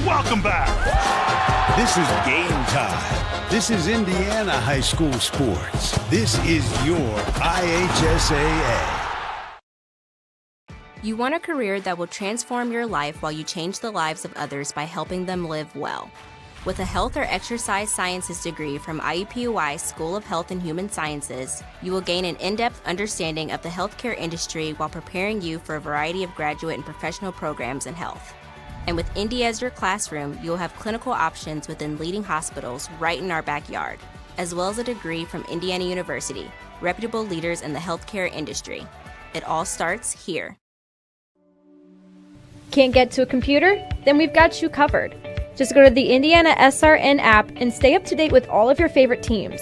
Welcome back. This is game time. This is Indiana high school sports. This is your IHSAA. You want a career that will transform your life while you change the lives of others by helping them live well. With a health or exercise sciences degree from IUPUI School of Health and Human Sciences, you will gain an in-depth understanding of the healthcare industry while preparing you for a variety of graduate and professional programs in health. And with Indy as your classroom, you will have clinical options within leading hospitals right in our backyard, as well as a degree from Indiana University, reputable leaders in the healthcare industry. It all starts here. Can't get to a computer? Then we've got you covered. Just go to the IndianaSRN app and stay up to date with all of your favorite teams.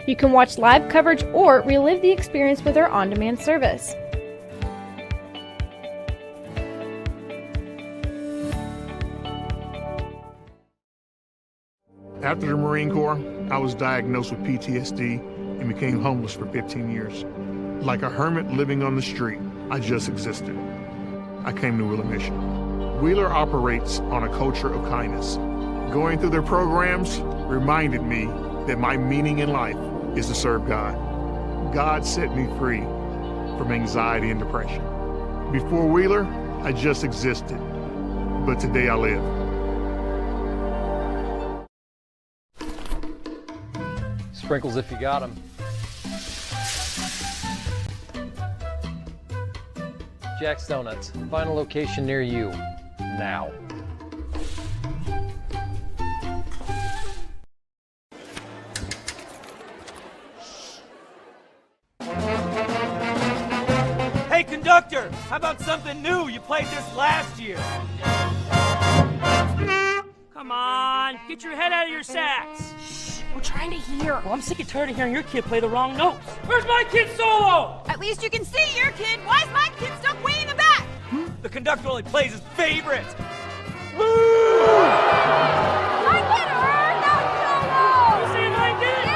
You can watch live coverage or relive the experience with our on-demand service. After the Marine Corps, I was diagnosed with PTSD and became homeless for 15 years. Like a hermit living on the street, I just existed. I came to Wheeler Mission. Wheeler operates on a culture of kindness. Going through their programs reminded me that my meaning in life is to serve God. God set me free from anxiety and depression. Before Wheeler, I just existed, but today I live. Sprinkles if you got them. Jax Donuts, find a location near you, now. Hey conductor, how about something new? You played this last year. Come on, get your head out of your sacks. We're trying to hear. Well, I'm sick and tired of hearing your kid play the wrong notes. Where's my kid solo? At least you can see your kid. Why is my kid stuck way in the back? The conductor only plays his favorites. My kid heard that solo! You see if I did it?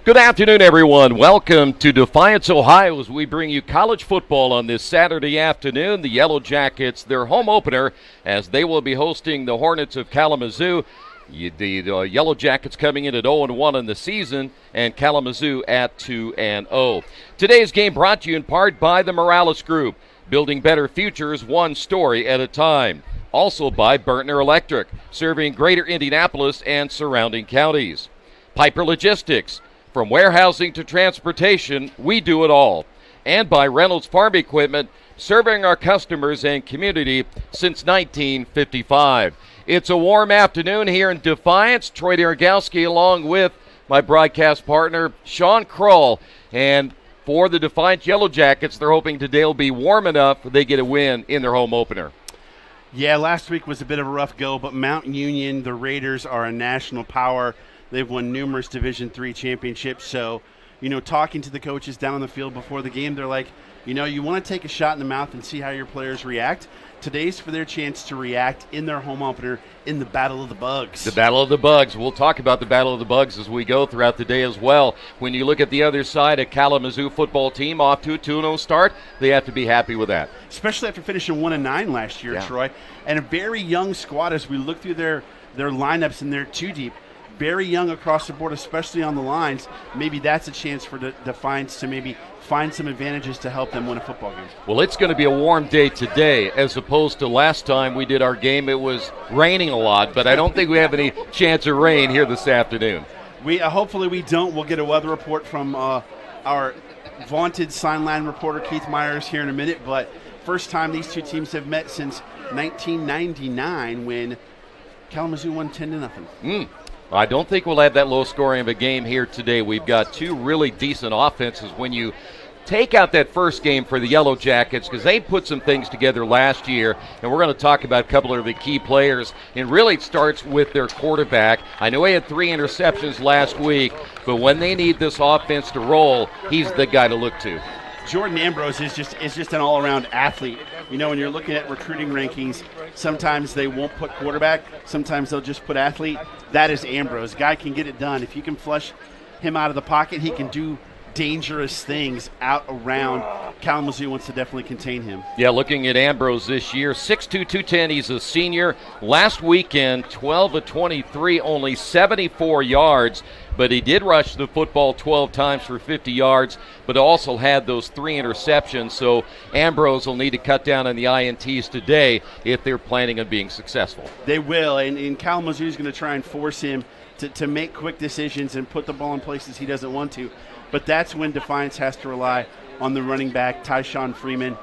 Good afternoon, everyone. Welcome to Defiance, Ohio, as we bring you college football on this Saturday afternoon. The Yellow Jackets, their home opener, as they will be hosting the Hornets of Kalamazoo. The Yellow Jackets coming in at 0-1 in the season, and Kalamazoo at 2-0. Today's game brought to you in part by the Morales Group, building better futures one story at a time. Also by Burtner Electric, serving greater Indianapolis and surrounding counties. Piper Logistics, from warehousing to transportation, we do it all. And by Reynolds Farm Equipment, serving our customers and community since 1955. It's a warm afternoon here in Defiance. Troy Dergowski along with my broadcast partner, Sean Kroll. And for the Defiance Yellow Jackets, they're hoping today will be warm enough they get a win in their home opener. Yeah, last week was a bit of a rough go, but Mount Union, the Raiders, are a national power. They've won numerous Division III championships. So, talking to the coaches down on the field before the game, they're like, you want to take a shot in the mouth and see how your players react. Today's for their chance to react in their home opener in the Battle of the Bugs. The Battle of the Bugs. We'll talk about the Battle of the Bugs as we go throughout the day as well. When you look at the other side, a Kalamazoo football team off to a 2-0 start, they have to be happy with that. Especially after finishing 1-9 last year, Troy. And a very young squad as we look through their lineups and their two deep. very young across the board, especially on the lines. Maybe that's a chance for Defiance to maybe find some advantages to help them win a football game. Well, it's going to be a warm day today as opposed to last time we did our game. It was raining a lot, but I don't think we have any chance of rain here this afternoon. We hopefully we don't. We'll get a weather report from our vaunted sideline reporter Keith Myers here in a minute, but first time these two teams have met since 1999 when Kalamazoo won 10-0. I don't think we'll have that low scoring of a game here today. We've got two really decent offenses. When you take out that first game for the Yellow Jackets, because they put some things together last year, and we're going to talk about a couple of the key players, and really it starts with their quarterback. I know he had 3 interceptions last week, but when they need this offense to roll, he's the guy to look to. Jordan Ambrose is just an all-around athlete. You know, when you're looking at recruiting rankings, sometimes they won't put quarterback, sometimes they'll just put athlete. That is Ambrose. Guy can get it done. If you can flush him out of the pocket, he can do dangerous things out around. Kalamazoo wants to definitely contain him. Yeah, looking at Ambrose this year, 6'2", 210. He's a senior. Last weekend, 12 of 23, only 74 yards. But he did rush the football 12 times for 50 yards, but also had those 3 interceptions. So Ambrose will need to cut down on the INTs today if they're planning on being successful. They will, and Kalamazoo is going to try and force him to make quick decisions and put the ball in places he doesn't want to. But that's when Defiance has to rely on the running back, Tyshawn Freeman,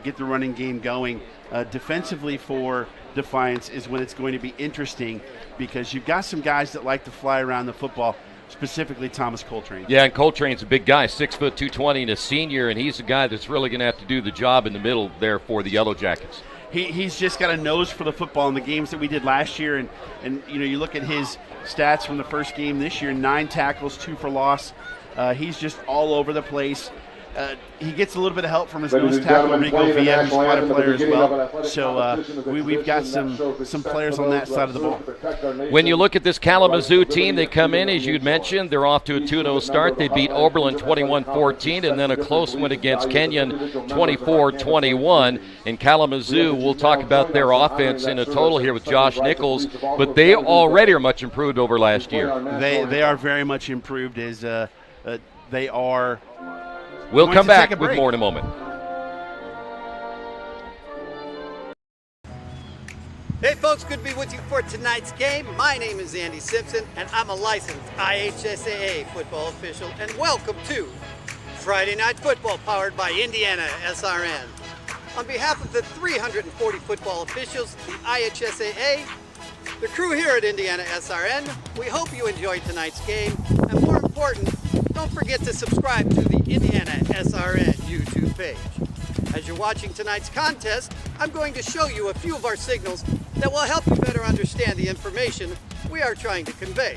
get the running game going. Defensively for Defiance is when it's going to be interesting because you've got some guys that like to fly around the football, specifically Thomas Coltrane. Yeah, and Coltrane's a big guy, 6'2", 220, and a senior, and he's a guy that's really going to have to do the job in the middle there for the Yellow Jackets. He's just got a nose for the football in the games that we did last year, and you know, you look at his stats from the first game this year, 9 tackles, 2 for loss. He's just all over the place. He gets a little bit of help from his nose tackle, Rigo Villa, who's quite a player as well. So we've got some players on that side of the ball. When you look at this Kalamazoo team, they come in, as you'd mentioned, they're off to a 2-0 start. They beat Oberlin 21-14, and then a close one against Kenyon 24-21. In Kalamazoo, we'll talk about their offense in a total here with Josh Nichols, but they already are much improved over last year. They are very much improved as they are. We'll come back with more in a moment. Hey folks, good to be with you for tonight's game. My name is Andy Simpson, and I'm a licensed IHSAA football official, and welcome to Friday Night Football, powered by IndianaSRN. On behalf of the 340 football officials, the IHSAA, the crew here at IndianaSRN, we hope you enjoyed tonight's game, and more important, don't forget to subscribe to the IndianaSRN YouTube page. As you're watching tonight's contest, I'm going to show you a few of our signals that will help you better understand the information we are trying to convey.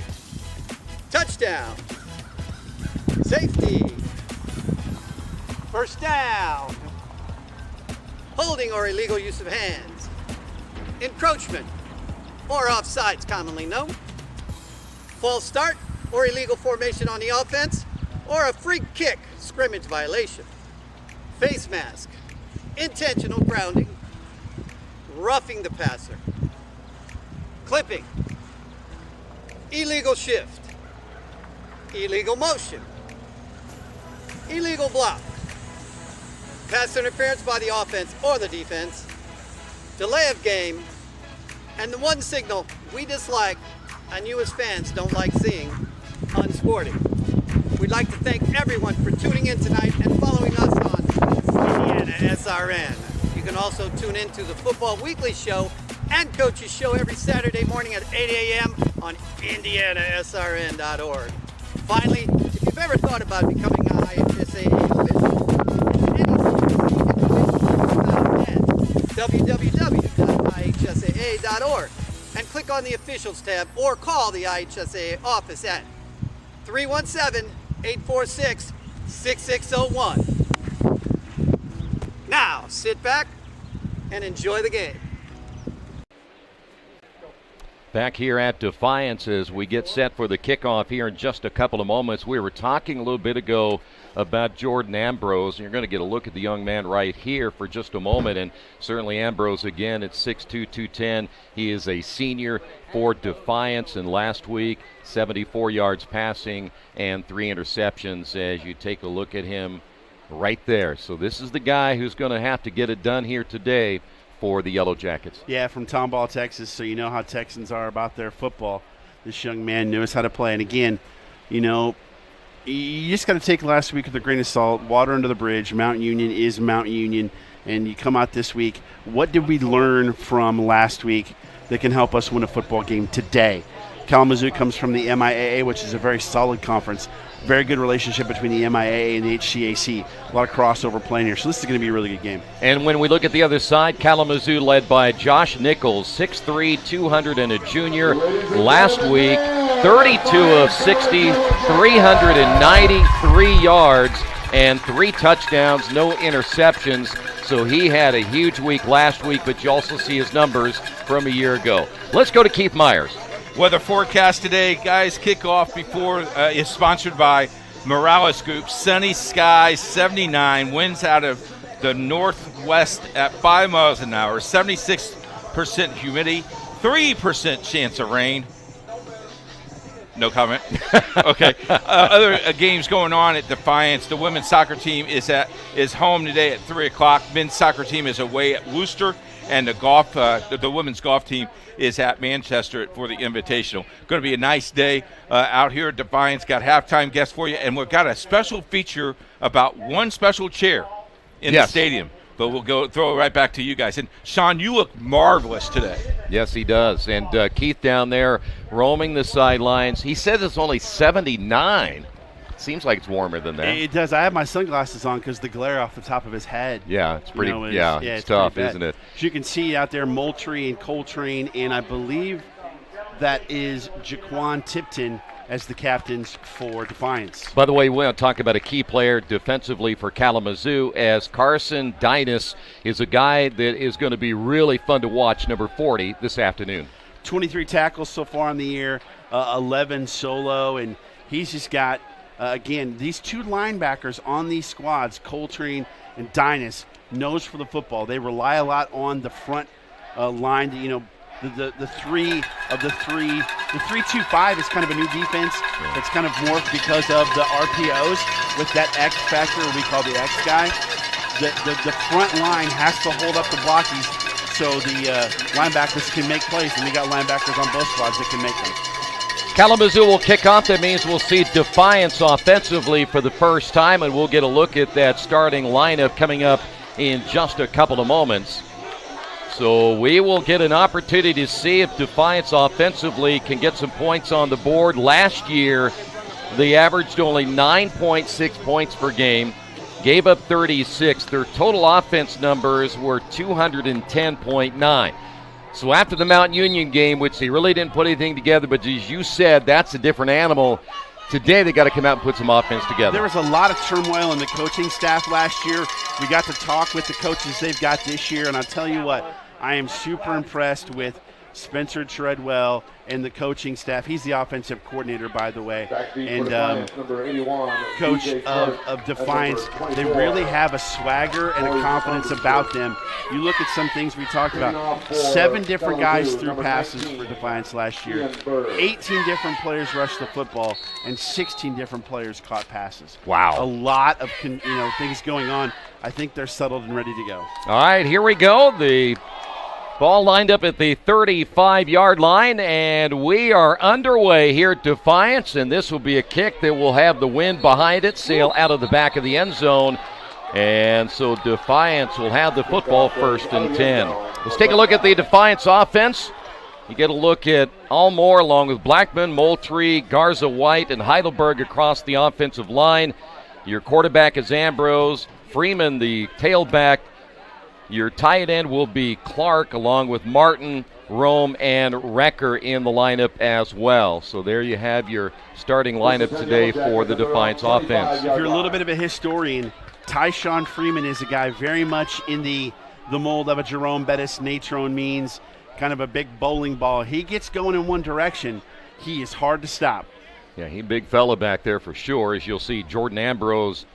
Touchdown, safety, first down, holding or illegal use of hands, encroachment, or offsides commonly known, false start or illegal formation on the offense, or a free kick, scrimmage violation, face mask, intentional grounding, roughing the passer, clipping, illegal shift, illegal motion, illegal block, pass interference by the offense or the defense, delay of game, and the one signal we dislike and you as fans don't like seeing, unsporting. We'd like to thank everyone for tuning in tonight and following us on IndianaSRN. You can also tune in to the Football Weekly Show and Coach's Show every Saturday morning at 8 a.m. on IndianaSRN.org. Finally, if you've ever thought about becoming an IHSAA official, www.ihsaa.org and click on the Officials tab or call the IHSAA office at 317-846-6601. Now, sit back and enjoy the game. Back here at Defiance as we get set for the kickoff here in just a couple of moments. We were talking a little bit ago about Jordan Ambrose. And you're going to get a look at the young man right here for just a moment. And certainly Ambrose, again, at 6'2", 210. He is a senior for Defiance. And last week, 74 yards passing and 3 interceptions as you take a look at him right there. So this is the guy who's going to have to get it done here today for the Yellow Jackets. Yeah, from Tomball, Texas, so you know how Texans are about their football. This young man knows how to play. And again, you know, you just got to take last week with a grain of salt, water under the bridge. Mount Union is Mount Union, and you come out this week. What did we learn from last week that can help us win a football game today? Kalamazoo comes from the MIAA, which is a very solid conference. Very good relationship between the MIAA and the HCAC. A lot of crossover playing here, so this is going to be a really good game. And when we look at the other side, Kalamazoo led by Josh Nichols, 6'3", 200 and a junior. Last week, 32 of 60, 393 yards and 3 touchdowns, no interceptions. So he had a huge week last week, but you also see his numbers from a year ago. Let's go to Keith Myers. Weather forecast today, guys. Kickoff before is sponsored by Morales Group. Sunny skies, 79. Winds out of the northwest at 5 miles an hour. 76% humidity. 3% chance of rain. No comment. Okay. Other games going on at Defiance. The women's soccer team is home today at 3 o'clock. Men's soccer team is away at Worcester. And the women's golf team is at Manchester for the Invitational. Going to be a nice day out here at Defiance. Got halftime guests for you, and we've got a special feature about one special chair in the stadium. But we'll throw it right back to you guys. And Sean, you look marvelous today. Yes, he does. And Keith down there roaming the sidelines. He says it's only 79. Seems like it's warmer than that. It does. I have my sunglasses on because the glare off the top of his head. Yeah, it's pretty. It's tough, isn't it? As you can see out there, Moultrie and Coltrane, and I believe that is Jaquan Tipton as the captains for Defiance. By the way, we want to talk about a key player defensively for Kalamazoo, as Carson Dinas is a guy that is going to be really fun to watch, number 40, this afternoon. 23 tackles so far in the year, 11 solo, and he's just got again, these 2 linebackers on these squads, Coltrane and Dinas, knows for the football. They rely a lot on the front line. You know, the 3-2-5 is kind of a new defense that's kind of morphed because of the RPOs with that X factor we call the X guy. The front line has to hold up the blockies so the linebackers can make plays, and we got linebackers on both squads that can make them. Kalamazoo will kick off. That means we'll see Defiance offensively for the first time, and we'll get a look at that starting lineup coming up in just a couple of moments. So we will get an opportunity to see if Defiance offensively can get some points on the board. Last year, they averaged only 9.6 points per game, gave up 36. Their total offense numbers were 210.9. So after the Mount Union game, which they really didn't put anything together, but as you said, that's a different animal. Today they got to come out and put some offense together. There was a lot of turmoil in the coaching staff last year. We got to talk with the coaches they've got this year, and I'll tell you what, I am super impressed with Spencer Treadwell and the coaching staff. He's the offensive coordinator, by the way, and coach of Defiance. They really have a swagger and a confidence about them. You look at some things we talked about. 7 different guys threw passes for Defiance last year. 18 different players rushed the football, and 16 different players caught passes. Wow. A lot of things going on. I think they're settled and ready to go. All right, here we go. The ball lined up at the 35-yard line, and we are underway here at Defiance, and this will be a kick that will have the wind behind it, sail out of the back of the end zone, and so Defiance will have the football 1st and 10. Let's take a look at the Defiance offense. You get a look at Allmore along with Blackman, Moultrie, Garza White, and Heidelberg across the offensive line. Your quarterback is Ambrose, Freeman the tailback. Your tight end will be Clark, along with Martin, Rome, and Recker in the lineup as well. So there you have your starting lineup today for the Defiance offense. If you're a little bit of a historian, Tyshawn Freeman is a guy very much in the mold of a Jerome Bettis, Natrone Means, kind of a big bowling ball. He gets going in one direction. He is hard to stop. Yeah, he big fella back there for sure. As you'll see, Jordan Ambrose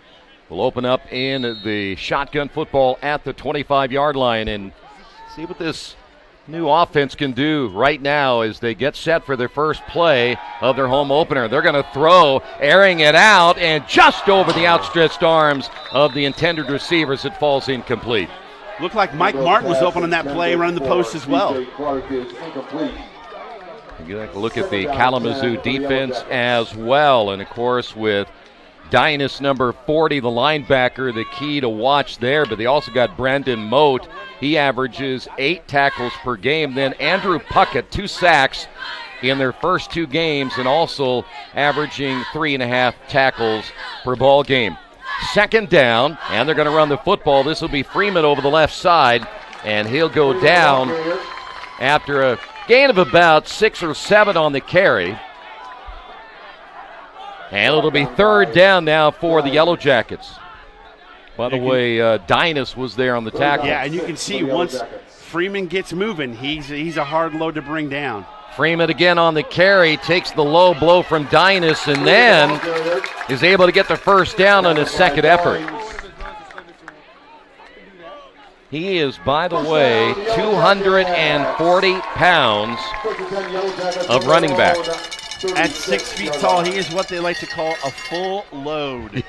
will open up in the shotgun football at the 25-yard line, and see what this new offense can do right now as they get set for their first play of their home opener. They're going to throw, airing it out, and just over the outstretched arms of the intended receivers, it falls incomplete. Looked like Mike Martin was open on that play, running the post as well. You got to look at the Kalamazoo defense as well, and of course with Dynas number 40, the linebacker, the key to watch there, but they also got Brandon Moat. He averages 8 tackles per game. Then Andrew Puckett, 2 sacks in their first 2 games, and also averaging 3.5 tackles per ball game. Second down, and they're going to run the football. This will be Freeman over the left side, and he'll go down after a gain of about 6 or 7 on the carry. And it'll be third down now for the Yellow Jackets. By the way, Dynas was there on the tackle. Yeah, and you can see once Freeman gets moving, he's a hard load to bring down. Freeman again on the carry, takes the low blow from Dynas, and then is able to get the first down on his second effort. He is, by the way, 240 pounds of running back. At 6 feet tall, he is what they like to call a full load.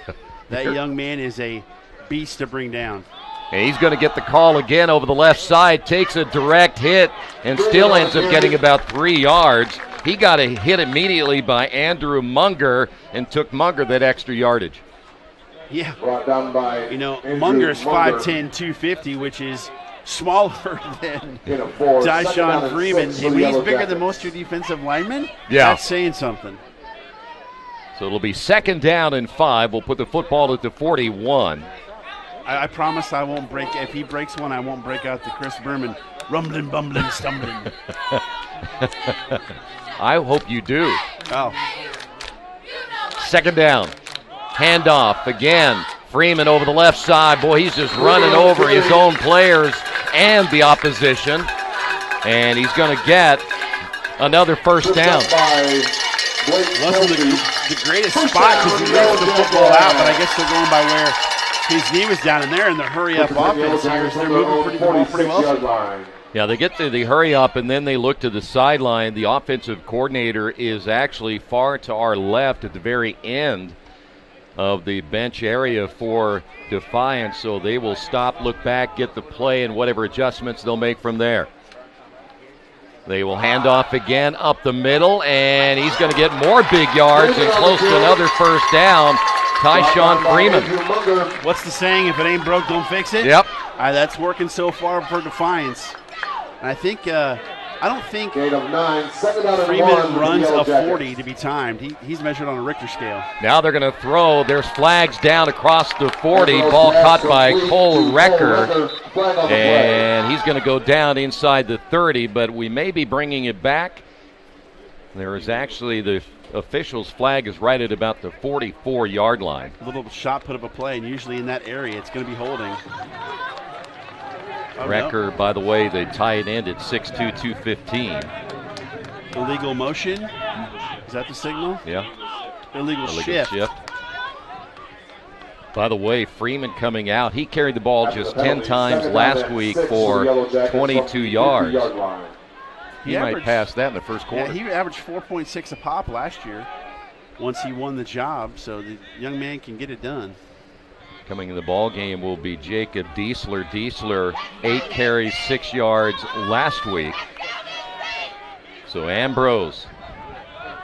That young man is a beast to bring down. And he's going to get the call again over the left side, takes a direct hit, and still ends up getting about 3 yards. He got a hit immediately by Andrew Munger and took Munger that extra yardage. Yeah, you know, Munger's 5'10", 250, which is smaller than Tyshawn Freeman. And he's bigger than most of your defensive linemen. Yeah. That's saying something. So it'll be second down and 5. We'll put the football at the 41. I promise I won't break. If he breaks one, I won't break out the Chris Berman rumbling, bumbling, stumbling. I hope you do. Oh. Second down. Handoff again. Freeman over the left side. Boy, he's just running over his own players and the opposition. And he's going to get another first down. Wasn't the greatest spot because he left the football out, but I guess they're going by where his knee was down in there, and the hurry-up offense here, so they're moving pretty well. Yeah, they get to the hurry up, and then they look to the sideline. The offensive coordinator is actually far to our left at the very end of the bench area for Defiance, so they will stop, look back, get the play, and whatever adjustments they'll make from there. They will hand off again up the middle, and he's going to get more big yards and close to another first down. Tyshawn Freeman. What's the saying? If it ain't broke, don't fix it? Yep. That's working so far for Defiance. And I think, I don't think Freeman runs a 40 to be timed. He's measured on a Richter scale. Now they're going to throw. There's flags down across the 40. Ball caught by Cole Recker. And he's going to go down inside the 30, but we may be bringing it back. There is actually the official's flag is right at about the 44-yard line. A little shot put up a play, and usually in that area it's going to be holding. Recker, by the way, the tight end at 6'2", 215. Illegal motion. Is that the signal? Yeah. Illegal shift. By the way, Freeman coming out. He carried the ball just 10 times last week for 22 yards. He might pass that in the first quarter. Yeah, he averaged 4.6 a pop last year once he won the job, so the young man can get it done. Coming in the ball game will be Jacob Diesler. Diesler, 8 carries, 6 yards last week. So Ambrose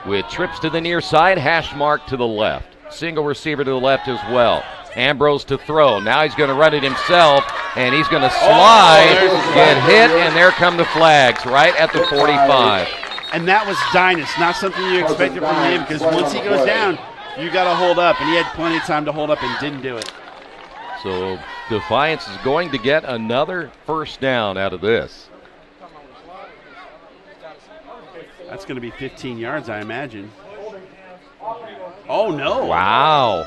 with trips to the near side, hash mark to the left. Single receiver to the left as well. Ambrose to throw. Now he's going to run it himself, and he's going to slide, get hit, and there come the flags right at the 45. And that was Dynas, not something you expected from him, because once he goes down, you got to hold up, and he had plenty of time to hold up and didn't do it. So Defiance is going to get another first down out of this. That's going to be 15 yards, I imagine. Oh, no. Wow.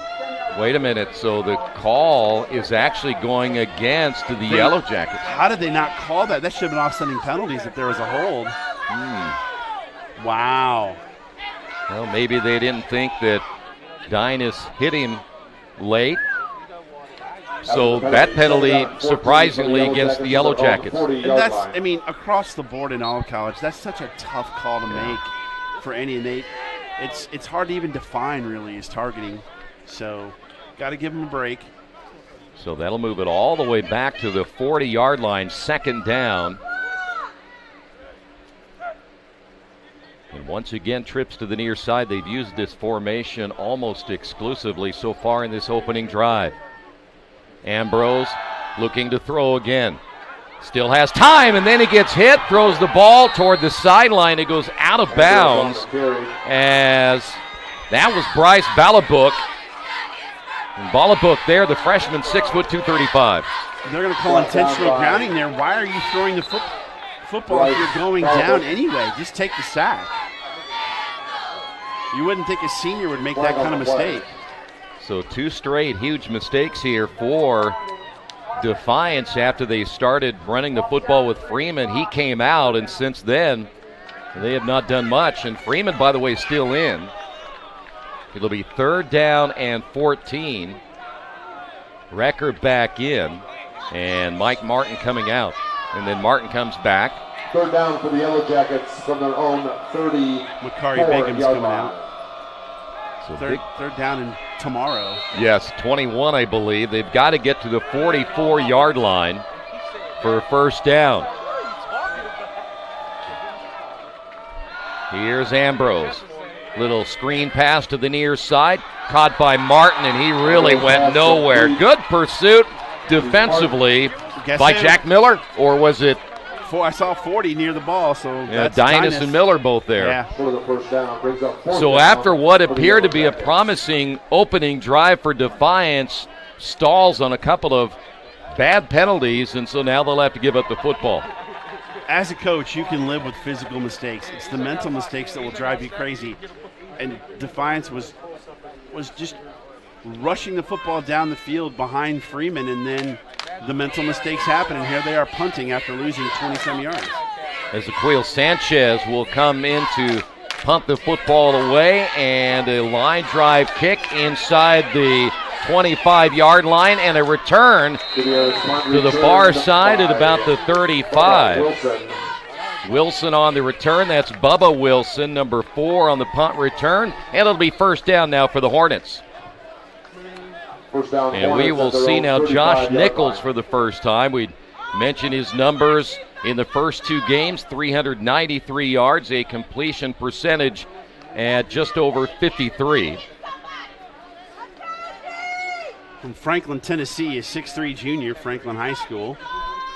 Wait a minute. So the call is actually going against the Yellow Jackets. How did they not call that? That should have been offsetting penalties if there was a hold. Wow. Well, maybe they didn't think that Dynas hit him late. So that penalty, surprisingly, against the Yellow Jackets. And that's, I mean, across the board in all of college, that's such a tough call to make for any. And it's hard to even define, really, as targeting. So got to give them a break. So that'll move it all the way back to the 40-yard line, second down. And once again, trips to the near side. They've used this formation almost exclusively so far in this opening drive. Ambrose looking to throw again. Still has time, and then he gets hit, throws the ball toward the sideline. It goes out of bounds as that was Bryce Balabook. And Balabook there, the freshman, 6'2", 235. They're going to call intentional grounding there. Why are you throwing the football if you're going down anyway? Just take the sack. You wouldn't think a senior would make that kind of mistake. So 2 straight huge mistakes here for Defiance after they started running the football with Freeman. He came out, and since then, they have not done much. And Freeman, by the way, is still in. It'll be 3rd down and 14. Record back in, and Mike Martin coming out. And then Martin comes back. 3rd down for the Yellow Jackets from their own 30. Makari Bigham's coming out. So third down and tomorrow. Yes, 21, I believe. They've got to get to the 44-yard line for a first down. Here's Ambrose. Little screen pass to the near side. Caught by Martin, and he really went nowhere. Good pursuit defensively by Jack Miller, or was it? I saw 40 near the ball, so yeah, Dynas and Miller both there. Yeah. So after what appeared to be a promising opening drive for Defiance, stalls on a couple of bad penalties, and so now they'll have to give up the football. As a coach, you can live with physical mistakes. It's the mental mistakes that will drive you crazy. And Defiance was just rushing the football down the field behind Freeman, and then the mental mistakes happen, and here they are punting after losing 20-some yards. As Aquiles Sanchez will come in to punt the football away, and a line drive kick inside the 25-yard line, and a return to the far side at about the 35. Wilson on the return. That's Bubba Wilson, number 4 on the punt return, and it'll be first down now for the Hornets. And we will see now Josh Nichols for the first time. We mentioned his numbers in the first 2 games, 393 yards, a completion percentage at just over 53. From Franklin, Tennessee, a 6'3" junior, Franklin High School,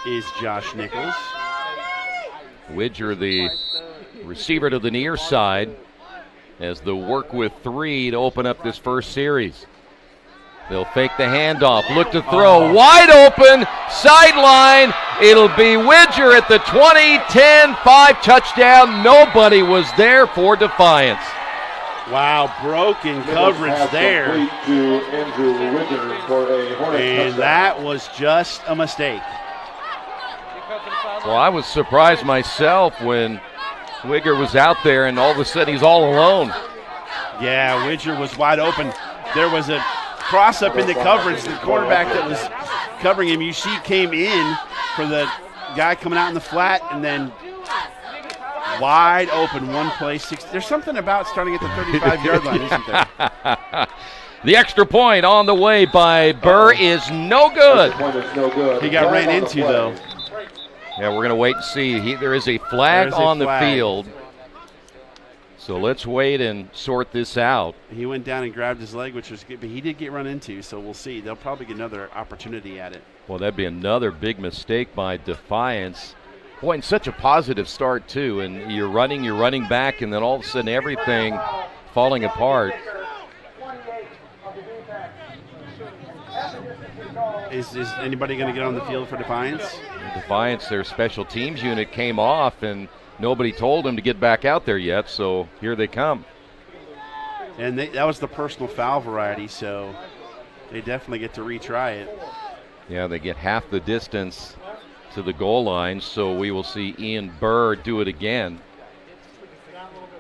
is Josh Nichols. Widger, the receiver to the near side, as the work with 3 to open up this first series. They'll fake the handoff, look to throw, wide open, sideline. It'll be Widger at the 20, 10, 5, touchdown. Nobody was there for Defiance. Wow, broken coverage there. And that was just a mistake. Well, I was surprised myself when Widger was out there and all of a sudden he's all alone. Yeah, Widger was wide open. There was a cross up in the coverage. The quarterback that was covering him, you see, came in for the guy coming out in the flat, and then wide open, one play, 6. There's something about starting at the 35-yard line, isn't there? The extra point on the way by Burr is no good. He got ran into, though. Yeah, we're going to wait and see. There is a flag on the field. So let's wait and sort this out. He went down and grabbed his leg, which was good, but he did get run into, so we'll see. They'll probably get another opportunity at it. Well, that'd be another big mistake by Defiance. Boy, and such a positive start, too. And you're running back, and then all of a sudden everything falling apart. Is anybody going to get on the field for Defiance? Defiance, their special teams unit came off, and nobody told them to get back out there yet, so here they come. And that was the personal foul variety, so they definitely get to retry it. Yeah, they get half the distance to the goal line, so we will see Ian Burr do it again.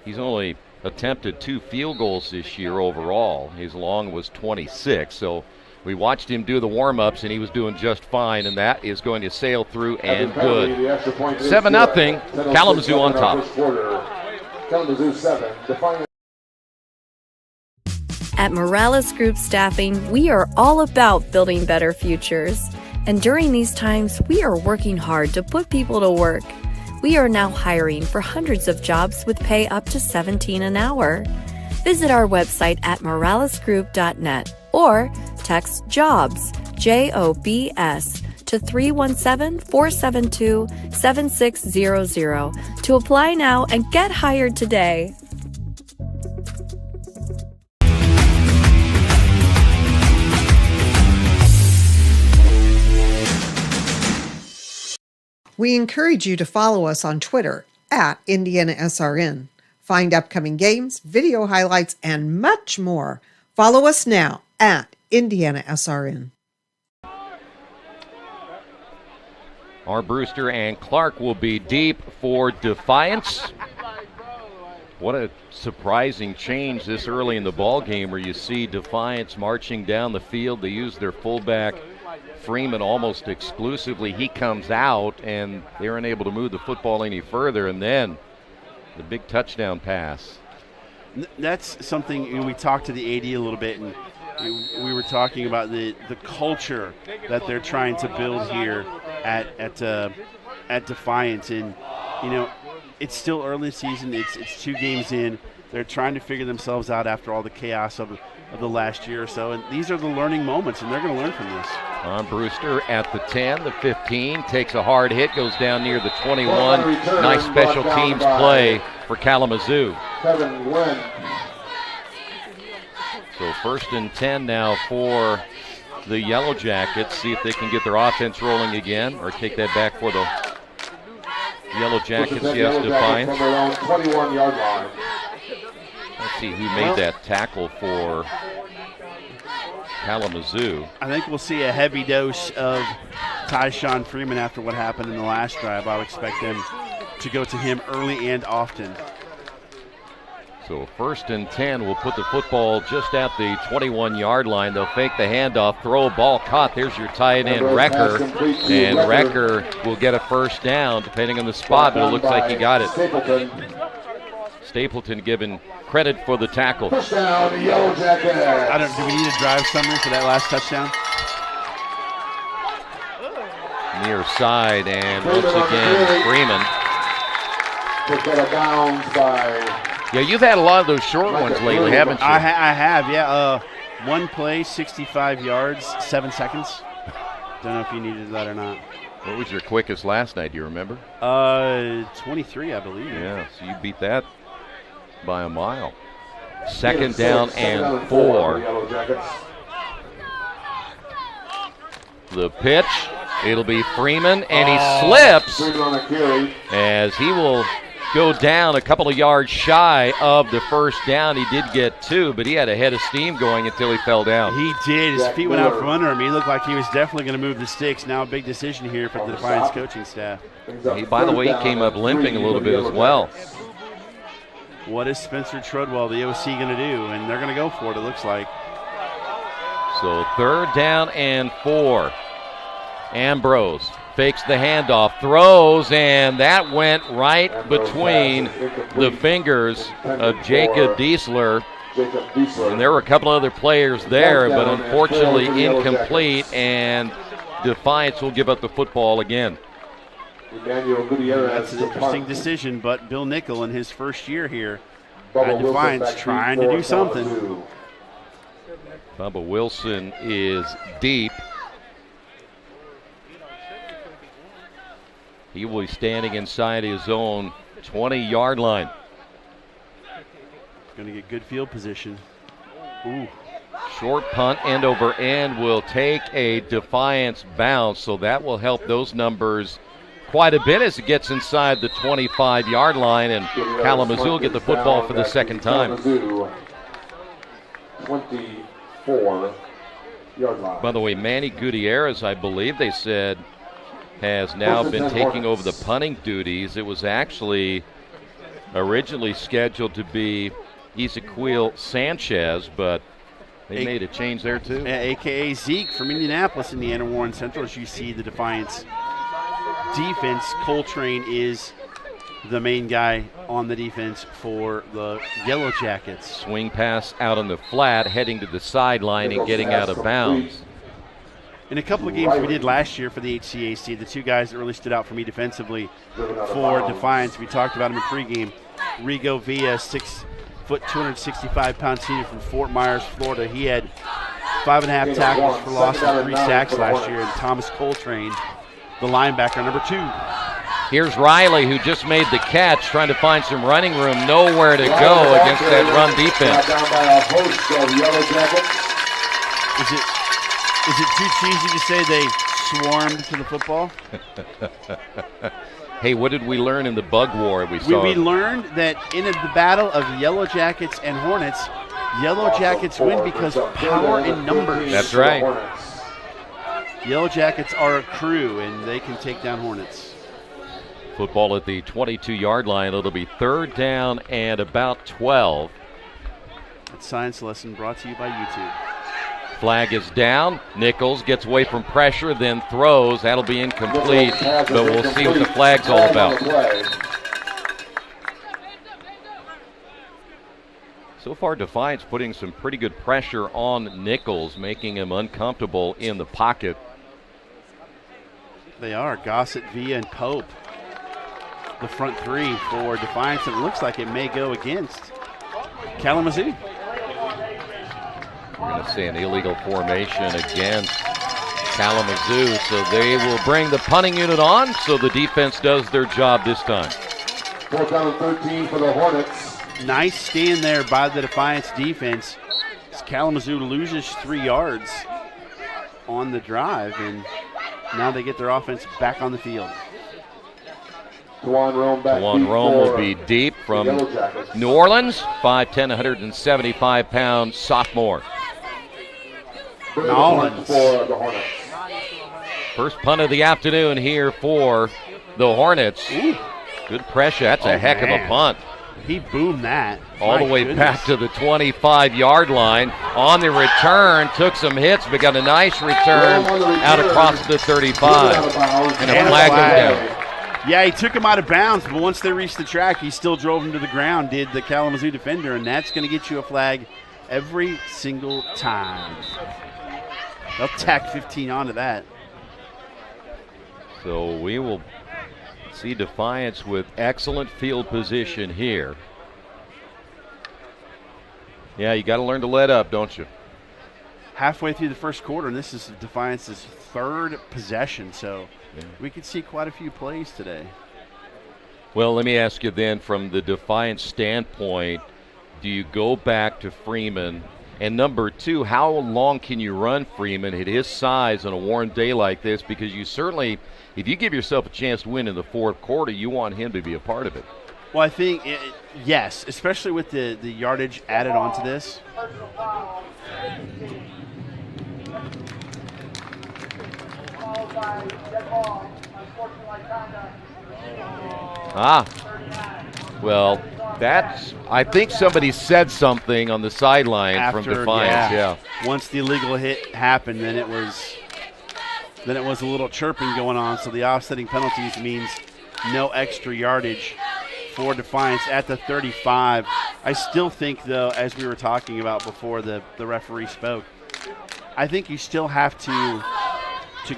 He's only attempted 2 field goals this year overall. His long was 26, so We watched him do the warm-ups, and he was doing just fine, and that is going to sail through and good. 7-0, Kalamazoo on top. Kalamazoo 7, Defiance. At Morales Group Staffing, we are all about building better futures. And during these times, we are working hard to put people to work. We are now hiring for hundreds of jobs with pay up to $17 an hour. Visit our website at moralesgroup.net or text JOBS, JOBS, to 317-472-7600 to apply now and get hired today. We encourage you to follow us on Twitter at IndianaSRN. Find upcoming games, video highlights, and much more. Follow us now at IndianaSRN. Our Brewster and Clark will be deep for Defiance. What a surprising change this early in the ball game where you see Defiance marching down the field. They use their fullback Freeman almost exclusively. He comes out and they're unable to move the football any further, and then the big touchdown pass. That's something we talked to the AD a little bit, and we were talking about the culture that they're trying to build here at Defiance. And it's still early season. It's 2 games in. They're trying to figure themselves out after all the chaos of the last year or so, and these are the learning moments, and they're going to learn from this. Brewster at the 10, the 15, takes a hard hit, goes down near the 21. Nice special teams play for Kalamazoo. Kevin Wynn. So 1st and 10 now for the Yellow Jackets. See if they can get their offense rolling again or take that back for the Yellow Jackets. Yes, Defiance. From their own 21-yard line. Let's see who made that tackle for Kalamazoo. I think we'll see a heavy dose of Tyshawn Freeman after what happened in the last drive. I would expect them to go to him early and often. So 1st and 10 will put the football just at the 21-yard line. They'll fake the handoff, throw a ball caught. There's your tight end, Recker. And Recker will get a 1st down depending on the spot, but it looks like he got it. Stapleton given credit for the tackle. Touchdown, the Yellow Jackets. Do we need a drive summary for that last touchdown? Near side, and once again, Freeman. Yeah, you've had a lot of those short ones lately, haven't you? I have, yeah. One play, 65 yards, 7 seconds. Don't know if you needed that or not. What was your quickest last night, do you remember? 23, I believe. Yeah, so you beat that by a mile. 2nd down and 4. The pitch, it'll be Freeman, and he slips as he will go down a couple of yards shy of the 1st down. He did get 2, but he had a head of steam going until he fell down. He did. His feet went out from under him. He looked like he was definitely going to move the sticks. Now a big decision here for the Defiance coaching staff. By the way, he came up limping a little bit as well. What is Spencer Treadwell, the OC, going to do? And they're going to go for it, it looks like. So 3rd down and 4. Ambrose fakes the handoff, throws, and that went right between the fingers of Jacob Diesler. And there were a couple other players there, but unfortunately incomplete, and Defiance will give up the football again. That's an interesting decision, but Bill Nickel in his first year here at Defiance trying to do something. Bubba Wilson is deep. He will be standing inside his own 20-yard line. Going to get good field position. Ooh. Short punt, end over end, will take a Defiance bounce, so that will help those numbers quite a bit as it gets inside the 25-yard line, and Kalamazoo will get the football for the 2nd time. 24-yard line. By the way, Manny Gutierrez, I believe they said, has now been taking over the punting duties. It was actually originally scheduled to be Ezequiel Sanchez, but They made a change there, too. A.K.A. Zeke from Indianapolis, Indiana Warren Central. As you see the Defiance defense, Coltrane is the main guy on the defense for the Yellow Jackets. Swing pass out on the flat, heading to the sideline and getting out of bounds. In a couple of games we did last year for the HCAC, the two guys that really stood out for me defensively for Defiance, we talked about them in pregame. Rigo Villa, 6 foot, 265-pound senior from Fort Myers, Florida. He had 5.5 tackles for loss and 3 sacks last year. And Thomas Coltrane, the linebacker, number 2. Here's Riley, who just made the catch, trying to find some running room. Nowhere to go against that run defense. Is it too cheesy to say they swarmed to the football? Hey, what did we learn in the bug war we saw? We learned that in the battle of Yellow Jackets and Hornets, Yellow Jackets win because of power in numbers. That's right. Yellow Jackets are a crew, and they can take down Hornets. Football at the 22-yard line. It'll be 3rd down and about 12. That science lesson brought to you by YouTube. Flag is down. Nichols gets away from pressure, then throws. That'll be incomplete, but we'll see what the flag's all about. So far, Defiance putting some pretty good pressure on Nichols, making him uncomfortable in the pocket. They are. Gossett, Villa, and Pope. The front 3 for Defiance, and it looks like it may go against Kalamazoo. We're going to see an illegal formation against Kalamazoo, so they will bring the punting unit on, so the defense does their job this time. 4th down and 13 for the Hornets. Nice stand there by the Defiance defense. As Kalamazoo loses 3 yards on the drive, and now they get their offense back on the field. Juwan Rome will be deep from New Orleans, 5'10", 175-pound sophomore. Nolans. First punt of the afternoon here for the Hornets. Ooh. Good pressure. That's a heck of a punt. He boomed that. All the way back to the 25-yard line. On the return, took some hits, but got a nice return out across the 35. And a flag goes down. Yeah, he took him out of bounds, but once they reached the track, he still drove him to the ground, did the Kalamazoo defender, and that's going to get you a flag every single time. They'll tack 15 onto that. So we will see Defiance with excellent field position here. Yeah, you got to learn to let up, don't you? Halfway through the first quarter, and this is Defiance's 3rd possession, so we could see quite a few plays today. Well, let me ask you then, from the Defiance standpoint, do you go back to Freeman? And number 2, how long can you run Freeman at his size on a warm day like this? Because you certainly, if you give yourself a chance to win in the 4th quarter, you want him to be a part of it. Well, I think, yes, especially with the yardage added onto this. Well, that's, I think somebody said something on the sideline from Defiance. Yeah. Once the illegal hit happened, then it was a little chirping going on. So the offsetting penalties means no extra yardage for Defiance at the 35. I still think, though, as we were talking about before the referee spoke, I think you still have to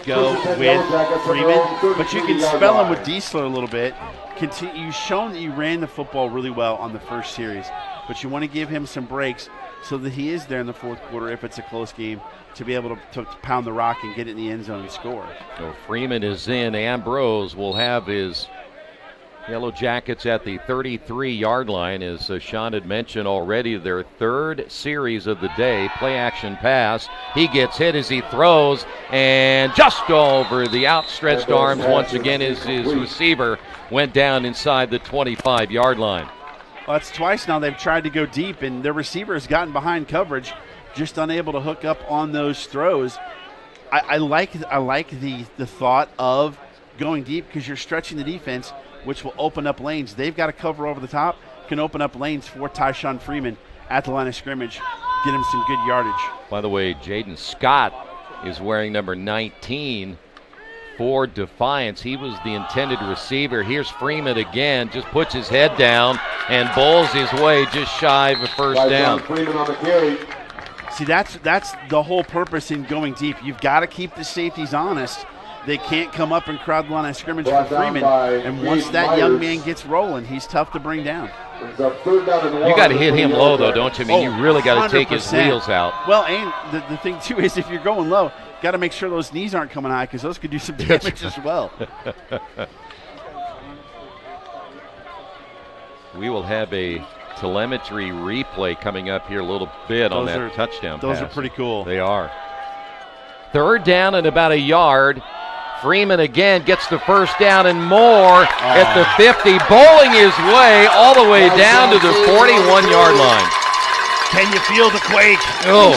go with Freeman, but you can spell him with Diesler a little bit. You've shown that you ran the football really well on the first series, but you want to give him some breaks so that he is there in the 4th quarter if it's a close game to be able to pound the rock and get it in the end zone and score. So Freeman is in. Ambrose will have his Yellow Jackets at the 33-yard line. As Sean had mentioned already, their 3rd series of the day. Play action pass. He gets hit as he throws, and just over the outstretched arms once again is his receiver. Went down inside the 25-yard line. Well, that's twice now they've tried to go deep, and their receiver has gotten behind coverage, just unable to hook up on those throws. I like the thought of going deep because you're stretching the defense, which will open up lanes. They've got to cover over the top, can open up lanes for Tyshawn Freeman at the line of scrimmage get him some good yardage. By the way, Jaden Scott is wearing number 19 for Defiance. He was the intended receiver. Here's Freeman again, just puts his head down and bowls his way just shy of a first down. Freeman on the carry. See, that's the whole purpose in going deep. You've got to keep the safeties honest. They can't come up and crowd the line of scrimmage for Freeman. And once that young man gets rolling, he's tough to bring down. You got to hit him low, though, don't you? I mean, you really got to take his wheels out. Well, and the thing, too, is if you're going low, got to make sure those knees aren't coming high because those could do some damage as well. We will have a telemetry replay coming up here a little bit on that touchdown pass. Those are pretty cool. They are. Third down and about a yard. Freeman again gets the first down and more at the 50, bowling his way all the way down to the 41-yard line. Can you feel the quake? Oh,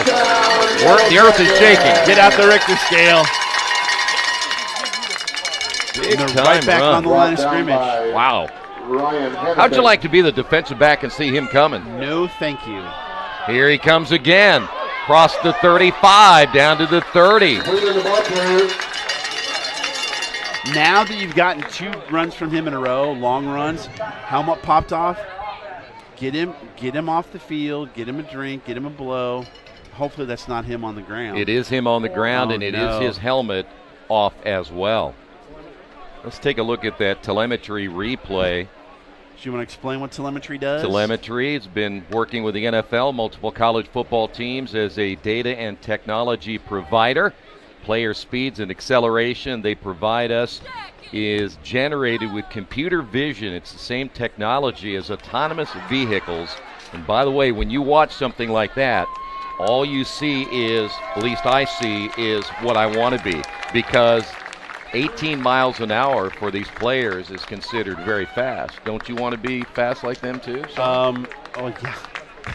the earth is shaking. Get out the Richter scale. Big time right back run. on the line of scrimmage. Wow. How'd you like to be the defensive back and see him coming? No, thank you. Here he comes again. Across the 35, down to the 30. Now that you've gotten 2 runs from him in a row, long runs, helmet popped off, get him off the field, get him a drink, get him a blow. Hopefully that's not him on the ground. It is him on the ground, and it is his helmet off as well. Let's take a look at that telemetry replay. Do you want to explain what telemetry does? Telemetry has been working with the NFL, multiple college football teams as a data and technology provider. Player speeds and acceleration they provide us is generated with computer vision. It's the same technology as autonomous vehicles. And by the way, when you watch something like that, all you see is, at least I see, is what I want to be, because 18 miles an hour for these players is considered very fast. Don't you want to be fast like them too? Oh yeah.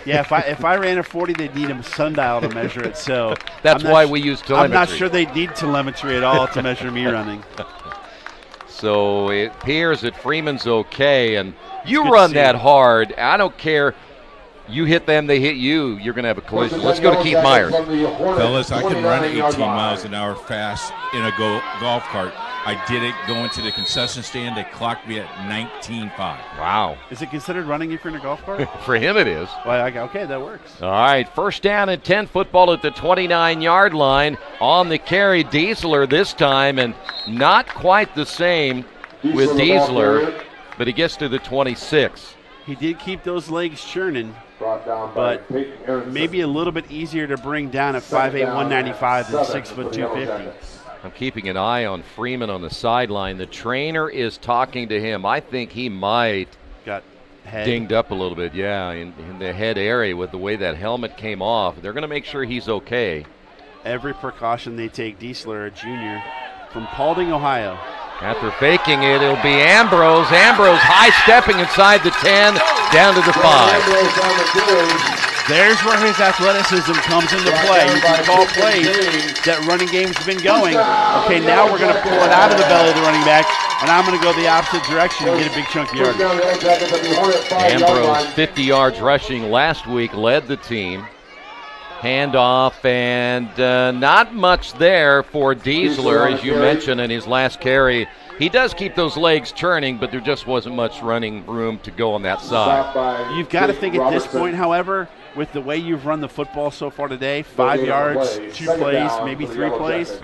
Yeah, if I ran a 40, they'd need a sundial to measure it. So that's why we use telemetry. I'm not sure they'd need telemetry at all to measure me running. So it appears that Freeman's okay, and you run that hard. I don't care. You hit them, they hit you. You're going to have a collision. Let's go to Keith Myers. Fellas, I can run 18 miles an hour fast in a golf cart. I did it going to the concession stand. They clocked me at 19.5. Wow. Is it considered running if you're in a golf cart? For him it is. Well, okay, that works. All right, first down and 10, football at the 29-yard line. On the carry, Diesler this time, and not quite the same with Diesler, but he gets to the 26. He did keep those legs churning, but maybe a little bit easier to bring down at 5'8", 195 than 6', 250. I'm keeping an eye on Freeman on the sideline. The trainer is talking to him. I think he might got dinged up a little bit, yeah, in the head area with the way that helmet came off. They're going to make sure he's okay. Every precaution they take. Diesler, a junior from Paulding, Ohio. After faking it, it'll be Ambrose. Ambrose high-stepping inside the 10, down to the 5. There's where his athleticism comes into play. You can call plays that running game's been going. Okay, now we're going to pull it out of the belly of the running back, and I'm going to go the opposite direction and get a big chunk of yardage. Ambrose, 50 yards rushing last week, led the team. Handoff, and not much there for Diesler, as you mentioned, in his last carry. He does keep those legs churning, but there just wasn't much running room to go on that side. You've got to think at this point, however, with the way you've run the football so far today, 5 yards, 2 plays, maybe 3 plays,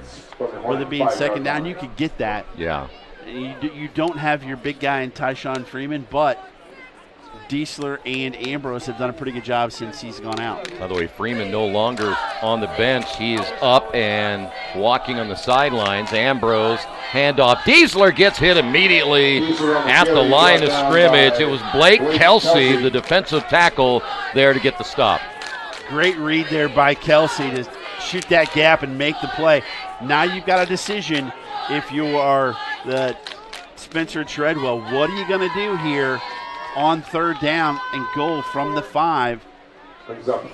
with it being second down, you could get that. Yeah. You don't have your big guy in Tyshawn Freeman, but Diesler and Ambrose have done a pretty good job since he's gone out. By the way, Freeman no longer on the bench. He is up and walking on the sidelines. Ambrose, handoff. Diesler gets hit immediately at the line of scrimmage. It was Blake Kelsey, the defensive tackle, there to get the stop. Great read there by Kelsey to shoot that gap and make the play. Now you've got a decision if you are the Spencer Treadwell. What are you going to do here on third down and goal from the 5?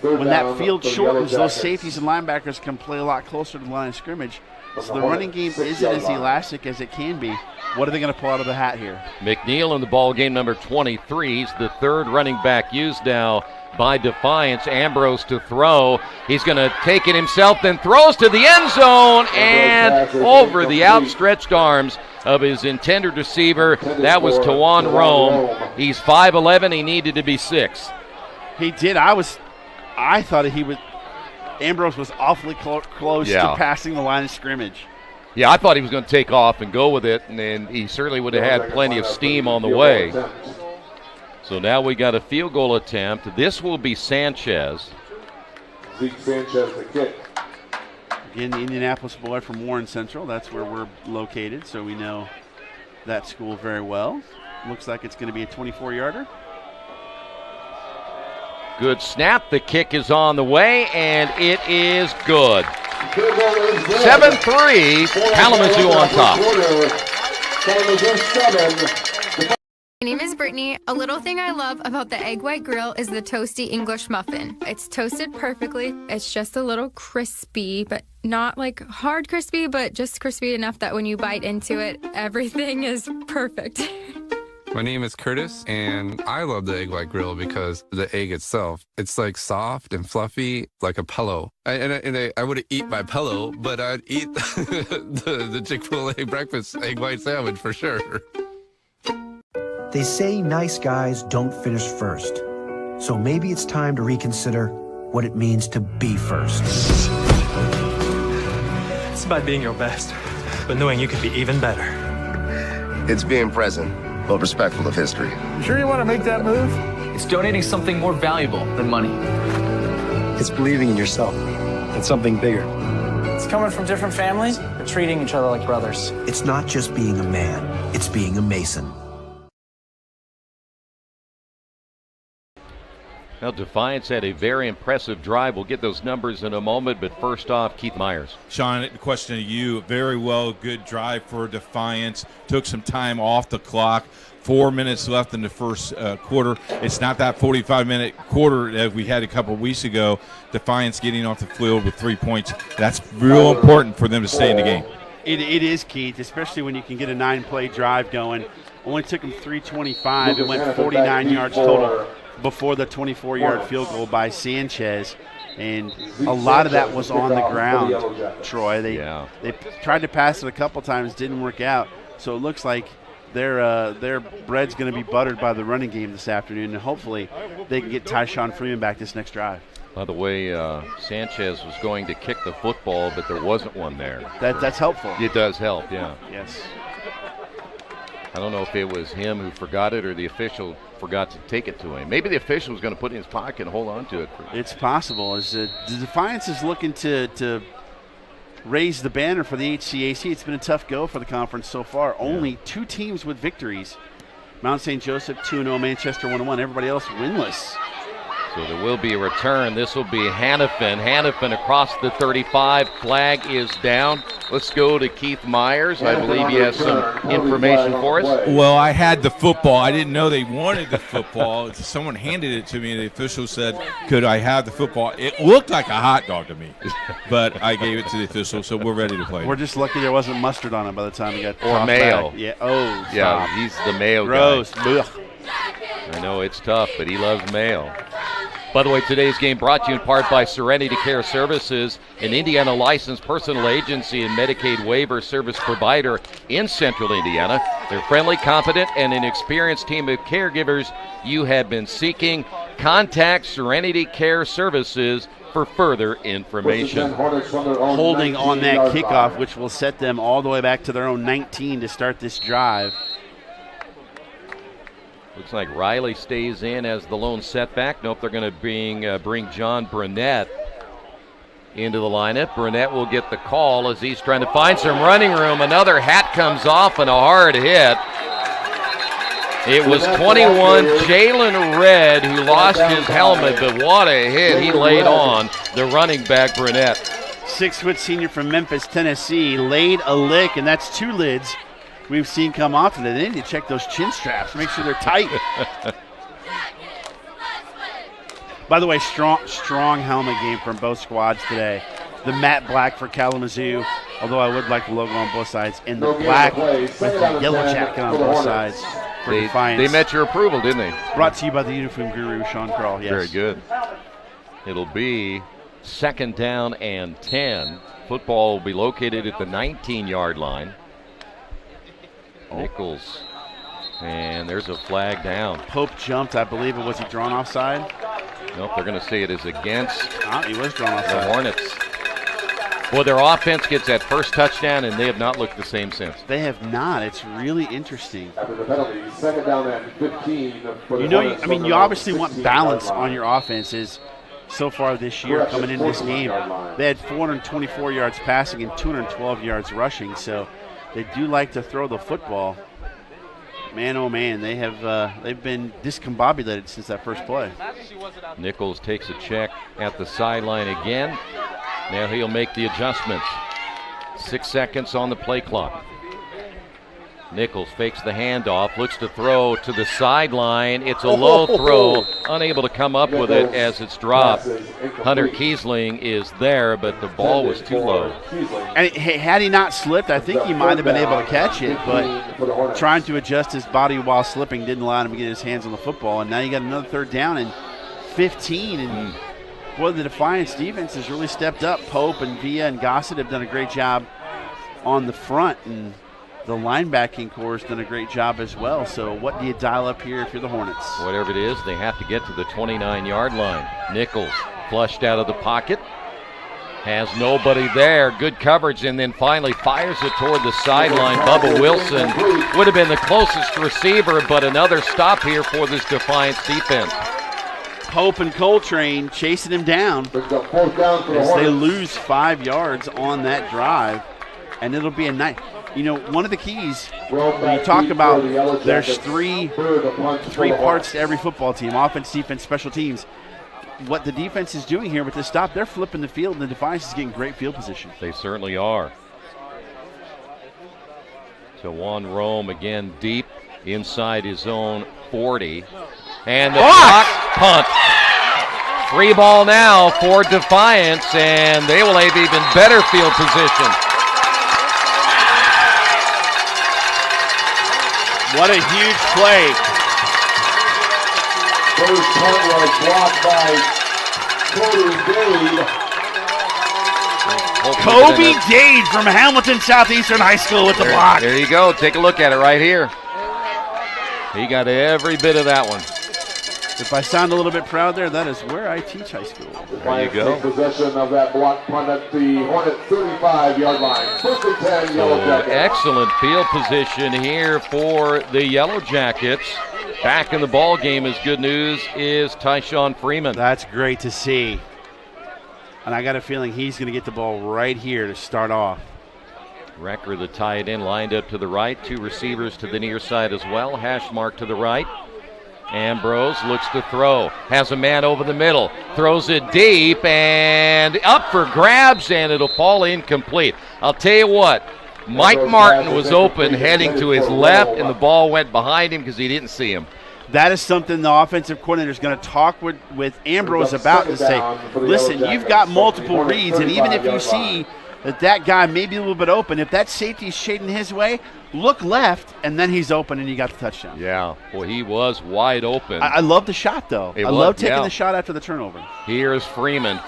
When that field shortens, those safeties and linebackers can play a lot closer to the line of scrimmage. So the running game isn't as elastic as it can be. What are they going to pull out of the hat here? McNeil in the ball game, number 23. He's the third running back used now by Defiance. Ambrose to throw. He's going to take it himself, then throws to the end zone and over the outstretched arms of his intended receiver. That was Tawan Rome. He's 5'11". He needed to be 6. He did. I thought Ambrose was awfully close to passing the line of scrimmage. Yeah, I thought he was going to take off and go with it, and then he certainly would have had plenty of steam on the way. So now we got a field goal attempt. This will be Sanchez. Zeke Sanchez, the kick. Again, the Indianapolis boy from Warren Central. That's where we're located, so we know that school very well. Looks like it's going to be a 24-yarder. Good snap. The kick is on the way, and it is good. 7-3, Kalamazoo on top. Kalamazoo 7. My name is Brittany. A little thing I love about the Egg White Grill is the toasty English muffin. It's toasted perfectly. It's just a little crispy, but not like hard crispy, but just crispy enough that when you bite into it, everything is perfect. My name is Curtis, and I love the Egg White Grill because the egg itself, it's like soft and fluffy, like a pillow. I wouldn't eat my pillow, but I'd eat the Chick-fil-A breakfast egg white sandwich for sure. They say nice guys don't finish first. So maybe it's time to reconsider what it means to be first. It's about being your best, but knowing you can be even better. It's being present, but respectful of history. You sure you want to make that move? It's donating something more valuable than money. It's believing in yourself and something bigger. It's coming from different families, but treating each other like brothers. It's not just being a man, it's being a Mason. Well, Defiance had a very impressive drive. We'll get those numbers in a moment, but first off, Keith Myers. Sean, a question to you. Very well, good drive for Defiance. Took some time off the clock. 4 minutes left in the first quarter. It's not that 45-minute quarter that we had a couple of weeks ago. Defiance getting off the field with 3 points. That's real important for them to stay in the game. It is, Keith, especially when you can get a 9-play drive going. Only took them 3:25. It went 49 yards total before the 24-yard field goal by Sanchez, and a lot of that was on the ground, Troy. They tried to pass it a couple times, didn't work out, so it looks like their bread's going to be buttered by the running game this afternoon, and hopefully they can get Tyshawn Freeman back this next drive. By the way, Sanchez was going to kick the football, but there wasn't one there. That's helpful. It does help, yeah. Yes. I don't know if it was him who forgot it or the official forgot to take it to him. Maybe the official was going to put it in his pocket and hold on to it. It's possible. The Defiance is looking to raise the banner for the HCAC. It's been a tough go for the conference so far. Yeah. Only 2 teams with victories. Mount St. Joseph 2-0, Manchester 1-1. Everybody else winless. So there will be a return. This will be Hannafin. Hannafin across the 35. Flag is down. Let's go to Keith Myers. I believe he has some information for us. Well, I had the football. I didn't know they wanted the football. Someone handed it to me, and the official said, could I have the football? It looked like a hot dog to me, but I gave it to the official, so we're ready to play. We're just lucky there wasn't mustard on it by the time we got or mayo. Back. Yeah. Oh, stop. Yeah, he's the mayo Gross. guy. Ugh. I know it's tough, but he loves mayo. By the way, today's game brought to you in part by Serenity Care Services, an Indiana licensed personal agency and Medicaid waiver service provider in central Indiana. They're friendly, competent, and an experienced team of caregivers you have been seeking. Contact Serenity Care Services for further information. Holding on that kickoff, which will set them all the way back to their own 19 to start this drive. Looks like Riley stays in as the lone setback. Nope, they're going to bring John Burnett into the lineup. Burnett will get the call as he's trying to find some running room. Another hat comes off and a hard hit. It was 21, Jalen Red, who lost his helmet, but what a hit he laid on the running back, Burnett. 6-foot senior from Memphis, Tennessee, laid a lick, and that's 2 lids we've seen come off today. They need to check those chin straps, make sure they're tight. By the way, strong helmet game from both squads today. The matte black for Kalamazoo Although I would like the logo on both sides and the black with the yellow jacket on both sides for Defiance. They met your approval, didn't they? Brought to you by the uniform guru, Sean Krall. Yes. Very good. It'll be 2nd down and 10. Football will be located at the 19-yard line. Nichols. And there's a flag down. Pope jumped, I believe it was he drawn offside? Nope, they're going to say it is against he was drawn offside. The Hornets. Well, their offense gets that first touchdown, and they have not looked the same since. They have not. It's really interesting. After the penalty, 2nd down and 15. You obviously want balance on your offenses. So far this year, coming into this game, they had 424 yards passing and 212 yards rushing. So they do like to throw the football. Man, oh man, they've been discombobulated since that first play. Nichols takes a check at the sideline again. Now he'll make the adjustments. 6 seconds on the play clock. Nichols fakes the handoff, looks to throw to the sideline. It's a low throw, unable to come up with it as it's dropped. Hunter Kiesling is there, but the ball was too low. And had he not slipped, I think he might have been able to catch it, but trying to adjust his body while slipping didn't allow him to get his hands on the football. And now you got another 3rd down and 15. And boy, the Defiance defense has really stepped up. Pope and Villa and Gossett have done a great job on the front, and the linebacking core has done a great job as well. So what do you dial up here if you're the Hornets? Whatever it is, they have to get to the 29-yard line. Nichols flushed out of the pocket. Has nobody there. Good coverage, and then finally fires it toward the sideline. Bubba Wilson would have been the closest receiver, but another stop here for this Defiance defense. Pope and Coltrane chasing him down as they lose 5 yards on that drive, and it'll be a night. One of the keys when you talk about there's three parts to every football team: offense, defense, special teams. What the defense is doing here with this stop, they're flipping the field, and the Defiance is getting great field position. They certainly are. So Juan Rome again deep inside his own 40. And the clock punt. Free ball now for Defiance, and they will have even better field position. What a huge play. First punt was blocked by Kobe Dade from Hamilton Southeastern High School with the block. There you go. Take a look at it right here. He got every bit of that one. If I sound a little bit proud there, that is where I teach high school. There you go. Possession of that block punt at the Hornet 35-yard line. 1st and 10, Yellow Jackets. Excellent field position here for the Yellow Jackets. Back in the ball game is good news is Tyshawn Freeman. That's great to see. And I got a feeling he's going to get the ball right here to start off. Recker, the tight end, lined up to the right. 2 receivers to the near side as well. Hash mark to the right. Ambrose looks to throw. Has a man over the middle. Throws it deep and up for grabs, and it'll fall incomplete. I'll tell you what. Mike Martin was open heading to his left, and the ball went behind him because he didn't see him. That is something the offensive coordinator is going to talk with Ambrose about to say, listen, you've got multiple reads, and even if you see that guy may be a little bit open, if that safety is shading his way, look left, and then he's open, and you got the touchdown. Yeah, well, he was wide open. I love the shot, though. I love taking the shot after the turnover. Here's Freeman.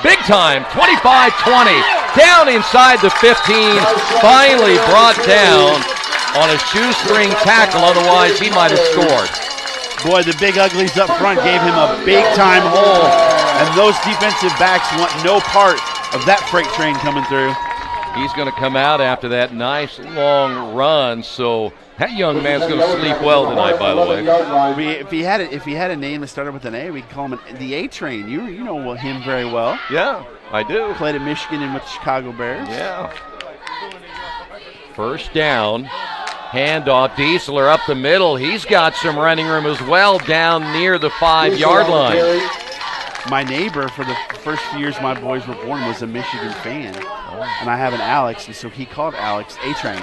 Big time, 25-20. Down inside the 15. Finally brought down on a shoestring tackle. Otherwise, he might have scored. Boy, the big uglies up front gave him a big-time hole, and those defensive backs want no part of that freight train coming through. He's going to come out after that nice long run, so that young man's going to sleep well tonight, by the way. If he had a name that started with an A, we'd call him the A Train. You know him very well. Yeah, I do. Played at Michigan and with the Chicago Bears. Yeah. First down. Handoff, Diesler up the middle. He's got some running room as well down near the 5-yard line. My neighbor, for the first few years my boys were born, was a Michigan fan. And I have an Alex, and so he called Alex A-Train.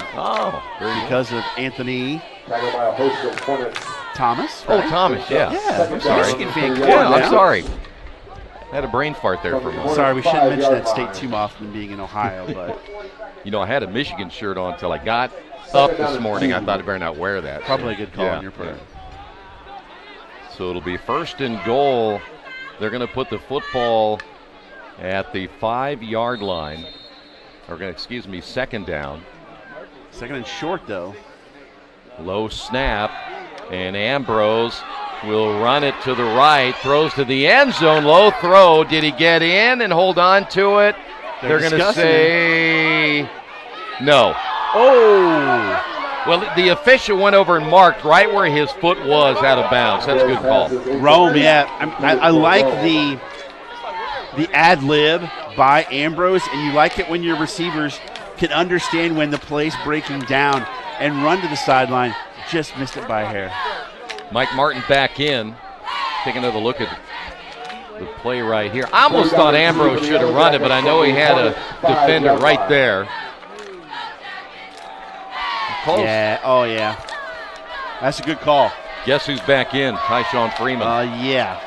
Because of Anthony Thomas. Right? Oh, Thomas, yeah. I'm sorry. Michigan fan. Yeah, I'm sorry. Had a brain fart there for a moment. Sorry, we shouldn't mention that state too often being in Ohio, but. You know, I had a Michigan shirt on until I got up this morning. I thought I better not wear that. Probably a good call on your part. Yeah. So it'll be 1st and goal. They're going to put the football at the 5-yard line. Or, excuse me, 2nd down. 2nd and short, though. Low snap, and Ambrose will run it to the right, throws to the end zone, low throw. Did he get in and hold on to it? They're going to say no. Oh! Well, the official went over and marked right where his foot was out of bounds. That's a good call. Rome, yeah. I like the ad lib by Ambrose, and you like it when your receivers can understand when the play's breaking down and run to the sideline. Just missed it by a hair. Mike Martin back in. Take another look at the play right here. I almost thought Ambrose should have run it, but I know he had a defender right there. Close. Yeah, oh yeah. That's a good call. Guess who's back in? Tyshawn Freeman. Yeah.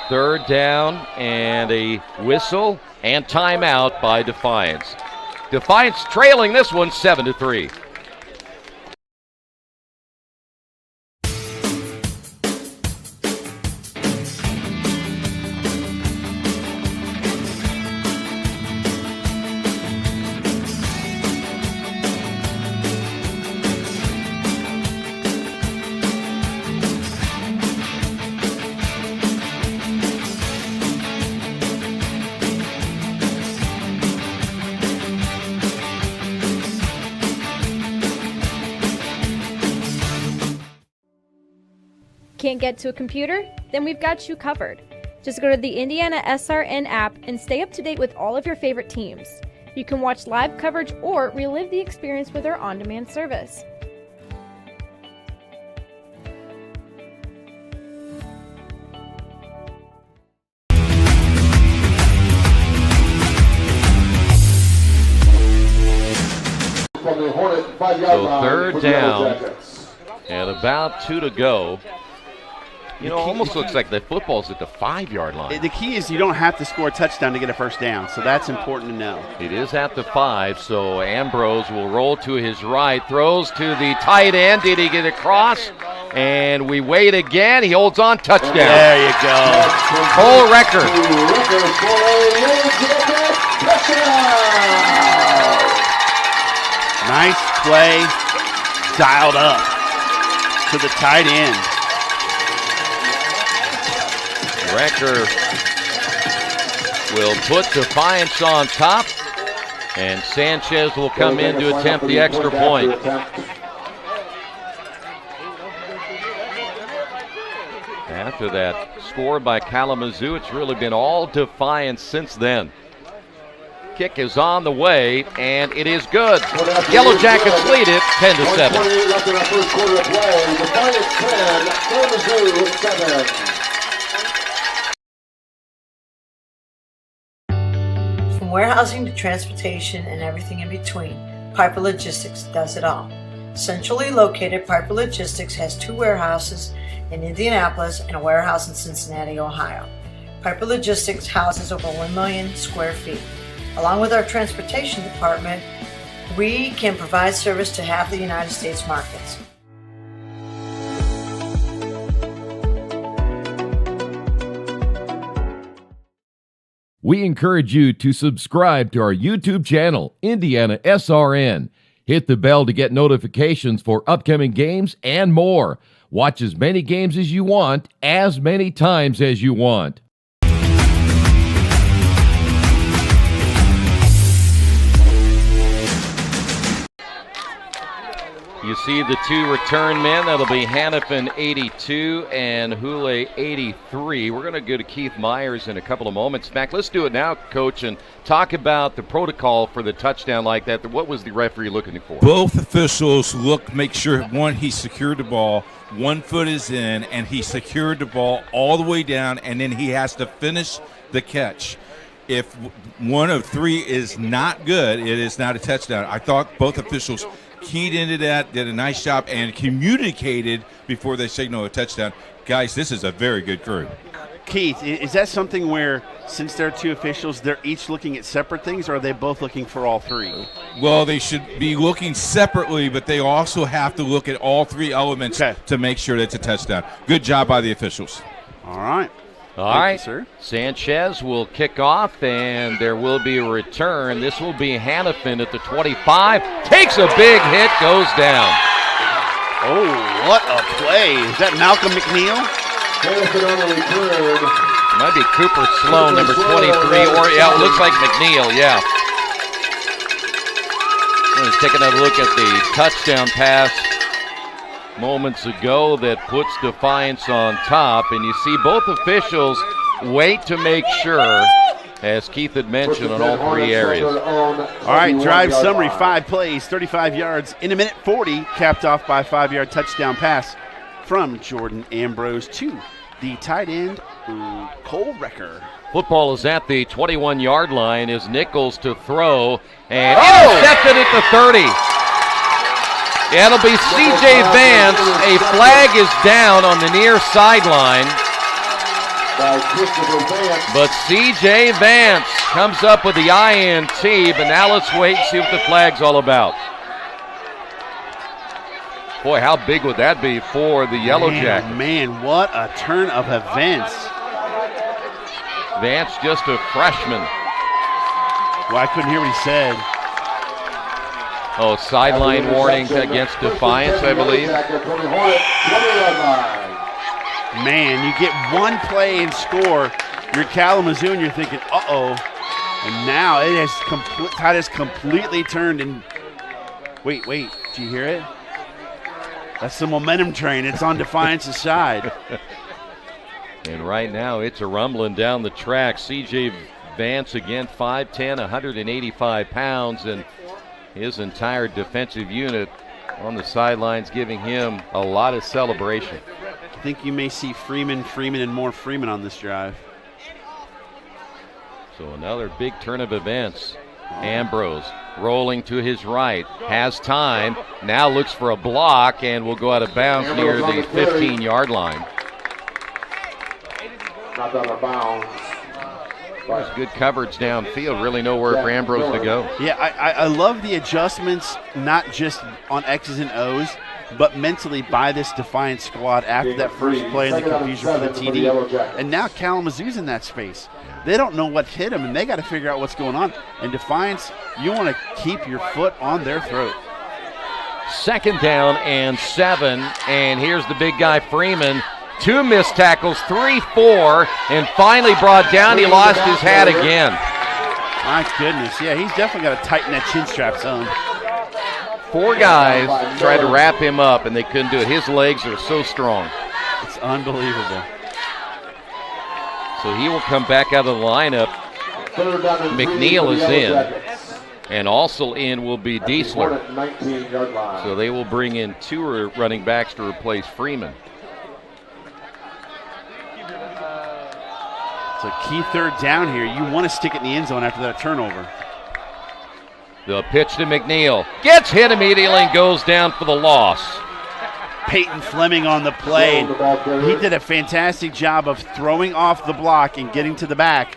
3rd down and a whistle and timeout by Defiance. Defiance trailing this one 7-3. Can't get to a computer? Then we've got you covered. Just go to the IndianaSRN app and stay up to date with all of your favorite teams. You can watch live coverage or relive the experience with our on-demand service. So 3rd down and about 2 to go. You know, almost looks like the football's at the 5-yard line. The key is you don't have to score a touchdown to get a 1st down, so that's important to know. It is at the 5, so Ambrose will roll to his right, throws to the tight end. Did he get across? And we wait again. He holds on, touchdown. There you go. Whole record. Nice play, dialed up to the tight end. Recker will put Defiance on top, and Sanchez will come in to attempt the extra point. After that score by Kalamazoo, it's really been all Defiance since then. Kick is on the way, and it is good. Yellow Jackets lead it 10-7. From warehousing to transportation and everything in between, Piper Logistics does it all. Centrally located, Piper Logistics has 2 warehouses in Indianapolis and a warehouse in Cincinnati, Ohio. Piper Logistics houses over 1 million square feet. Along with our transportation department, we can provide service to half the United States markets. We encourage you to subscribe to our YouTube channel, IndianaSRN. Hit the bell to get notifications for upcoming games and more. Watch as many games as you want, as many times as you want. You see the 2 return men. That'll be Hannafin 82 and Hule 83. We're going to go to Keith Myers in a couple of moments. In fact, let's do it now, Coach, and talk about the protocol for the touchdown like that. What was the referee looking for? Both officials make sure, one, he secured the ball, 1 foot is in, and he secured the ball all the way down, and then he has to finish the catch. If 1 of 3 is not good, it is not a touchdown. I thought both officials keyed into that, did a nice job, and communicated before they signal a touchdown. Guys, this is a very good crew. Keith, is that something where, since there are two officials, they're each looking at separate things, or are they both looking for all three? Well, they should be looking separately, but they also have to look at all three elements to make sure that's a touchdown. Good job by the officials. All right. All right, sir. Sanchez will kick off, and there will be a return. This will be Hannafin at the 25. Takes a big hit, goes down. Oh, what a play. Is that Malcolm McNeil? It might be Cooper Sloan, number 23, or yeah, it looks like McNeil, yeah. Let's take another look at the touchdown pass moments ago that puts Defiance on top, and you see both officials wait to make sure, as Keith had mentioned, on all three areas. All right, drive summary, 5 plays, 35 yards in a minute 40, capped off by a 5-yard touchdown pass from Jordan Ambrose to the tight end, Cole Recker. Football is at the 21-yard line as Nichols to throw, and intercepted at the 30. Yeah, it'll be C.J. Vance. A flag is down on the near sideline. But C.J. Vance comes up with the INT, but now let's wait and see what the flag's all about. Boy, how big would that be for the Yellow Jackets? Man, what a turn of events. Vance just a freshman. Well, I couldn't hear what he said. Oh, sideline warning against Defiance, I believe. Man, you get one play and score. You're Kalamazoo and you're thinking, uh-oh. And now it has completely turned. And wait, do you hear it? That's the momentum train. It's on Defiance's side. And right now it's a rumbling down the track. C.J. Vance again, 5'10", 185 pounds, and his entire defensive unit on the sidelines giving him a lot of celebration. I think you may see Freeman, and more Freeman on this drive. So another big turn of events. Ambrose rolling to his right, has time, now looks for a block and will go out of bounds near the 15-yard line. Not out of bounds. There's good coverage downfield, really nowhere for Ambrose to go. Yeah, I love the adjustments, not just on X's and O's, but mentally by this Defiance squad after that first play and the confusion for the TD. And now Kalamazoo's in that space. They don't know what hit them, and they got to figure out what's going on. And Defiance, you want to keep your foot on their throat. 2nd down and 7, and here's the big guy Freeman. 2 missed tackles, 3-4, and finally brought down. He lost his hat again. My goodness, yeah, he's definitely got to tighten that chin strap some. 4 guys tried to wrap him up, and they couldn't do it. His legs are so strong. It's unbelievable. So he will come back out of the lineup. McNeil is in, and also in will be Diesler. So they will bring in 2 running backs to replace Freeman. It's a key 3rd down here. You want to stick it in the end zone after that turnover. The pitch to McNeil. Gets hit immediately and goes down for the loss. Peyton Fleming on the play. He did a fantastic job of throwing off the block and getting to the back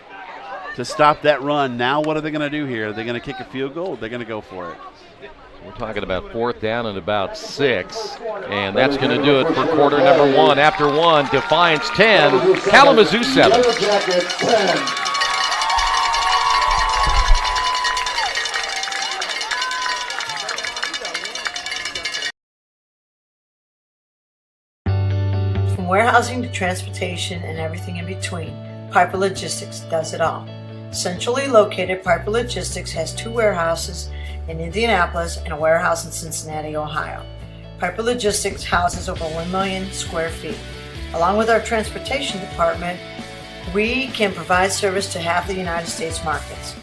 to stop that run. Now what are they going to do here? Are they going to kick a field goal? They're going to go for it. We're talking about 4th down and about 6. And that's going to do it for quarter number 1. After 1, Defiance 10, Kalamazoo 7. From warehousing to transportation and everything in between, Piper Logistics does it all. Centrally located, Piper Logistics has 2 warehouses in Indianapolis and a warehouse in Cincinnati, Ohio. Piper Logistics houses over 1 million square feet. Along with our transportation department, we can provide service to half the United States markets.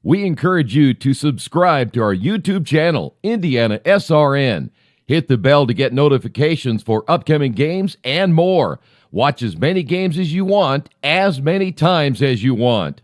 We encourage you to subscribe to our YouTube channel, IndianaSRN. Hit the bell to get notifications for upcoming games and more. Watch as many games as you want, as many times as you want.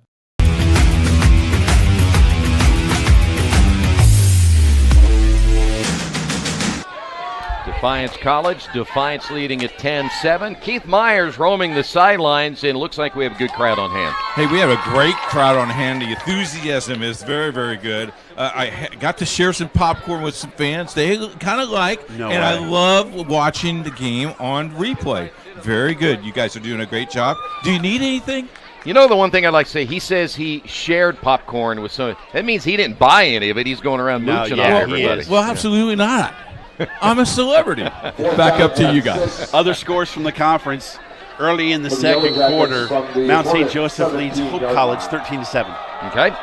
Defiance College. Defiance leading at 10-7. Keith Myers roaming the sidelines, and looks like we have a good crowd on hand. Hey, we have a great crowd on hand. The enthusiasm is very, very good. I got to share some popcorn with some fans. They kind of I love watching the game on replay. Very good. You guys are doing a great job. Do you need anything? You know, the one thing I'd like to say, he says he shared popcorn with some. That means he didn't buy any of it. He's going around mooching off everybody. Well, absolutely not. I'm a celebrity. Back up to you guys. Other scores from the conference. Early in the second quarter, Mount St. Joseph leads Hope College 13-7. Okay.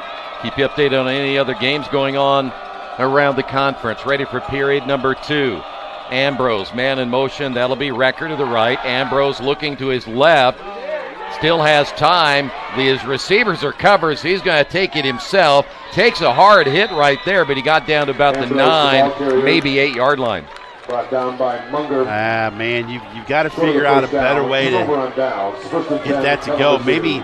Keep you updated on any other games going on around the conference. Ready for period number 2. Ambrose, man in motion. That'll be Recker to the right. Ambrose looking to his left. Still has time. His receivers are covered, so he's going to take it himself. Takes a hard hit right there, but he got down to about the 9, maybe 8-yard line. Brought down by Munger. Man, you've got to figure out a better way to get that to go. Maybe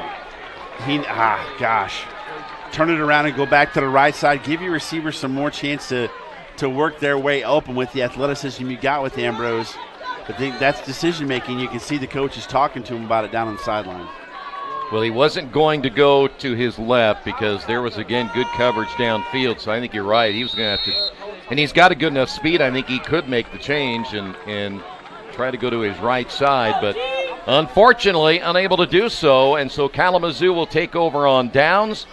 turn it around and go back to the right side. Give your receivers some more chance to work their way open with the athleticism you got with Ambrose. But that's decision-making. You can see the coach is talking to him about it down on the sideline. Well, he wasn't going to go to his left because there was, again, good coverage downfield. So I think you're right. He was going to have to – and he's got a good enough speed. I think he could make the change and try to go to his right side. But unfortunately, unable to do so. And so Kalamazoo will take over on downs.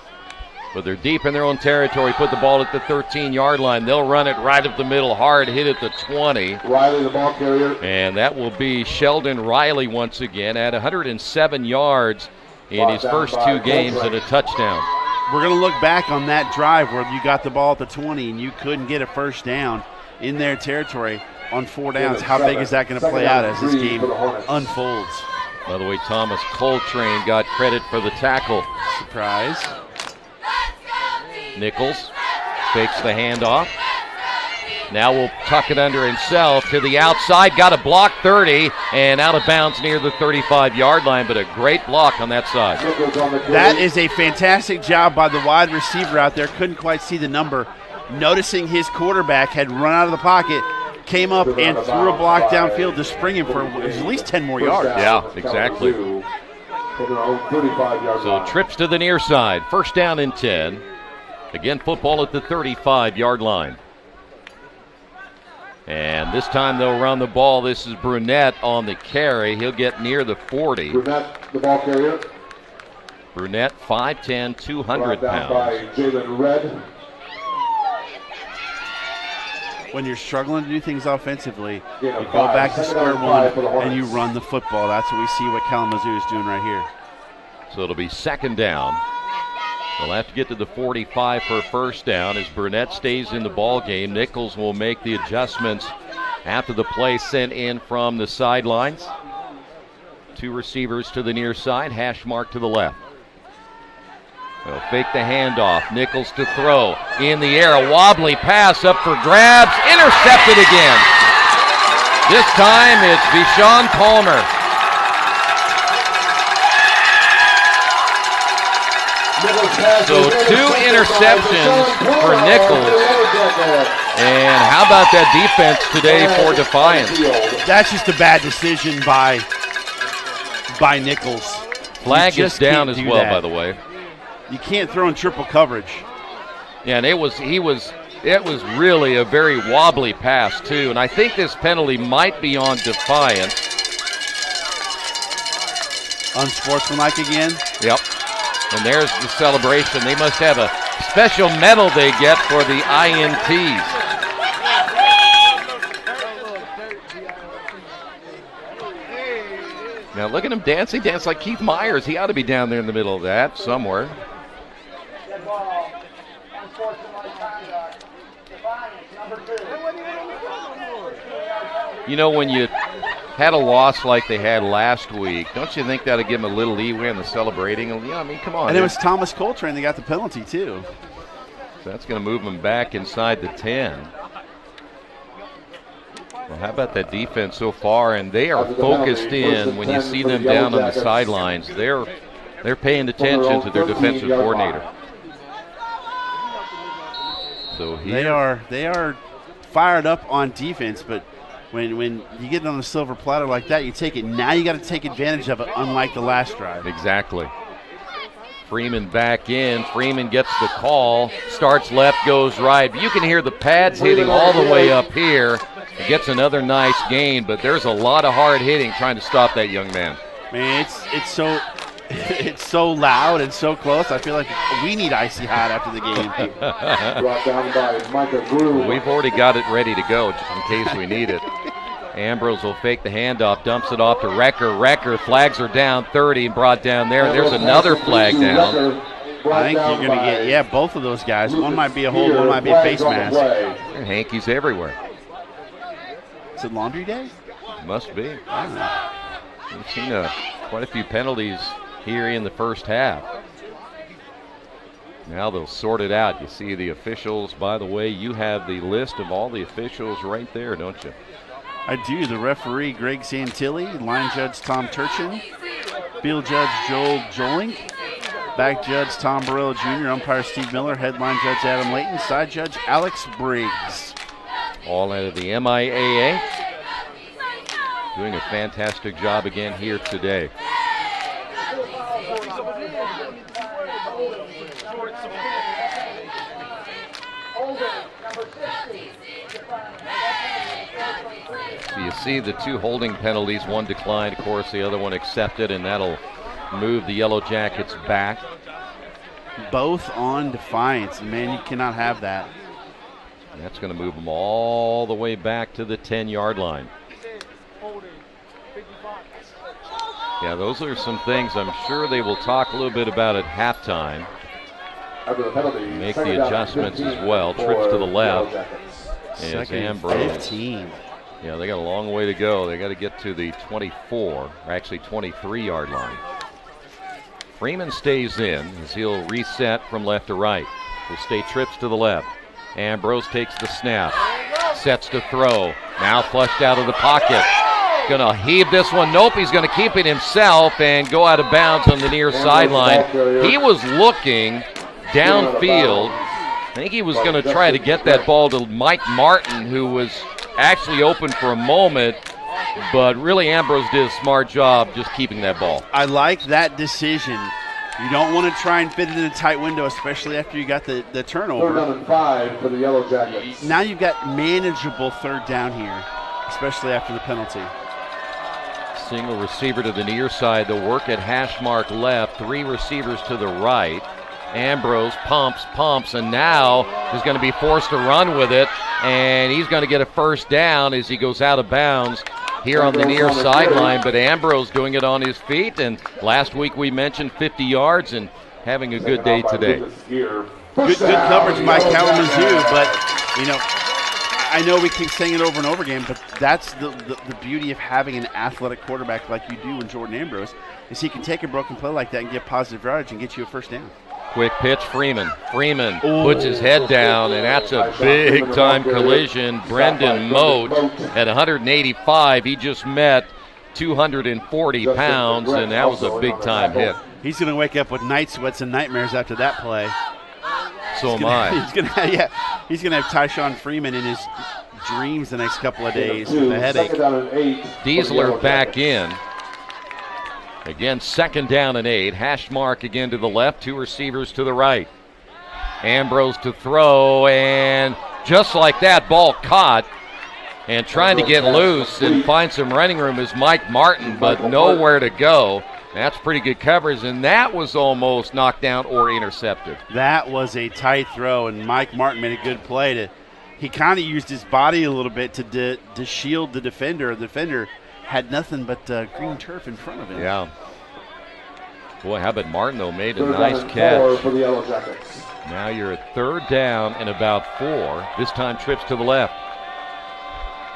But they're deep in their own territory. Put the ball at the 13-yard line. They'll run it right up the middle. Hard hit at the 20. Riley, the ball carrier. And that will be Sheldon Riley once again at 107 yards in his first 2 games and a touchdown. We're going to look back on that drive where you got the ball at the 20 and you couldn't get a first down in their territory on 4 downs. How big is that going to play out as this game unfolds? By the way, Thomas Coltrane got credit for the tackle. Surprise. Nichols fakes the handoff. Now will tuck it under himself to the outside. Got a block 30 and out of bounds near the 35-yard line, but a great block on that side. That is a fantastic job by the wide receiver out there. Couldn't quite see the number. Noticing his quarterback had run out of the pocket, came up and threw a block downfield to spring him for at least 10 more yards. Yeah, exactly. So trips to the near side. First down and 10. Again, football at the 35-yard line. And this time they'll run the ball. This is Brunette on the carry. He'll get near the 40. Brunette, the ball carrier. Brunette, 5'10", 200 pounds. By Jalen Red. When you're struggling to do things offensively, you go back to square one and you run the football. That's what we see what Kalamazoo is doing right here. So it'll be second down. They'll have to get to the 45 for a first down as Burnett stays in the ball game. Nichols will make the adjustments after the play sent in from the sidelines. 2 receivers to the near side, hash mark to the left. They'll fake the handoff. Nichols to throw. In the air, a wobbly pass up for grabs. Intercepted again. This time it's Vishon Palmer. So 2 interceptions for Nichols. And how about that defense today for Defiance? That's just a bad decision by Nichols. Flag is down as well, by the way. You can't throw in triple coverage. Yeah, and it was really a very wobbly pass too. And I think this penalty might be on Defiance. Unsportsmanlike again? Yep. And there's the celebration. They must have a special medal they get for the INTs. Now look at him dance. He danced like Keith Myers. He ought to be down there in the middle of that somewhere. You know, when you had a loss like they had last week, don't you think that would give them a little leeway in the celebrating? Yeah, I mean, come on. And it was Thomas Coltrane that got the penalty, too. So that's going to move them back inside the 10. Well, how about that defense so far? And they are focused in. When you see them down on the sidelines, they're paying attention to their defensive coordinator. So they are fired up on defense, but When you get it on a silver platter like that, you take it. Now you got to take advantage of it, unlike the last drive. Exactly. Freeman back in. Freeman gets the call. Starts left, goes right. You can hear the pads hitting all the way up here. He gets another nice gain, but there's a lot of hard hitting trying to stop that young man. Man, it's so loud and so close. I feel like we need icy hot after the game. Brought down by Micah Groove. We've already got it ready to go just in case we need it. Ambrose will fake the handoff, dumps it off to Recker. Recker, flags are down 30 and brought down there. There's another flag down. I think you're going to get, both of those guys. One might be a hold, one might be a face mask. And hankies everywhere. Is it laundry day? Must be. We've seen quite a few penalties here in the first half. Now they'll sort it out. You see the officials. By the way, you have the list of all the officials right there, don't you? I do. The referee, Greg Santilli. Line judge, Tom Turchin. Field judge, Joel Jolink. Back judge, Tom Barilla Jr. Umpire, Steve Miller. Headline judge, Adam Layton. Side judge, Alex Briggs. All out of the MIAA. Doing a fantastic job again here today. So you see the two holding penalties, one declined, of course, the other one accepted, and that'll move the Yellow Jackets back. Both on Defiance. Man, you cannot have that. And that's going to move them all the way back to the 10-yard line. Yeah, those are some things I'm sure they will talk a little bit about at halftime. After the penalty, make the adjustments as well. Trips to the left. As Ambrose. 15. Yeah, they got a long way to go. They got to get to the 24, or actually 23-yard line. Freeman stays in as he'll reset from left to right. Will stay trips to the left. Ambrose takes the snap. Sets to throw. Now flushed out of the pocket. Gonna heave this one. Nope, he's gonna keep it himself and go out of bounds on the near sideline. He was looking downfield. I think he was gonna try to get that ball to Mike Martin, who was actually open for a moment, but really Ambrose did a smart job just keeping that ball. I like that decision. You don't want to try and fit it in a tight window, especially after you got the turnover. 3rd down and 5 for the Yellow Jackets. Now you've got manageable 3rd down here, especially after the penalty. Single receiver to the near side. They'll work at hash mark left. 3 receivers to the right. Ambrose pumps, and now he's going to be forced to run with it, and he's going to get a 1st down as he goes out of bounds here on the near sideline. But Ambrose doing it on his feet, and last week we mentioned 50 yards and having a good day today. Good coverage by Kalamazoo, but, you know, I know we keep saying it over and over again, but that's the beauty of having an athletic quarterback like you do in Jordan Ambrose, is he can take a broken play like that and get positive yardage and get you a 1st down. Quick pitch, Freeman puts his head down, and that's a big-time collision. Brendan Moat at 185. He just met 240 pounds, and that was a big-time hit. He's going to wake up with night sweats and nightmares after that play. So am I. He's going to have Tyshawn Freeman in his dreams the next couple of days with a headache. Diesler back in. Again, 2nd down and 8. Hash mark again to the left. 2 receivers to the right. Ambrose to throw, and just like that, ball caught. And trying to get loose and find some running room is Mike Martin, but nowhere to go. That's pretty good coverage, and that was almost knocked down or intercepted. That was a tight throw, and Mike Martin made a good play. He kind of used his body a little bit to shield the defender. The defender had nothing but green turf in front of him. Yeah. Boy, how about Martin, though, made a nice catch. For the Yellow Jackets. Now you're at 3rd down and about 4. This time trips to the left.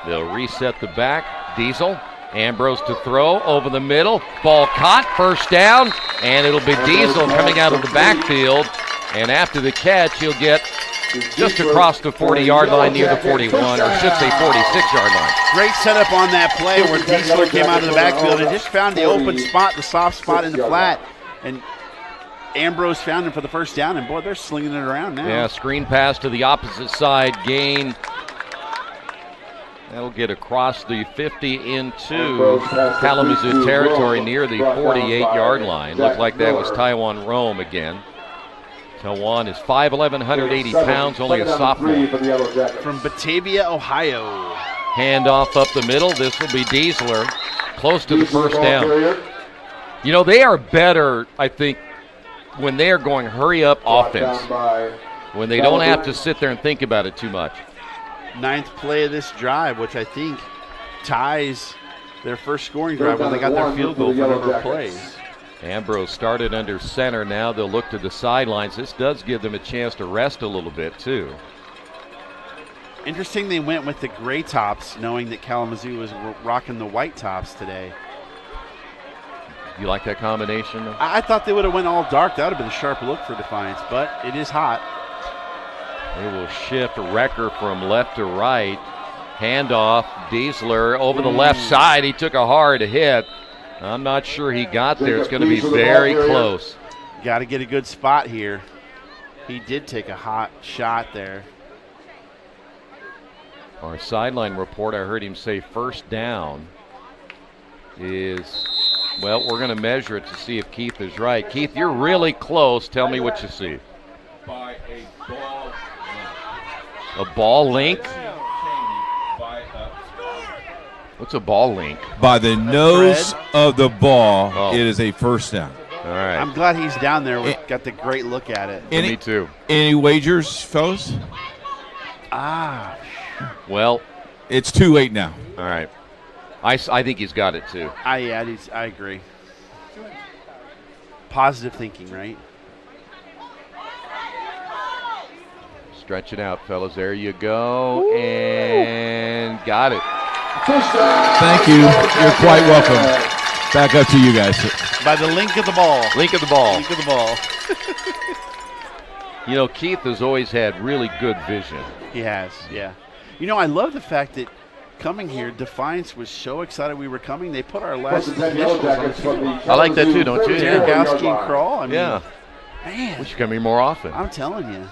They'll reset the back. Diesel. Ambrose to throw over the middle. Ball caught. 1st down. And it'll be Diesel coming out of the backfield. And after the catch, he'll get just across the 40-yard line near the 41, or should say 46-yard line. Great setup on that play where Diesel came out of the backfield and just found the open spot, the soft spot in the flat. And Ambrose found him for the 1st down, and boy, they're slinging it around now. Yeah, screen pass to the opposite side, gain. That'll get across the 50 into Kalamazoo territory near the 48-yard line. Looked like that was Taiwan Rome again. Taiwan is 5'11", 180 pounds, only a sophomore. From Batavia, Ohio. Handoff up the middle. This will be Diesler, close to the first down. You know, they are better, I think, when they are going hurry-up offense, when they don't have to sit there and think about it too much. 9th play of this drive, which I think ties their first scoring drive when they got their field goal for number of plays. Ambrose started under center. Now they'll look to the sidelines. This does give them a chance to rest a little bit, too. Interesting they went with the gray tops, knowing that Kalamazoo was rocking the white tops today. You like that combination? I thought they would have went all dark. That would have been a sharp look for Defiance, but it is hot. They will shift Wrecker from left to right. Handoff, Diesler over the left side. He took a hard hit. I'm not sure he got there. It's going to be very close. Got to get a good spot here. He did take a hot shot there. Our sideline report, I heard him say first down is, well, we're going to measure it to see if Keith is right. Keith, you're really close. Tell me what you see. By a ball. A ball link? What's a ball link? By the nose of the ball, it is a first down. All right. I'm glad he's down there. We've got the great look at it. Me too. Any wagers, fellas? Well, it's too late now. All right. I think he's got it too. I agree. Positive thinking, right? Stretch it out, fellas. There you go. And got it. Thank you. You're quite welcome. Back up to you guys. By the link of the ball. Link of the ball. Link of the ball. You know, Keith has always had really good vision. He has, yeah. You know, I love the fact that coming here, Defiance was so excited we were coming. They put our last initials on the field. I like that too, don't you? Dergowski and Kroll. I mean, yeah. Man. We should come here more often. I'm telling you.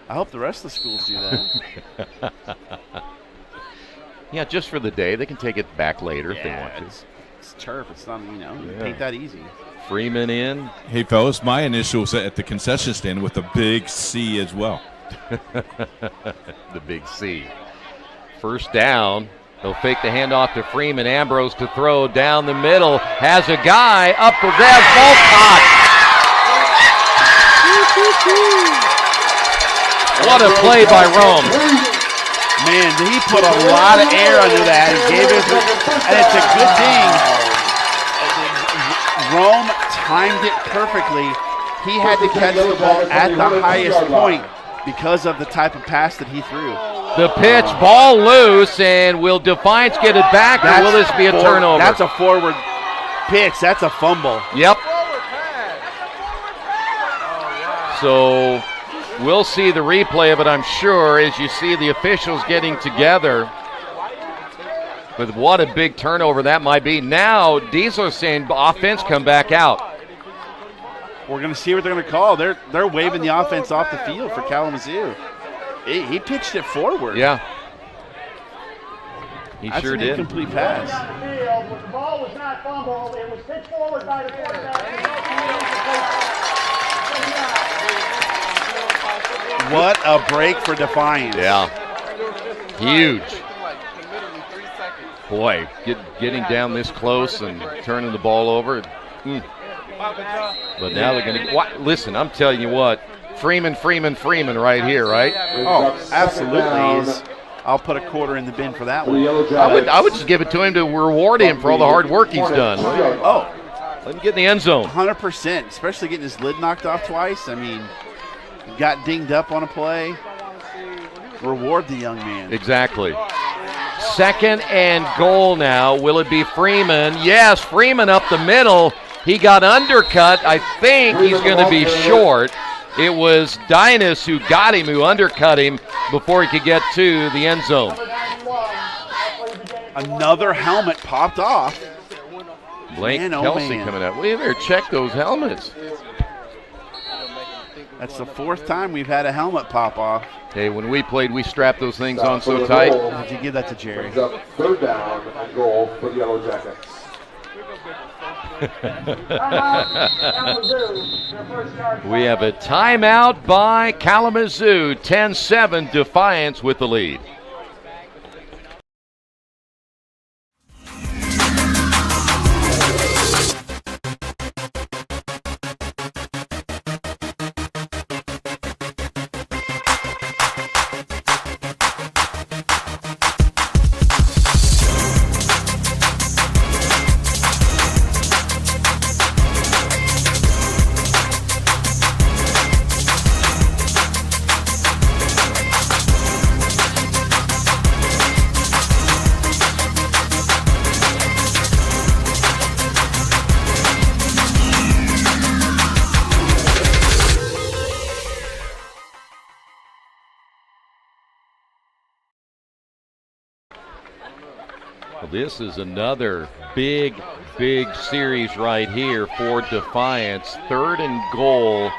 I hope the rest of the schools do that. Yeah, just for the day. They can take it back later if they want to. It's turf. It's not, it ain't that easy. Freeman in. Hey, fellas, my initials at the concession stand with a big C as well. The big C. First down. They'll fake the handoff to Freeman. Ambrose to throw down the middle. Has a guy up for grabs. Ball caught. What a play by Rome. Man, he put a lot of air under that and gave it, and it's a good thing. Rome timed it perfectly. He had to catch the ball at the highest point because of the type of pass that he threw. The pitch, ball loose, and will Defiance get it back, or will this be a turnover? That's a forward pitch. That's a fumble. Yep. So we'll see the replay of it, I'm sure, as you see the officials getting together. With what a big turnover that might be. Now, Diesel saying offense come back out. We're going to see what they're going to call. They're waving the offense off the field for Kalamazoo. He pitched it forward. Yeah. He That's sure an did. Incomplete pass. The ball was not fumbled. It was pitched forward by the quarterback. What a break for Defiance. Yeah. Huge. Boy, getting down this close and turning the ball over. But now they're going to – listen, I'm telling you what, Freeman right here, right? Oh, absolutely. I'll put a quarter in the bin for that one. I would just give it to him to reward him for all the hard work he's done. Oh. Let him get in the end zone. 100%, especially getting his lid knocked off twice. I mean, got dinged up on a play. Reward the young man. Exactly. 2nd and goal now. Will it be Freeman? Yes, Freeman up the middle. He got undercut. I think he's going to be short. It was Dynas who got him, who undercut him before he could get to the end zone. Another helmet popped off. Blake Kelsey coming up. We better check those helmets. That's the 4th time we've had a helmet pop off. Hey, when we played, we strapped those things on so tight. Did you give that to Jerry? Brings up 3rd down and goal for the Yellow Jackets. We have a timeout by Kalamazoo. 10-7, Defiance with the lead. This is another big series right here for Defiance. 3rd and goal,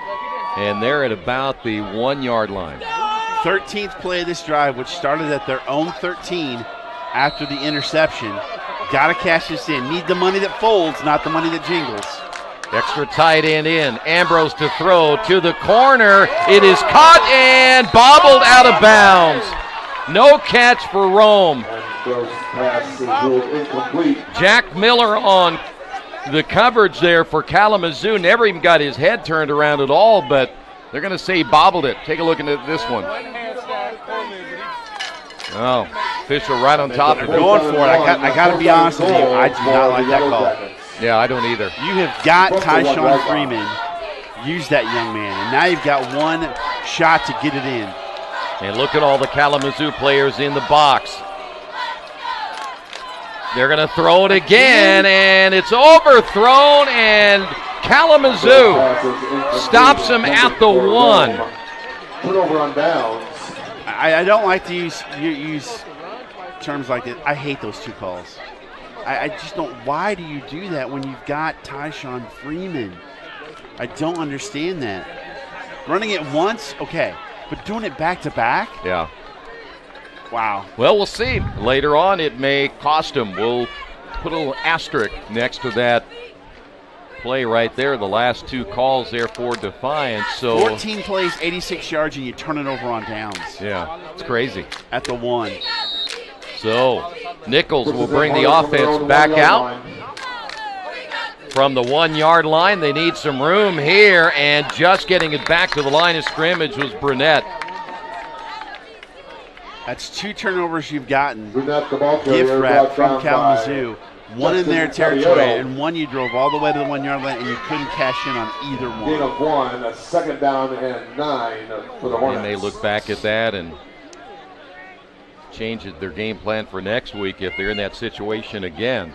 and they're at about the 1-yard line. 13th play of this drive, which started at their own 13 after the interception. Got to cash this in. Need the money that folds, not the money that jingles. Extra tight end in. Ambrose to throw to the corner. It is caught and bobbled out of bounds. No catch for Rome. Pass is ruled incomplete. Jack Miller on the coverage there for Kalamazoo. Never even got his head turned around at all, but they're going to say he bobbled it. Take a look at this one. Oh, official right on top of it. Going for it. I got to be honest with you. I do not like that call. Yeah, I don't either. You have got Tyshawn Freeman. Use that young man. And now you've got one shot to get it in. And look at all the Kalamazoo players in the box. They're going to throw it again, and it's overthrown, and Kalamazoo stops him at the 1. Turnover on downs. I don't like to use terms like that. I hate those 2 calls. I just don't. Why do you do that when you've got Tyshawn Freeman? I don't understand that. Running it once, okay, but doing it back to back? Yeah. Wow. Well, we'll see. Later on, it may cost him. We'll put a little asterisk next to that play right there. The last 2 calls there for Defiance. So 14 plays, 86 yards, and you turn it over on downs. Yeah, it's crazy. At the 1. So Nichols will bring the offense back out from the 1-yard line. They need some room here, and just getting it back to the line of scrimmage was Brunette. That's 2 turnovers you've gotten. Brunette, the ball Gift carrier, wrap from Kalamazoo. One in Justin their territory, Taviello. and one you drove all the way to the 1-yard line, and you couldn't cash in on either one. Gain of 1, a 2nd down and 9 for the Hornets. And they look back at that and change their game plan for next week if they're in that situation again.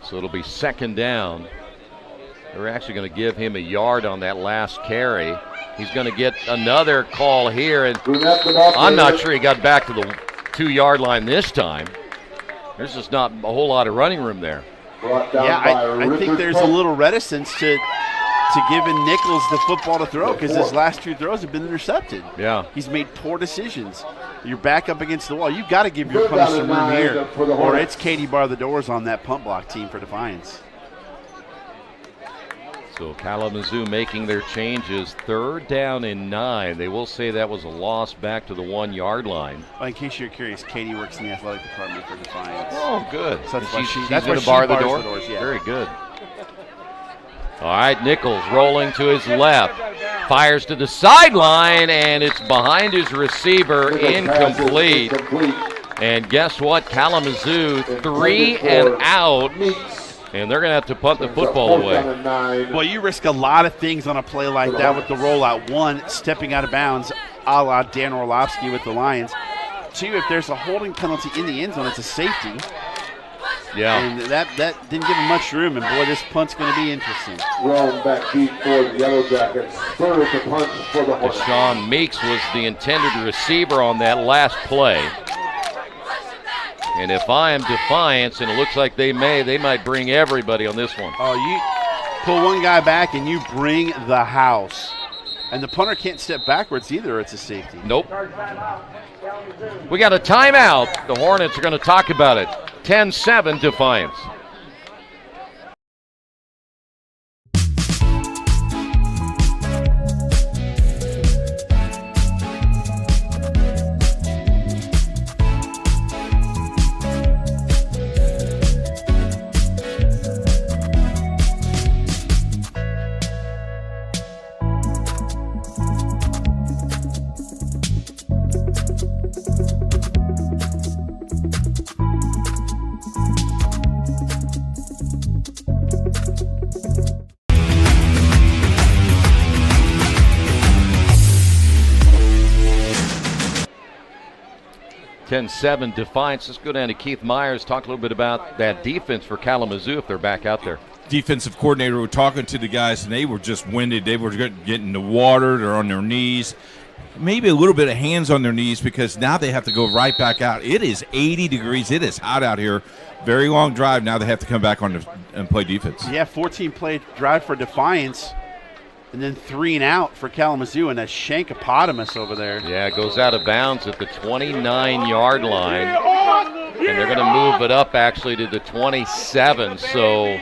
So it'll be 2nd down. They're actually going to give him a yard on that last carry. He's going to get another call here, and I'm not sure he got back to the 2-yard line this time. There's just not a whole lot of running room there. Yeah, I think there's a little reticence to giving Nichols the football to throw because his last 2 throws have been intercepted. Yeah. He's made poor decisions. You're back up against the wall. You've got to give your opponent some room here, or it's Katie bar the doors on that punt block team for Defiance. So Kalamazoo making their changes. 3rd down and 9. They will say that was a loss back to the 1-yard line. Well, in case you're curious, Katie works in the athletic department for Defiance. Oh, good. So that's why she's that's going why to bar the bars door? the doors. Yeah. Very good. All right, Nichols rolling to his left. Fires to the sideline, and it's behind his receiver, incomplete. And guess what? Kalamazoo 3 and out. And they're going to have to punt the football away. Well, you risk a lot of things on a play like that with the rollout. 1, stepping out of bounds, a la Dan Orlovsky with the Lions. 2, if there's a holding penalty in the end zone, it's a safety. Yeah. And that didn't give him much room, and boy, this punt's going to be interesting. Rolling back deep for the Yellow Jackets. 3rd to punt for the Hornets. Deshaun Meeks was the intended receiver on that last play. And if I am Defiance, and it looks like they might bring everybody on this one. Oh, you pull one guy back and you bring the house. And the punter can't step backwards either. It's a safety. Nope. We got a timeout. The Hornets are going to talk about it. 10-7 Defiance. Seven Defiance. Let's go down to Keith Myers, talk a little bit about that defense for Kalamazoo if they're back out there. Defensive coordinator were talking to the guys, and they were just winded. They were getting in the water. They're on their knees. Maybe a little bit of hands on their knees because now they have to go right back out. It is 80 degrees. It is hot out here. Very long drive. Now they have to come back on and play defense. Yeah, 14-play drive for Defiance. And then 3 and out for Kalamazoo, and a Shankopotamus over there. Yeah, it goes out of bounds at the 29-yard line. And they're going to move it up actually to the 27. So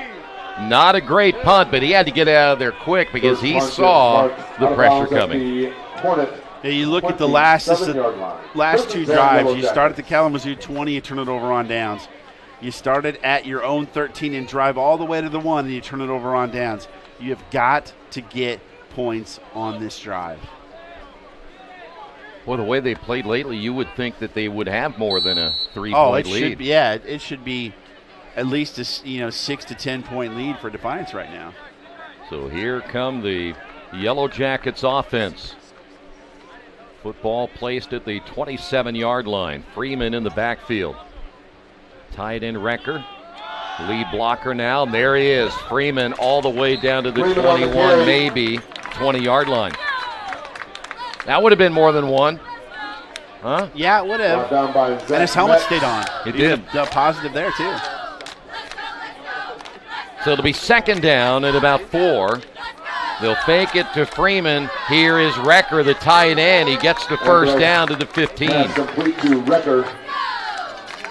not a great punt, but he had to get out of there quick because he saw the pressure coming. Yeah, you look at the last 2 drives. You start at the Kalamazoo 20, you turn it over on downs. You started at your own 13 and drive all the way to the 1, and you turn it over on downs. You have got to get points on this drive. Well, the way they played lately, you would think that they would have more than a 3-point lead. It should be at least a 6 to 10 point lead for Defiance right now. So here come the Yellow Jackets offense. Football placed at the 27-yard line. Freeman in the backfield. Tight end Recker. Lead blocker now, and there he is. Freeman all the way down to the 21, maybe 20-yard line. That would have been more than one. Huh? Yeah, it would have. And his helmet stayed on. It did. Positive there, too. So it'll be second down at about 4. They'll fake it to Freeman. Here is Recker, the tight end. He gets the first down to the 15. Complete to Recker.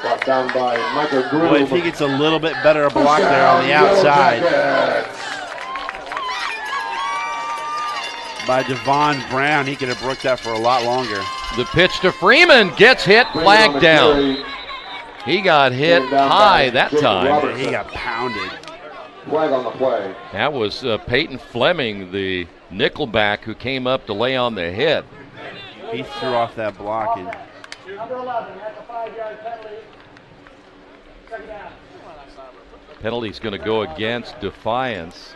Brought down by Michael Groom. Boy, if he gets a little bit better block there on the outside by Devon Brown, he could have broke that for a lot longer. The pitch to Freeman gets hit, flag down. He got hit high that time. He got pounded. Flag on the play. That was Peyton Fleming, the nickelback, who came up to lay on the hit. He threw off that block. And Number 11, that's a 5-yard penalty. Second down. Penalty's going to go against Defiance.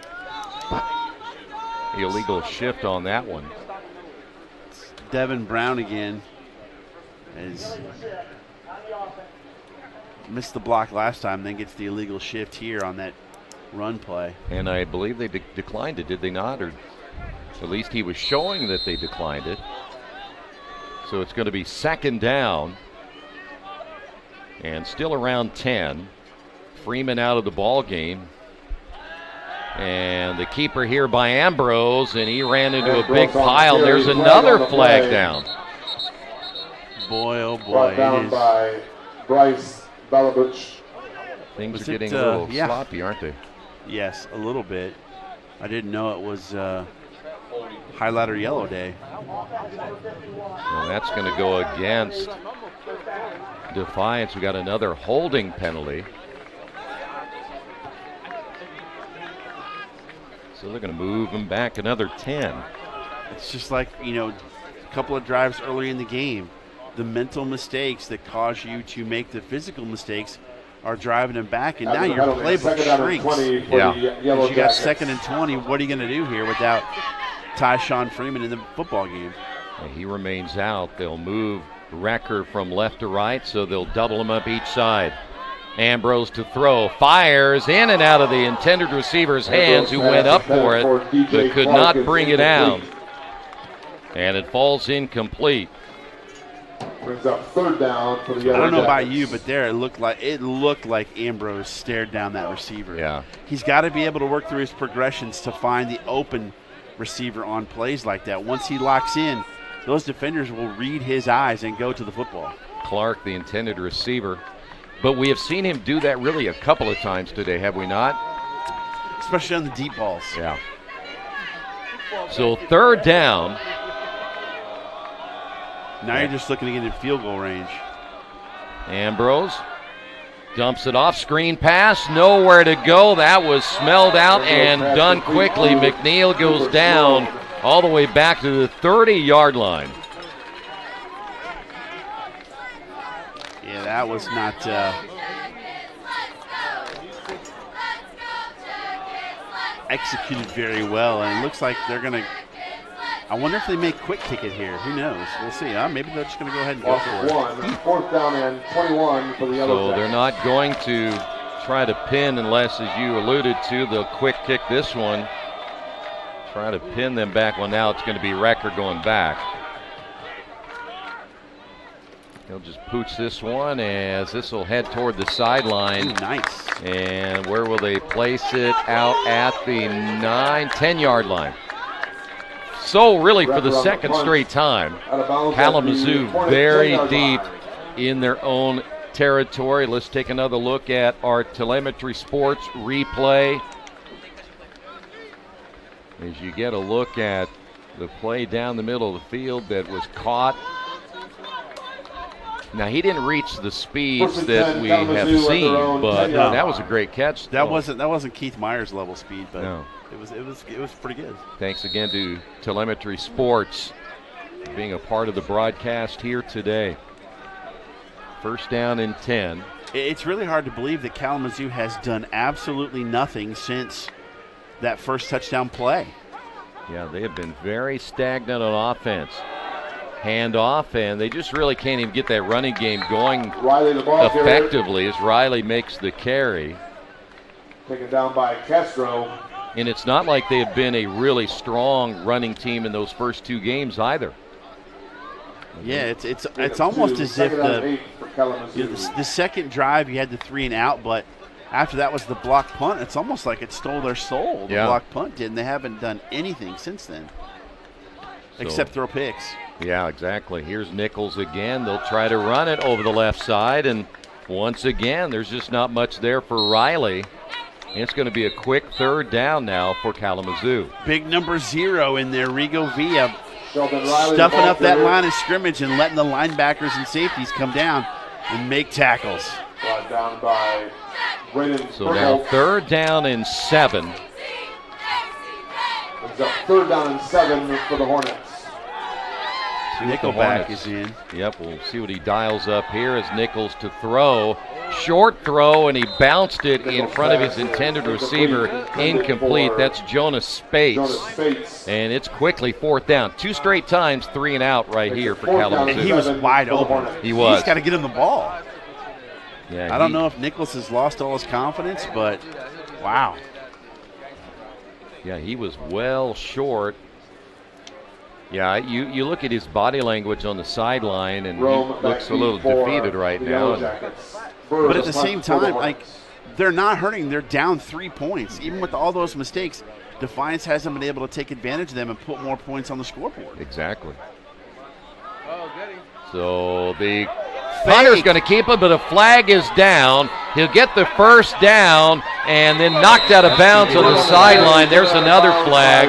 Illegal shift on that one. Devin Brown again has missed the block last time, then gets the illegal shift here on that run play. And I believe they declined it, did they not? Or at least he was showing that they declined it. So it's going to be second down and still around 10. Freeman out of the ball game. And the keeper here by Ambrose, and he ran into a big pile. There's another flag down. Boy, oh boy. Brought down by Bryce Belabuch. Things are getting a little sloppy, aren't they? Yes, a little bit. I didn't know it was highlighter yellow day. And that's going to go against Defiance. We got another holding penalty. So they're going to move him back another 10. It's just like, a couple of drives early in the game. The mental mistakes that cause you to make the physical mistakes are driving him back, and now your playbook shrinks. Yeah. You got second and 20. What are you going to do here without Tyshawn Freeman in the football game? And he remains out. They'll move Recker from left to right, so they'll double him up each side. Ambrose to throw, fires in and out of the intended receiver's hands, who went up for it but could not bring it down. And it falls incomplete. Brings up third down for the Yellow I don't know Jackets. about you, but there it looked like Ambrose stared down that receiver. Yeah. He's got to be able to work through his progressions to find the open receiver on plays like that. Once he locks in, those defenders will read his eyes and go to the football. Clark, the intended receiver. But we have seen him do that really a couple of times today, have we not? Especially on the deep balls. Yeah. So third down. Now you're just looking to get in field goal range. Ambrose dumps it off. Screen pass. Nowhere to go. That was smelled out and done quickly. McNeil goes down all the way back to the 30-yard line. Yeah, that was not executed very well, and it looks like they're going to – I wonder if they make quick ticket here. Who knows? We'll see. Maybe they're just going to go ahead and go for it. Fourth down and 21 for the Yellow So they're not going to try to pin unless, as you alluded to, they'll quick kick this one. Try to pin them back. Well, now it's going to be record going back. They'll just pooch this one as this will head toward the sideline. Ooh, nice. And where will they place it? Out at the 10-yard line. So really for the second straight time, Kalamazoo very deep in their own territory. Let's take another look at our telemetry sports replay. As you get a look at the play down the middle of the field that was caught. Now, he didn't reach the speeds that we have seen, but that was a great catch. That wasn't Keith Myers level speed, but no. It was pretty good. Thanks again to Telemetry Sports for being a part of the broadcast here today. First down and 10. It's really hard to believe that Kalamazoo has done absolutely nothing since that first touchdown play. Yeah, they have been very stagnant on offense. Handoff, and they just really can't even get that running game going effectively as Riley makes the carry. Taken down by Castro. And it's not like they have been a really strong running team in those first two games either. Yeah, it's almost as if the second drive you had the 3 and out, but after that was the block punt. It's almost like it stole their soul. The block punt did, and they haven't done anything since then except throw picks. Yeah, exactly. Here's Nichols again. They'll try to run it over the left side, and once again, there's just not much there for Riley. And it's going to be a quick third down now for Kalamazoo. Big number 0 in there, Rigo Villa, stuffing up that line of scrimmage and letting the linebackers and safeties come down and make tackles. Brought down by Braden. So now third down and 7. It's a third down and 7 for the Hornets. Nickelback is in. Yep, we'll see what he dials up here as Nichols to throw. Short throw, and he bounced it in front of his intended receiver. Incomplete. That's Jonas Spates. And it's quickly fourth down. 2 straight times, 3 and out right here for Kalamazoo. And he was wide open. He was. He's got to get him the ball. Yeah, I don't know if Nichols has lost all his confidence, but wow. Yeah, he was well short. Yeah, you look at his body language on the sideline, and he looks a little defeated right now. But at the same time, like, they're not hurting. They're down 3 points. Even with all those mistakes, Defiance hasn't been able to take advantage of them and put more points on the scoreboard. Exactly. So the punter's going to keep it, but a flag is down. He'll get the first down and then knocked out of bounds on the sideline. There's another flag.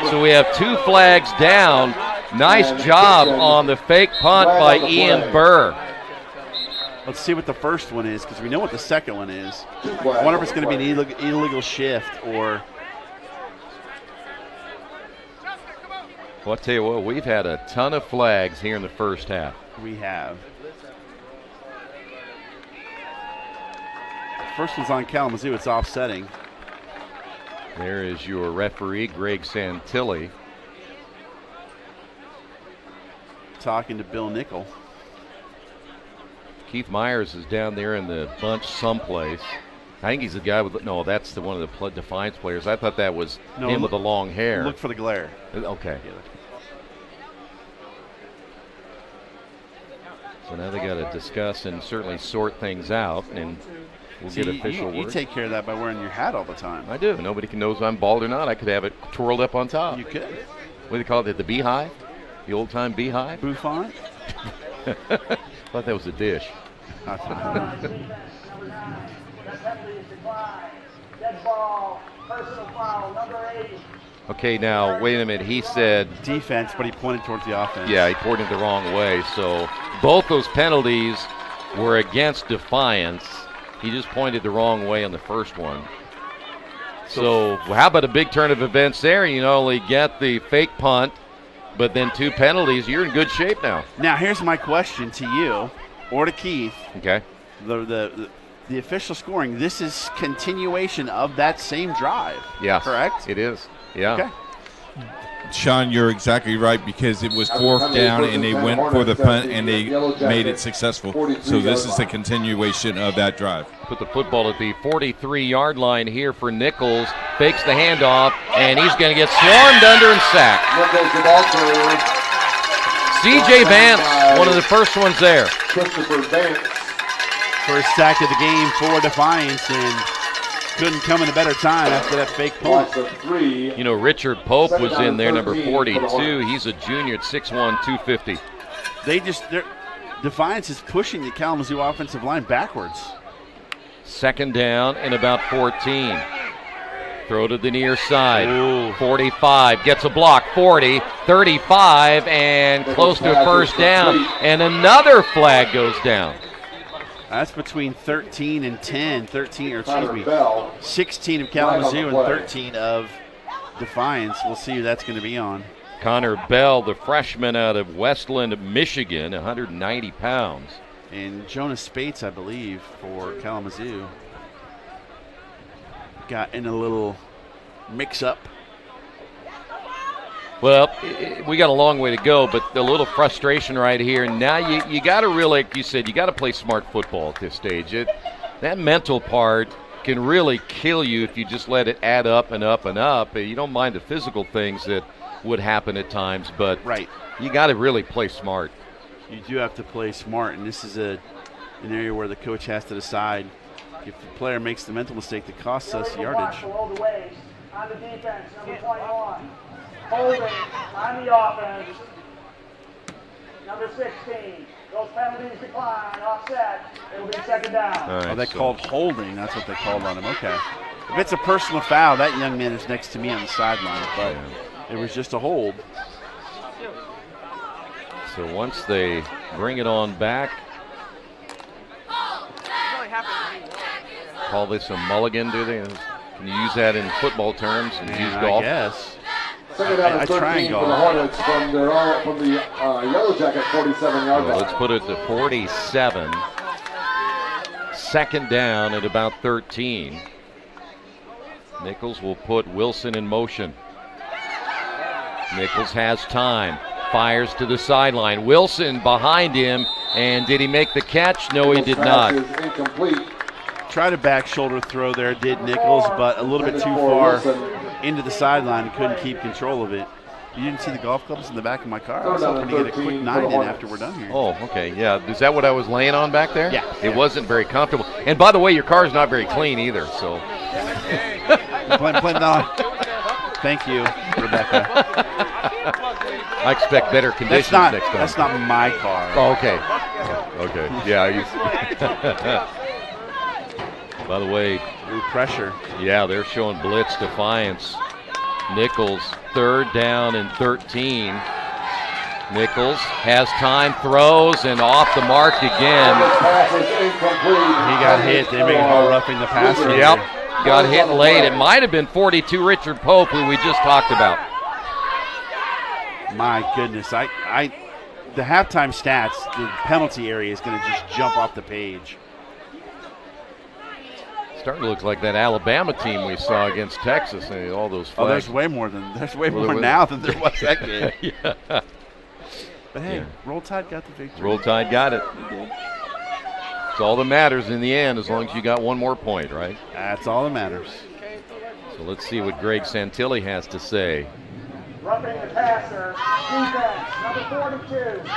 So we have 2 flags down. Nice job on the fake punt by Ian Burr. Let's see what the first one is, because we know what the second one is. I wonder if it's going to be an illegal shift or... Well, I'll tell you what, we've had a ton of flags here in the first half. We have. First one's on Kalamazoo. It's offsetting. There is your referee, Greg Santilli. Talking to Bill Nickel. Keith Myers is down there in the bunch someplace. I think he's the guy with, no, that's one of the Defiance players. I thought that was him with the long hair. Look for the glare. Okay. So now they got to discuss and certainly sort things out. And We'll get official word. You take care of that by wearing your hat all the time. I do. Nobody can know if I'm bald or not. I could have it twirled up on top. You could. What do they call it? The beehive? The old-time beehive? Bouffant? Thought that was a dish. Dead ball, personal foul, number 8. Okay, now, wait a minute. He said defense, but he pointed towards the offense. Yeah, he pointed the wrong way. So both those penalties were against Defiance. He just pointed the wrong way on the first one. So how about a big turn of events there? You not only get the fake punt, but then 2 penalties. You're in good shape now. Now, here's my question to you or to Keith. Okay. The official scoring, this is continuation of that same drive. Yes. Correct? It is. Yeah. Okay. Sean, you're exactly right, because it was 4th down and they went for the punt and they made it successful. So this is the continuation of that drive. Put the football at the 43-yard line here for Nichols. Fakes the handoff, and he's going to get swarmed under and sacked. C.J. Vance, one of the first ones there. Christopher Vance. First sack of the game for Defiance, and couldn't come in a better time after that fake punt. You know, Richard Pope was in there, number 42. He's a junior at 6'1", 250. Defiance is pushing the Kalamazoo offensive line backwards. 2nd down and about 14. Throw to the near side. 45, gets a block. 40, 35, and close to a first down. And another flag goes down. That's between 13 and 10. 16 of Kalamazoo and 13 of Defiance. We'll see who that's going to be on. Connor Bell, the freshman out of Westland, Michigan, 190 pounds. And Jonas Spates, I believe, for Kalamazoo. Got in a little mix-up. Well, we got a long way to go, but a little frustration right here. Now you got to really, like you said, you got to play smart football at this stage. That mental part can really kill you if you just let it add up and up and up. You don't mind the physical things that would happen at times, but you got to really play smart. You do have to play smart, and this is an area where the coach has to decide if the player makes the mental mistake that costs us yardage. On the defense, number 21. Holding on the offense, number 16. Those penalties decline, offset. It'll be 2nd down. Right, they called holding. That's what they called on him. Okay. If it's a personal foul, that young man is next to me on the sideline, but it was just a hold. So once they bring it on back, call this a mulligan, do they? Can you use that in football terms and use golf? Yes. I try and go. For the Hornets from the Yellow Jacket 47-yard line. Let's put it to 47. 2nd down at about 13. Nichols will put Wilson in motion. Nichols has time. Fires to the sideline. Wilson behind him. And did he make the catch? No, he did not. Incomplete. Tried a back shoulder throw there, did Nichols, but a little bit too far into the sideline and couldn't keep control of it. You didn't see the golf clubs in the back of my car? I was hoping to get a quick 9 in after we're done here. Oh, okay. Yeah. Is that what I was laying on back there? Yeah. It wasn't very comfortable. And by the way, your car's not very clean either, so. Thank you, Rebecca. I expect better conditions next time. That's not my car. Oh, okay. Okay. Yeah. By the way, pressure. Yeah, they're showing blitz Defiance. Nichols, 3rd down and 13. Nichols has time, throws, and off the mark again. He got hit. They made it all roughing the passer. Yep, got hit late. It might have been 42 Richard Pope, who we just talked about. My goodness, the halftime stats, the penalty area is going to just jump off the page. Starting to look like that Alabama team we saw against Texas and all those flags. Oh, there's way more now than there was that game. Yeah. But hey, Roll Tide got the victory. Roll Tide got it. It's all that matters in the end, as long as you got one more point, right? That's all that matters. So let's see what Greg Santilli has to say. Roughing the passer, defense, number 42. That's a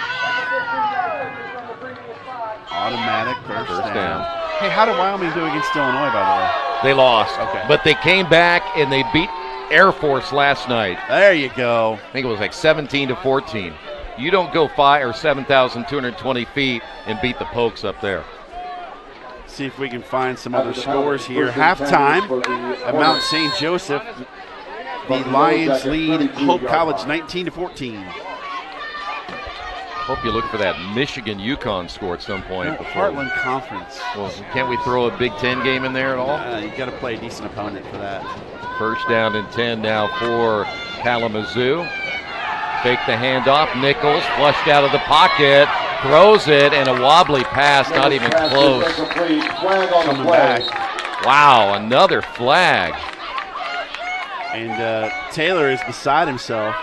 15-yard from the previous spot. Automatic first down. Hey, how did Wyoming do against Illinois, by the way? They lost. Okay. But they came back and they beat Air Force last night. There you go. I think it was like 17-14. You don't go 7,220 feet and beat the Pokes up there. See if we can find some other scores here. Halftime at Mount St. Joseph. The Lions lead Hope College 19-14. Hope you look for that Michigan-UConn score at some point. Heartland Conference. Well, can't we throw a Big Ten game in there at all? You got to play a decent opponent for that. First down and 10 now for Kalamazoo. Fake the handoff. Nichols flushed out of the pocket, throws it, and a wobbly pass, not even close. Coming back. Wow, another flag. And Taylor is beside himself.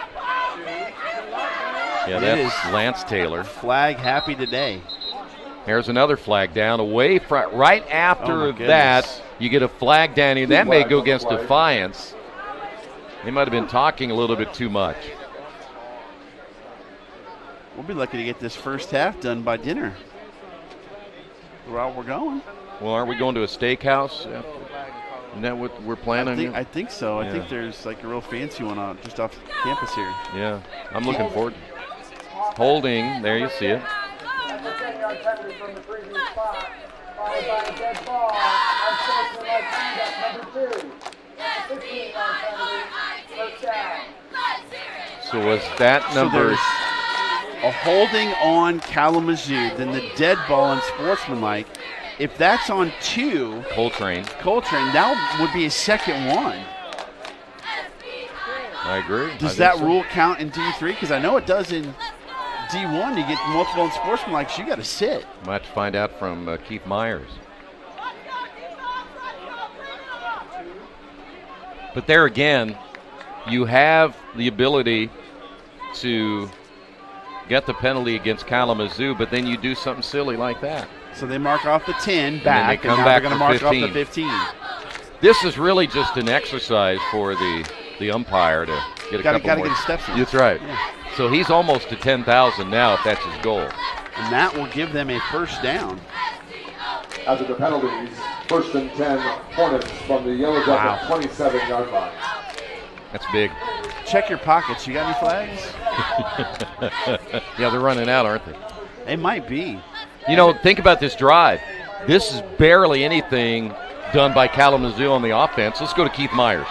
Yeah, that's Lance Taylor. Flag happy today. Here's another flag down. Away from, right after that, you get a flag down here. That may go against Defiance. They might have been talking a little bit too much. We'll be lucky to get this first half done by dinner. The route we're going. Well, aren't we going to a steakhouse? Isn't that what we're planning? I think so. I think there's like a real fancy one on just off campus here. Yeah, I'm looking forward. Holding, there you see it. That's a 10-yard penalty from the previous spot, followed by a dead ball. Unsportsmanlike conduct, number 2. That's a 15-yard penalty, first down. So was that number? A holding on Kalamazoo, then the dead ball and sportsmanlike. If that's on 2, Coltrane, that would be a second one. I agree. Does that rule count in D3? Because I know it does in D1. You get multiple and sportsmanlike, you got to sit. Might have to find out from Keith Myers. But there again, you have the ability to get the penalty against Kalamazoo, but then you do something silly like that. So they mark off the 10 back, and now back they're going to mark off the 15. This is really just an exercise for the umpire to get a couple more. Get steps in. That's right. Yeah. So he's almost to 10,000 now if that's his goal. And that will give them a first down. After the penalties, first and 10 Hornets from the Yellow Jacket 27-yard line. That's big. Check your pockets. You got any flags? Yeah, they're running out, aren't they? They might be. You know, think about this drive. This is barely anything done by Kalamazoo on the offense. Let's go to Keith Myers.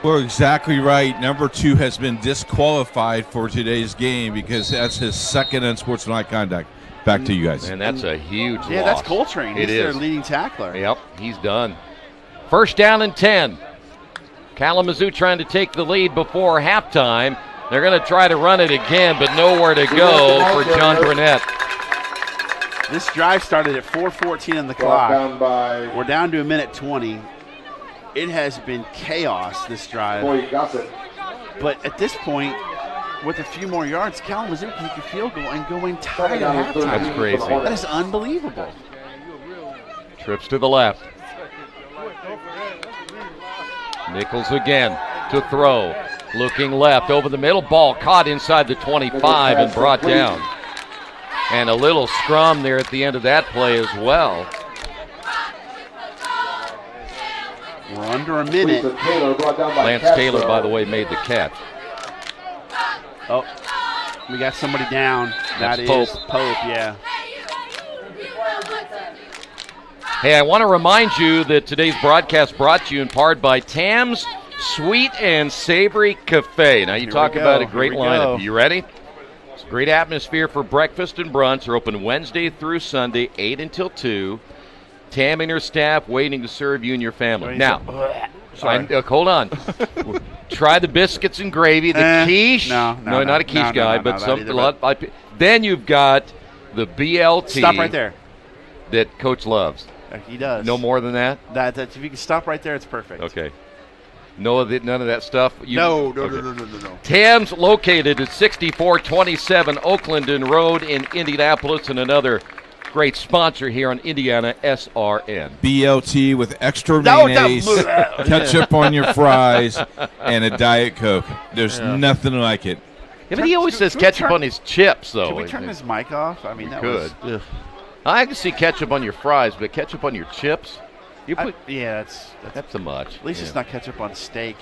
We're exactly right. Number 2 has been disqualified for today's game because that's his second unsportsmanlike conduct. Back to you guys. And that's a huge loss. Yeah, that's Coltrane. He's their leading tackler. Yep, he's done. First down and 10. Kalamazoo trying to take the lead before halftime. They're going to try to run it again, but nowhere to go for John Burnett. This drive started at 4:14 on the clock. We're down to 1:20. It has been chaos, this drive. But at this point, with a few more yards, Kalamazoo can kick a field goal and go in tied at halftime. That's crazy. That is unbelievable. Trips to the left. Nichols again to throw. Looking left over the middle. Ball caught inside the 25 and brought down. And a little scrum there at the end of that play as well. We're under a minute. Lance Taylor, by the way, made the catch. Oh, we got somebody down. That's That Pope. is Pope, yeah. Hey, I want to remind you that today's broadcast brought to you in part by Tam's Sweet and Savory Cafe. Now, you talk about a great lineup. You ready? It's a great atmosphere for breakfast and brunch. They're open Wednesday through Sunday, 8 until 2. Tam and her staff waiting to serve you and your family. Now, hold on. Try the biscuits and gravy, the quiche. No, not a quiche guy, but then you've got the BLT. Stop right there. That Coach loves. He does. No more than that? That if you can stop right there, it's perfect. Okay. None of that stuff? No. Tam's located at 6427 Oaklandon Road in Indianapolis, and another great sponsor here on Indiana SRN. BLT with extra mayonnaise, ketchup on your fries, and a Diet Coke. There's nothing like it. Yeah, but he always says ketchup on his chips, though. Can we turn his mic off? I mean, that could. was... I can see ketchup on your fries, but ketchup on your chips? That's too much. At least it's not ketchup on steak.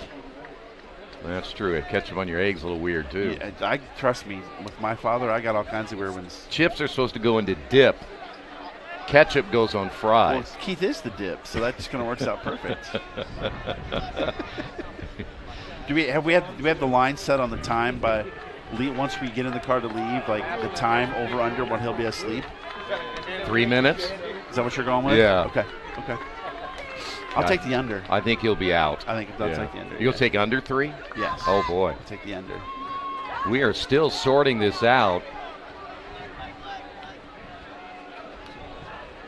That's true. Ketchup on your eggs a little weird, too. Yeah, trust me, with my father, I got all kinds of weird ones. Chips are supposed to go into dip. Ketchup goes on fries. Well, Keith is the dip, so that just kind of works out perfect. Do we have the line set on the time by once we get in the car to leave, like the time over under when he'll be asleep? 3 minutes. Is that what you're going with? Yeah. Okay. I'll take the under. I think he'll be out. I think I'll take the under. You'll take under 3? Yes. Oh, boy. I'll take the under. We are still sorting this out.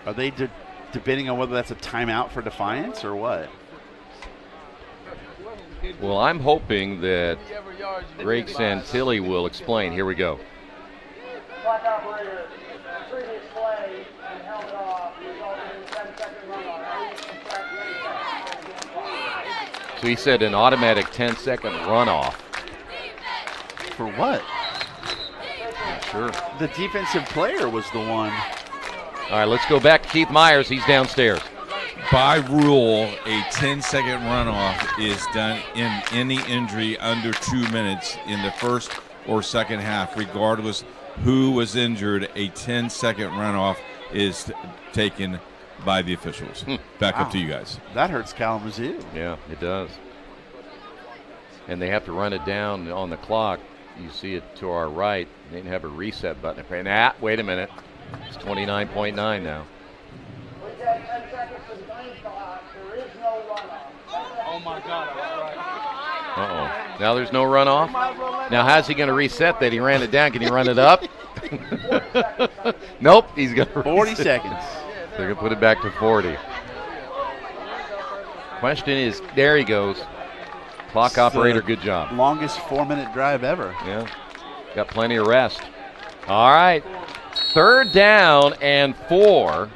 Are they debating on whether that's a timeout for Defiance or what? Well, I'm hoping that Greg Santilli will explain. Here we go. Clock operator, previous play and held it off, resulting in a 10-second runoff. So he said an automatic 10-second runoff. For what? Sure. The defensive player was the one. All right, let's go back to Keith Myers. He's downstairs. By rule, a 10-second runoff is done in any injury under 2 minutes in the first or second half. Regardless who was injured, a 10-second runoff is taken by the officials. Back up to you guys. That hurts Kalamazoo. Yeah, it does. And they have to run it down on the clock. You see it to our right. They didn't have a reset button. And wait a minute. It's 29.9 now. Oh my God! Uh-oh. Now there's no runoff. Now how's he going to reset that? He ran it down. Can he run it up? Nope. He's going to 40 seconds. They're going to put it back to 40. Question is, there he goes. Clock operator, good job. Longest 4-minute drive ever. Yeah. Got plenty of rest. All right. 3rd down and 4.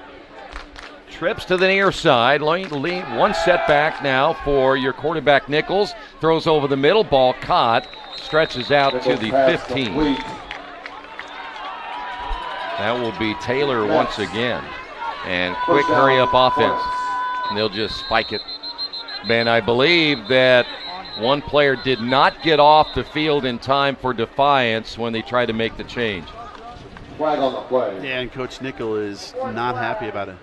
Trips to the near side. One setback now for your quarterback Nichols. Throws over the middle. Ball caught. Stretches out to the 15. That will be Taylor once again. And quick hurry-up offense. And they'll just spike it. Man, I believe that one player did not get off the field in time for Defiance when they tried to make the change. Flag on the play. Yeah, and Coach Nickel is not happy about it.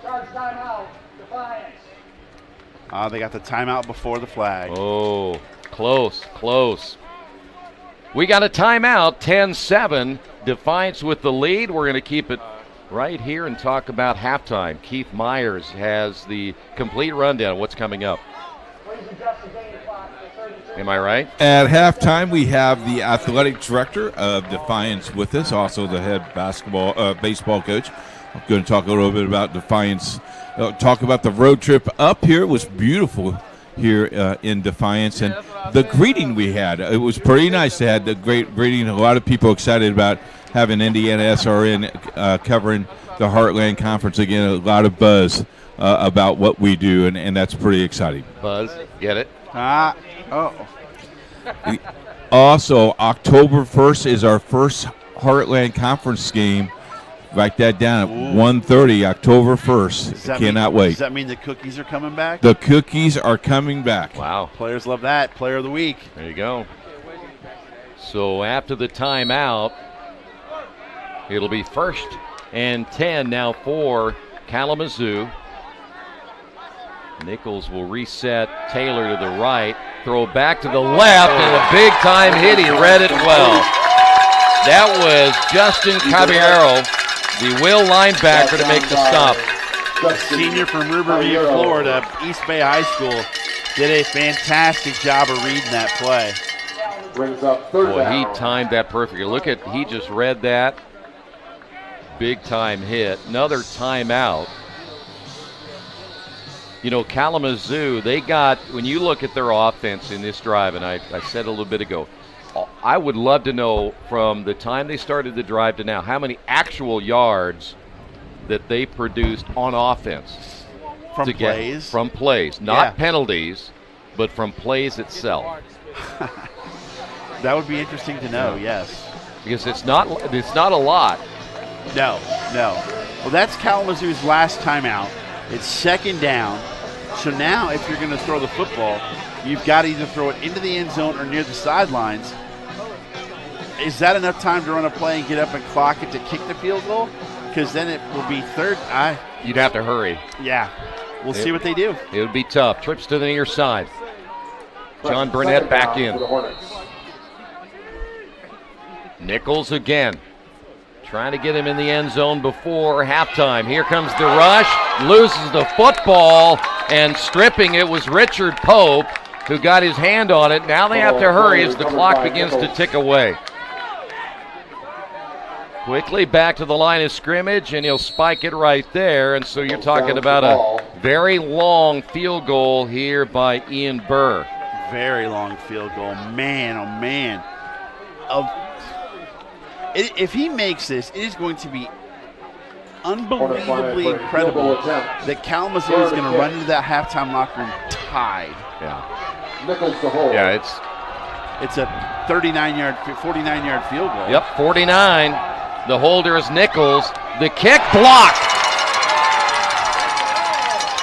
Charge timeout, Defiance. They got the timeout before the flag. Oh, close. We got a timeout, 10-7. Defiance with the lead. We're going to keep it right here and talk about halftime. Keith Myers has the complete rundown of what's coming up. Am I right? At halftime, we have the athletic director of Defiance with us, also the head baseball coach. I'm going to talk a little bit about Defiance, talk about the road trip up here. It was beautiful here in Defiance, and the greeting we had, it was pretty nice to have the great greeting. A lot of people excited about having IndianaSRN covering the Heartland Conference again. A lot of buzz about what we do, and that's pretty exciting. Buzz, get it? Also, October 1st is our first Heartland Conference game. Write that down at 1:30, October 1st. Cannot wait. Does that mean the cookies are coming back? The cookies are coming back. Wow. Players love that. Player of the week. There you go. So after the timeout, it'll be 1st and 10 now for Kalamazoo. Nichols will reset Taylor to the right, throw back to the left, and a big-time hit. He read it well. That was Justin Caballero, the will linebacker, to make the stop. Senior from Riverview, Florida, East Bay High School, did a fantastic job of reading that play. Brings up 3rd Boy, down. he timed that perfectly. Look at, he just read that. Big-time hit. Another timeout. You know, Kalamazoo, they got, when you look at their offense in this drive, and I said a little bit ago, I would love to know from the time they started the drive to now, how many actual yards that they produced on offense. From plays? From plays. Not penalties, but from plays itself. That would be interesting to know, yes. Because it's not a lot. No. Well, that's Kalamazoo's last timeout. It's second down. So now if you're going to throw the football, you've got to either throw it into the end zone or near the sidelines. Is that enough time to run a play and get up and clock it to kick the field goal? Because then it will be third. You'd have to hurry. Yeah. We'll see what they do. It would be tough. Trips to the near side. John Burnett back in. Nichols again. Trying to get him in the end zone before halftime. Here comes the rush. Loses the football, and stripping it was Richard Pope, who got his hand on it. Now they have to hurry as the clock begins to tick away. Quickly back to the line of scrimmage, and he'll spike it right there. And so you're talking about a very long field goal here by Ian Burr. Very long field goal. Man, oh man. If he makes this, it is going to be unbelievably incredible that Kalamazoo is going to run into that halftime locker room tied. Yeah. Nichols to hold. Yeah, it's a 49-yard field goal. Yep, 49. The holder is Nichols. The kick blocked.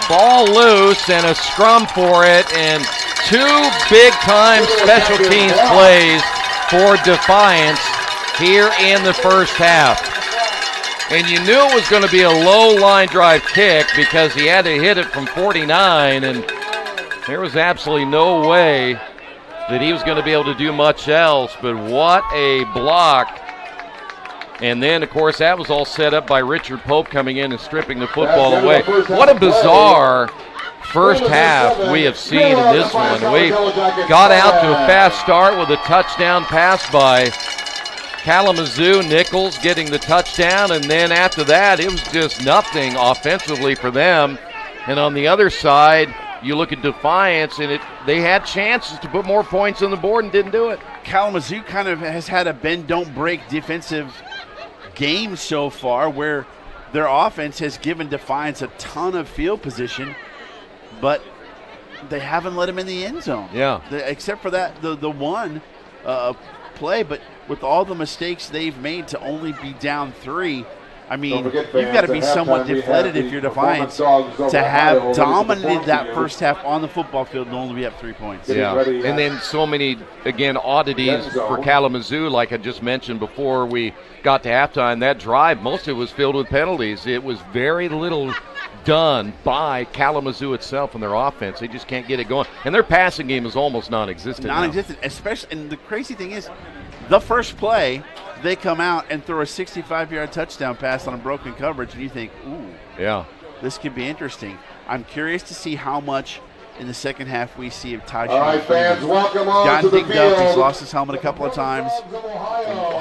Ball loose and a scrum for it, and two big-time special teams plays for Defiance here in the first half. And you knew it was going to be a low line drive kick because he had to hit it from 49, and there was absolutely no way that he was going to be able to do much else. But what a block. And then, of course, that was all set up by Richard Pope coming in and stripping the football away. What a bizarre first half we have seen in this one. We got out to a fast start with a touchdown pass by Kalamazoo. Nichols getting the touchdown, and then after that, it was just nothing offensively for them. And on the other side, you look at Defiance, and they had chances to put more points on the board and didn't do it. Kalamazoo kind of has had a bend-don't-break defensive game so far where their offense has given Defiance a ton of field position, but they haven't let him in the end zone. Yeah. Except for that, the one play, but with all the mistakes they've made to only be down 3, I mean, you've got to be somewhat deflated if you're Defiance to have dominated that first half on the football field and only be up 3 points. Yeah, and then so many, again, oddities for Kalamazoo, like I just mentioned before we got to halftime. That drive, most of it was filled with penalties. It was very little done by Kalamazoo itself and their offense. They just can't get it going. And their passing game is almost non-existent. Non-existent, especially, and the crazy thing is, the first play, they come out and throw a 65-yard touchdown pass on a broken coverage, and you think, ooh, yeah, this could be interesting. I'm curious to see how much in the second half we see of Tajay. All right, fans, welcome on to the field. He's lost his helmet a couple of times.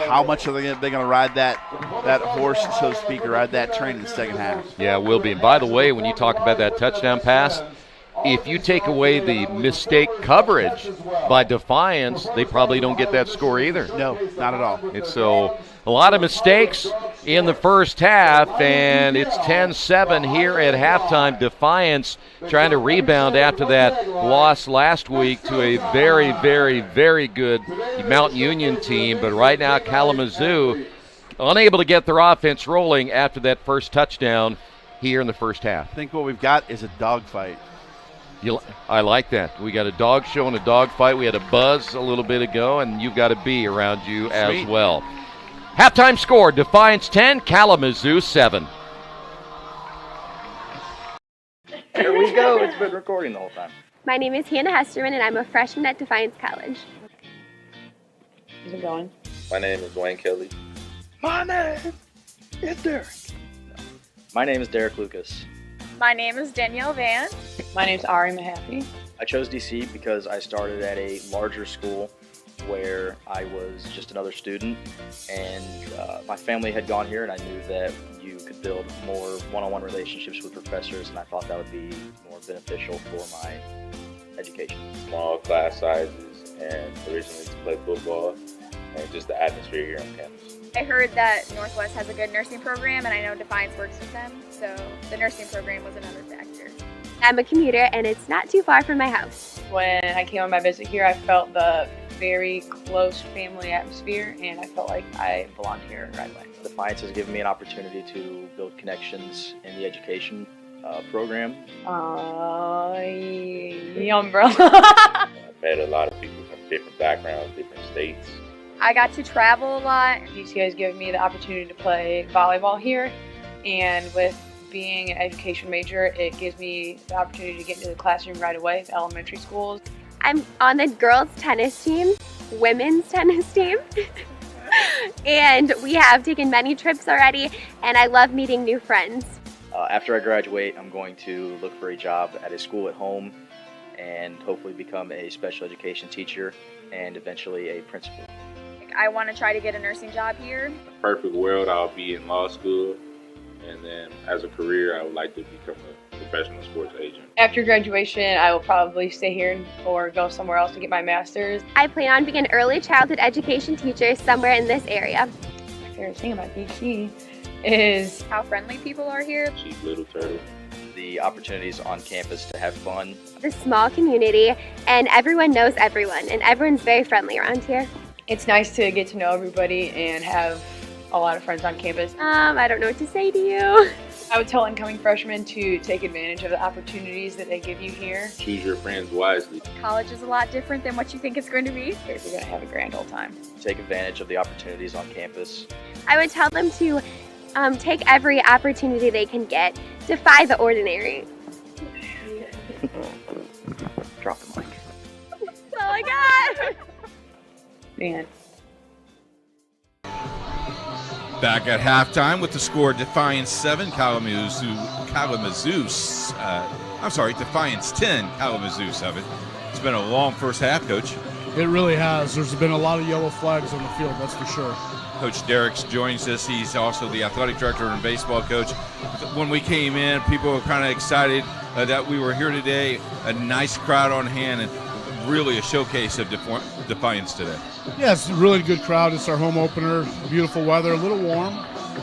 How much are they going to ride that horse, so to speak, or ride that train in the second half? Yeah, it will be. And by the way, when you talk about that touchdown pass, if you take away the mistake coverage by Defiance, they probably don't get that score either. No, not at all. It's so a lot of mistakes in the first half, and it's 10-7 here at halftime. Defiance trying to rebound after that loss last week to a very, very, very good Mount Union team. But right now, Kalamazoo unable to get their offense rolling after that first touchdown here in the first half. I think what we've got is a dogfight. I like that. We got a dog show and a dog fight. We had a buzz a little bit ago, and you've got a bee around you as well. Halftime score, Defiance 10, Kalamazoo 7. Here we go. It's been recording the whole time. My name is Hannah Hesterman, and I'm a freshman at Defiance College. How's it going? My name is Dwayne Kelly. My name is Derek. My name is Derek Lucas. My name is Danielle Van. My name's Ari Mahaffey. I chose DC because I started at a larger school where I was just another student, and my family had gone here, and I knew that you could build more one-on-one relationships with professors, and I thought that would be more beneficial for my education. Small class sizes, and originally to play football, and just the atmosphere here on campus. I heard that Northwest has a good nursing program, and I know Defiance works with them, so the nursing program was another factor. I'm a commuter, and it's not too far from my house. When I came on my visit here, I felt the very close family atmosphere, and I felt like I belonged here right away. Defiance has given me an opportunity to build connections in the education program. The umbrella. I've met a lot of people from different backgrounds, different states. I got to travel a lot. DCA has given me the opportunity to play volleyball here, and with being an education major, it gives me the opportunity to get into the classroom right away at elementary schools. I'm on the girls' tennis team, women's tennis team, and we have taken many trips already, and I love meeting new friends. After I graduate, I'm going to look for a job at a school at home and hopefully become a special education teacher and eventually a principal. I want to try to get a nursing job here. In a perfect world, I'll be in law school, and then as a career, I would like to become a professional sports agent. After graduation, I will probably stay here or go somewhere else to get my master's. I plan on being an early childhood education teacher somewhere in this area. My favorite thing about DC is how friendly people are here. Cheap little turtle. The opportunities on campus to have fun. The small community, and everyone knows everyone, and everyone's very friendly around here. It's nice to get to know everybody and have a lot of friends on campus. I don't know what to say to you. I would tell incoming freshmen to take advantage of the opportunities that they give you here. Choose your friends wisely. College is a lot different than what you think it's going to be. You're going to have a grand old time. Take advantage of the opportunities on campus. I would tell them to take every opportunity they can get. Defy the ordinary. Drop the mic. That's all I got. Man. Back at halftime with the score Defiance 7, Defiance 10, Kalamazoo 7. It's been a long first half, Coach. It really has. There's been a lot of yellow flags on the field, that's for sure. Coach Derricks joins us. He's also the athletic director and baseball coach. When we came in, people were kind of excited that we were here today. A nice crowd on hand and really a showcase of Defiance today. Yeah, it's a really good crowd. It's our home opener. Beautiful weather, a little warm.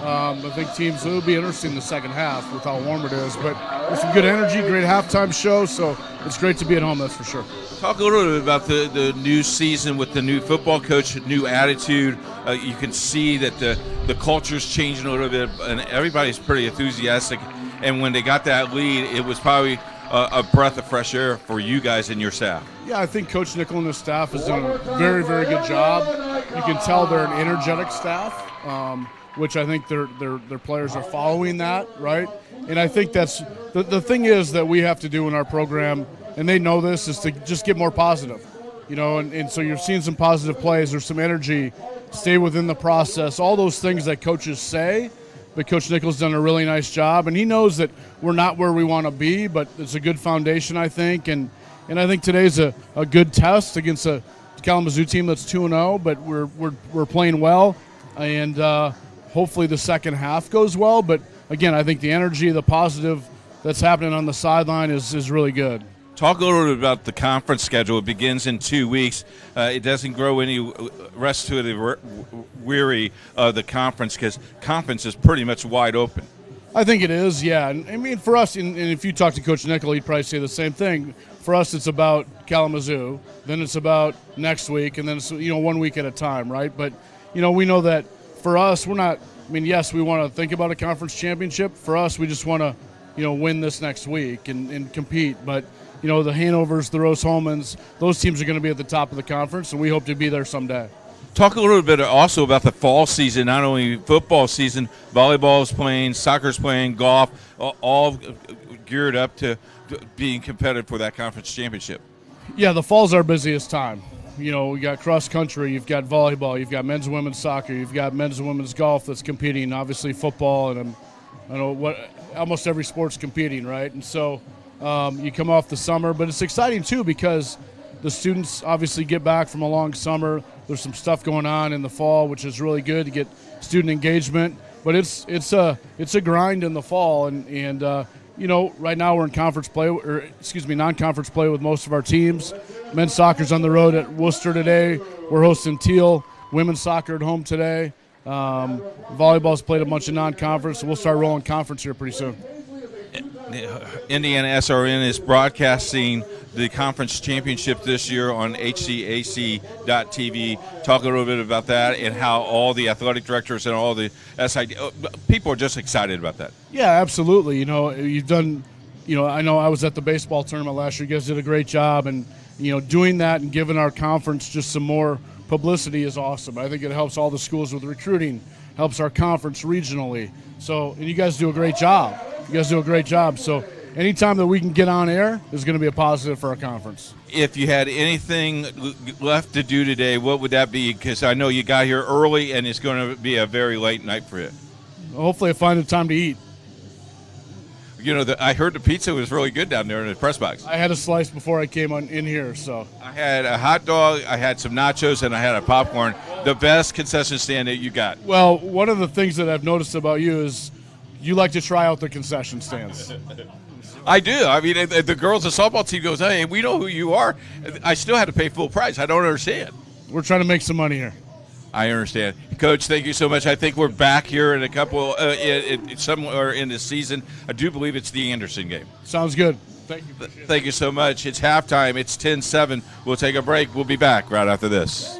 I think teams, it'll be interesting in the second half with how warm it is. But there's some good energy, great halftime show, so it's great to be at home, that's for sure. Talk a little bit about the new season with the new football coach, new attitude. You can see that the culture's changing a little bit, and everybody's pretty enthusiastic. And when they got that lead, it was probably a breath of fresh air for you guys and your staff. Yeah, I think Coach Nickel and his staff has done a very, very good job. You can tell they're an energetic staff, which I think their players are following that, right? And I think that's the thing is that we have to do in our program, and they know this, is to just get more positive, and so you're seeing some positive plays, there's some energy, stay within the process, all those things that coaches say. But Coach Nickel's done a really nice job, and he knows that we're not where we want to be, but it's a good foundation, I think. And I think today's a good test against a Kalamazoo team that's 2-0, but we're playing well, and hopefully the second half goes well. But again, I think the energy, the positive that's happening on the sideline is really good. Talk a little bit about the conference schedule. It begins in 2 weeks. It doesn't grow any rest to the weary of the conference because conference is pretty much wide open. I think it is, yeah. And I mean, for us, and if you talk to Coach Nickel, he'd probably say the same thing. For us, it's about Kalamazoo, then it's about next week, and then it's 1 week at a time, right? But we know that for us, we're not. I mean, yes, we want to think about a conference championship. For us, we just want to, win this next week and compete. But the Hanovers, the Rose-Hulmans, those teams are going to be at the top of the conference, and we hope to be there someday. Talk a little bit also about the fall season, not only football season, volleyball's playing, soccer's playing, golf, all geared up to being competitive for that conference championship. Yeah, the fall's our busiest time. We got cross country, you've got volleyball, you've got men's and women's soccer, you've got men's and women's golf that's competing, obviously football, and I know almost every sport's competing, right? And so you come off the summer, but it's exciting too because the students obviously get back from a long summer. There's some stuff going on in the fall, which is really good to get student engagement. But it's a grind in the fall, and right now we're in non-conference play with most of our teams. Men's soccer's on the road at Worcester today. We're hosting Teal. Women's soccer at home today. Volleyball's played a bunch of non-conference, so we'll start rolling conference here pretty soon. IndianaSRN is broadcasting the conference championship this year on HCAC.TV. Talk a little bit about that and how all the athletic directors and all the SID people are just excited about that. Yeah, absolutely. You've done, I know I was at the baseball tournament last year. You guys did a great job, and doing that and giving our conference just some more publicity is awesome. I think it helps all the schools with recruiting, helps our conference regionally. So, and you guys do a great job. So anytime that we can get on air is going to be a positive for our conference. If you had anything left to do today, what would that be? Because I know you got here early, and it's going to be a very late night for you. Hopefully I find the time to eat. I heard the pizza was really good down there in the press box. I had a slice before I came in here, so. I had a hot dog, I had some nachos, and I had a popcorn. The best concession stand that you got. Well, one of the things that I've noticed about you is you like to try out the concession stands. I do. I mean, the girls' softball team goes, hey, we know who you are. I still had to pay full price. I don't understand. We're trying to make some money here. I understand. Coach, thank you so much. I think we're back here in a couple, somewhere in this season. I do believe it's the Anderson game. Sounds good. Thank you. Thank you so much. It's halftime. It's 10-7. We'll take a break. We'll be back right after this.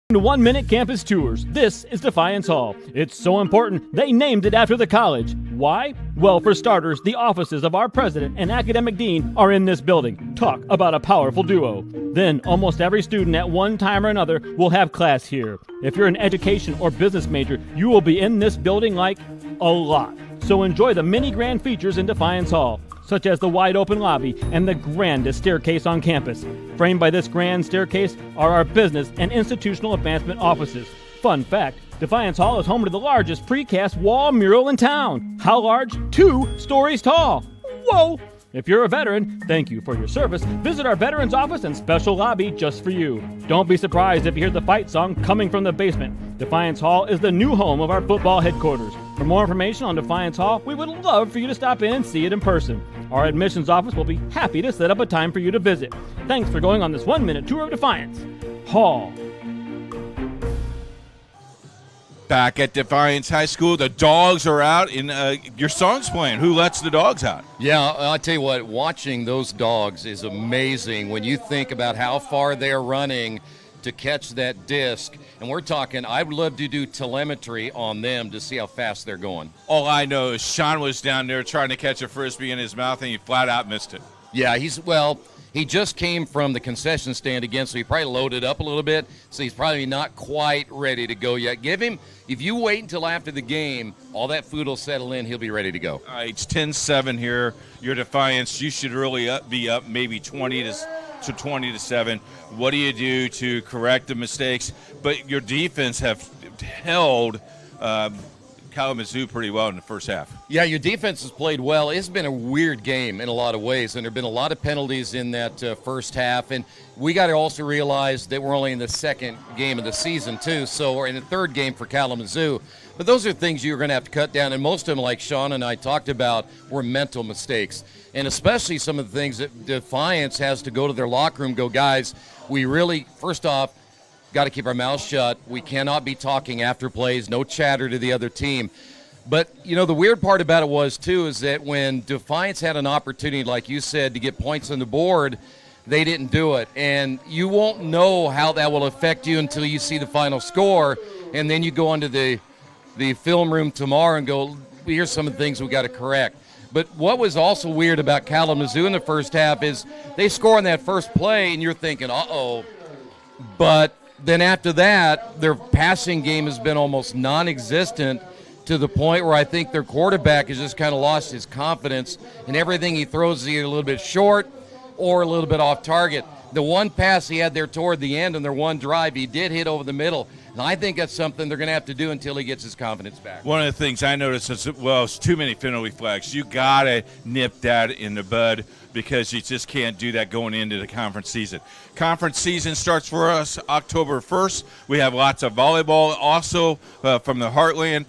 To 1 Minute Campus Tours. This is Defiance Hall. It's so important they named it after the college. Why? Well, for starters, the offices of our president and academic dean are in this building. Talk about a powerful duo. Then, almost every student at one time or another will have class here. If you're an education or business major, you will be in this building like a lot. So enjoy the many grand features in Defiance Hall, such as the wide-open lobby and the grandest staircase on campus. Framed by this grand staircase are our business and institutional advancement offices. Fun fact, Defiance Hall is home to the largest precast wall mural in town. How large? 2 stories tall. Whoa! If you're a veteran, thank you for your service. Visit our veterans office and special lobby just for you. Don't be surprised if you hear the fight song coming from the basement. Defiance Hall is the new home of our football headquarters. For more information on Defiance Hall, we would love for you to stop in and see it in person. Our admissions office will be happy to set up a time for you to visit. Thanks for going on this 1 minute tour of Defiance Hall. Back at Defiance High School, the dogs are out, and your song's playing. Who lets the dogs out? Yeah, I'll tell you what, watching those dogs is amazing when you think about how far they're running to catch that disc. And we're talking, I would love to do telemetry on them to see how fast they're going. All I know is Sean was down there trying to catch a Frisbee in his mouth, and he flat out missed it. Yeah, he just came from the concession stand again, so he probably loaded up a little bit, so he's probably not quite ready to go yet. If you wait until after the game, all that food will settle in, he'll be ready to go. All right, it's 10-7 here. Your Defiance, you should really be up maybe 20-7. What do you do to correct the mistakes? But your defense have held Kalamazoo pretty well in the first half. Yeah, your defense has played well. It's been a weird game in a lot of ways, and there have been a lot of penalties in that first half. And we got to also realize that we're only in the second game of the season, too, so we're in the third game for Kalamazoo. But those are things you're going to have to cut down, and most of them, like Sean and I talked about, were mental mistakes. And especially some of the things that Defiance has to go to their locker room, go, guys, we really, first off, got to keep our mouths shut. We cannot be talking after plays, no chatter to the other team. But, the weird part about it was, too, is that when Defiance had an opportunity, like you said, to get points on the board, they didn't do it. And you won't know how that will affect you until you see the final score, and then you go into the film room tomorrow and go, here's some of the things we got to correct. But what was also weird about Kalamazoo in the first half is they score on that first play, and you're thinking, uh-oh. But then after that, their passing game has been almost non-existent to the point where I think their quarterback has just kind of lost his confidence, and everything he throws is either a little bit short or a little bit off target. The one pass he had there toward the end on their one drive, he did hit over the middle. And I think that's something they're going to have to do until he gets his confidence back. One of the things I noticed is, it's too many penalty flags. You got to nip that in the bud because you just can't do that going into the conference season. Conference season starts for us October 1st. We have lots of volleyball also from the Heartland.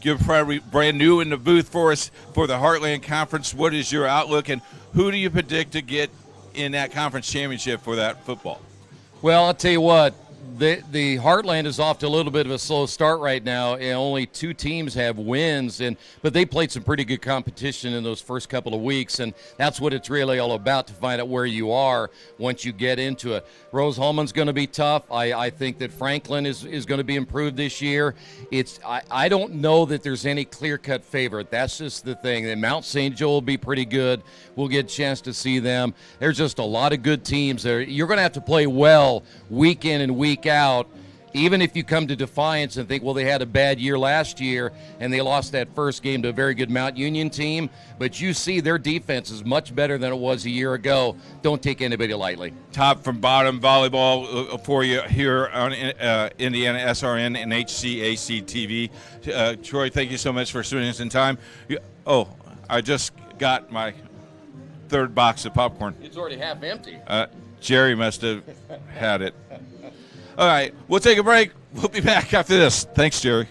You're probably brand new in the booth for us for the Heartland Conference. What is your outlook, and who do you predict to get in that conference championship for that football? Well, I'll tell you what, the Heartland is off to a little bit of a slow start right now, and only 2 teams have wins, but they played some pretty good competition in those first couple of weeks, and that's what it's really all about, to find out where you are once you get into it. Rose-Hulman's going to be tough. I think that Franklin is going to be improved this year. I don't know that there's any clear-cut favorite. That's just the thing. And Mount St. Joe will be pretty good. We'll get a chance to see them. There's just a lot of good teams there. You're going to have to play well week in and week out, even if you come to Defiance and think, well, they had a bad year last year and they lost that first game to a very good Mount Union team, but you see their defense is much better than it was a year ago. Don't take anybody lightly. Top from bottom volleyball for you here on IndianaSRN and HCAC TV. Troy, thank you so much for spending some time. I just got my 3rd box of popcorn. It's already half empty. Jerry must have had it. All right, we'll take a break. We'll be back after this. Thanks, Jerry.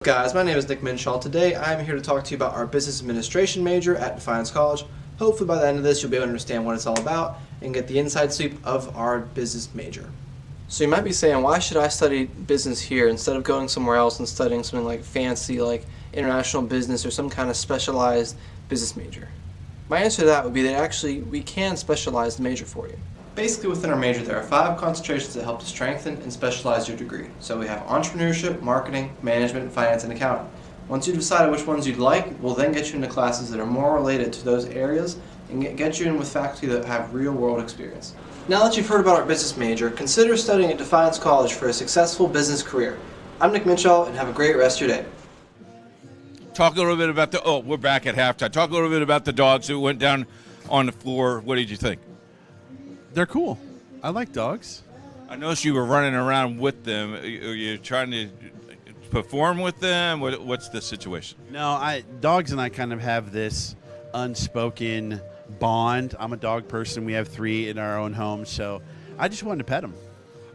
Guys, my name is Nick Minshaw. Today I'm here to talk to you about our business administration major at Defiance College. Hopefully by the end of this you'll be able to understand what it's all about and get the inside sweep of our business major. So you might be saying, why should I study business here instead of going somewhere else and studying something like fancy, like international business or some kind of specialized business major? My answer to that would be that actually we can specialize the major for you. Basically within our major there are 5 concentrations that help to strengthen and specialize your degree. So we have entrepreneurship, marketing, management, finance, and accounting. Once you've decided which ones you'd like, we'll then get you into classes that are more related to those areas and get you in with faculty that have real-world experience. Now that you've heard about our business major, consider studying at Defiance College for a successful business career. I'm Nick Minshaw, and have a great rest of your day. Talk a little bit about we're back at halftime. Talk a little bit about the dogs who went down on the floor. What did you think? They're cool. I like dogs. I noticed you were running around with them. Are you trying to perform with them? What's the situation? No, dogs and I kind of have this unspoken bond. I'm a dog person. We have 3 in our own home, so I just wanted to pet them.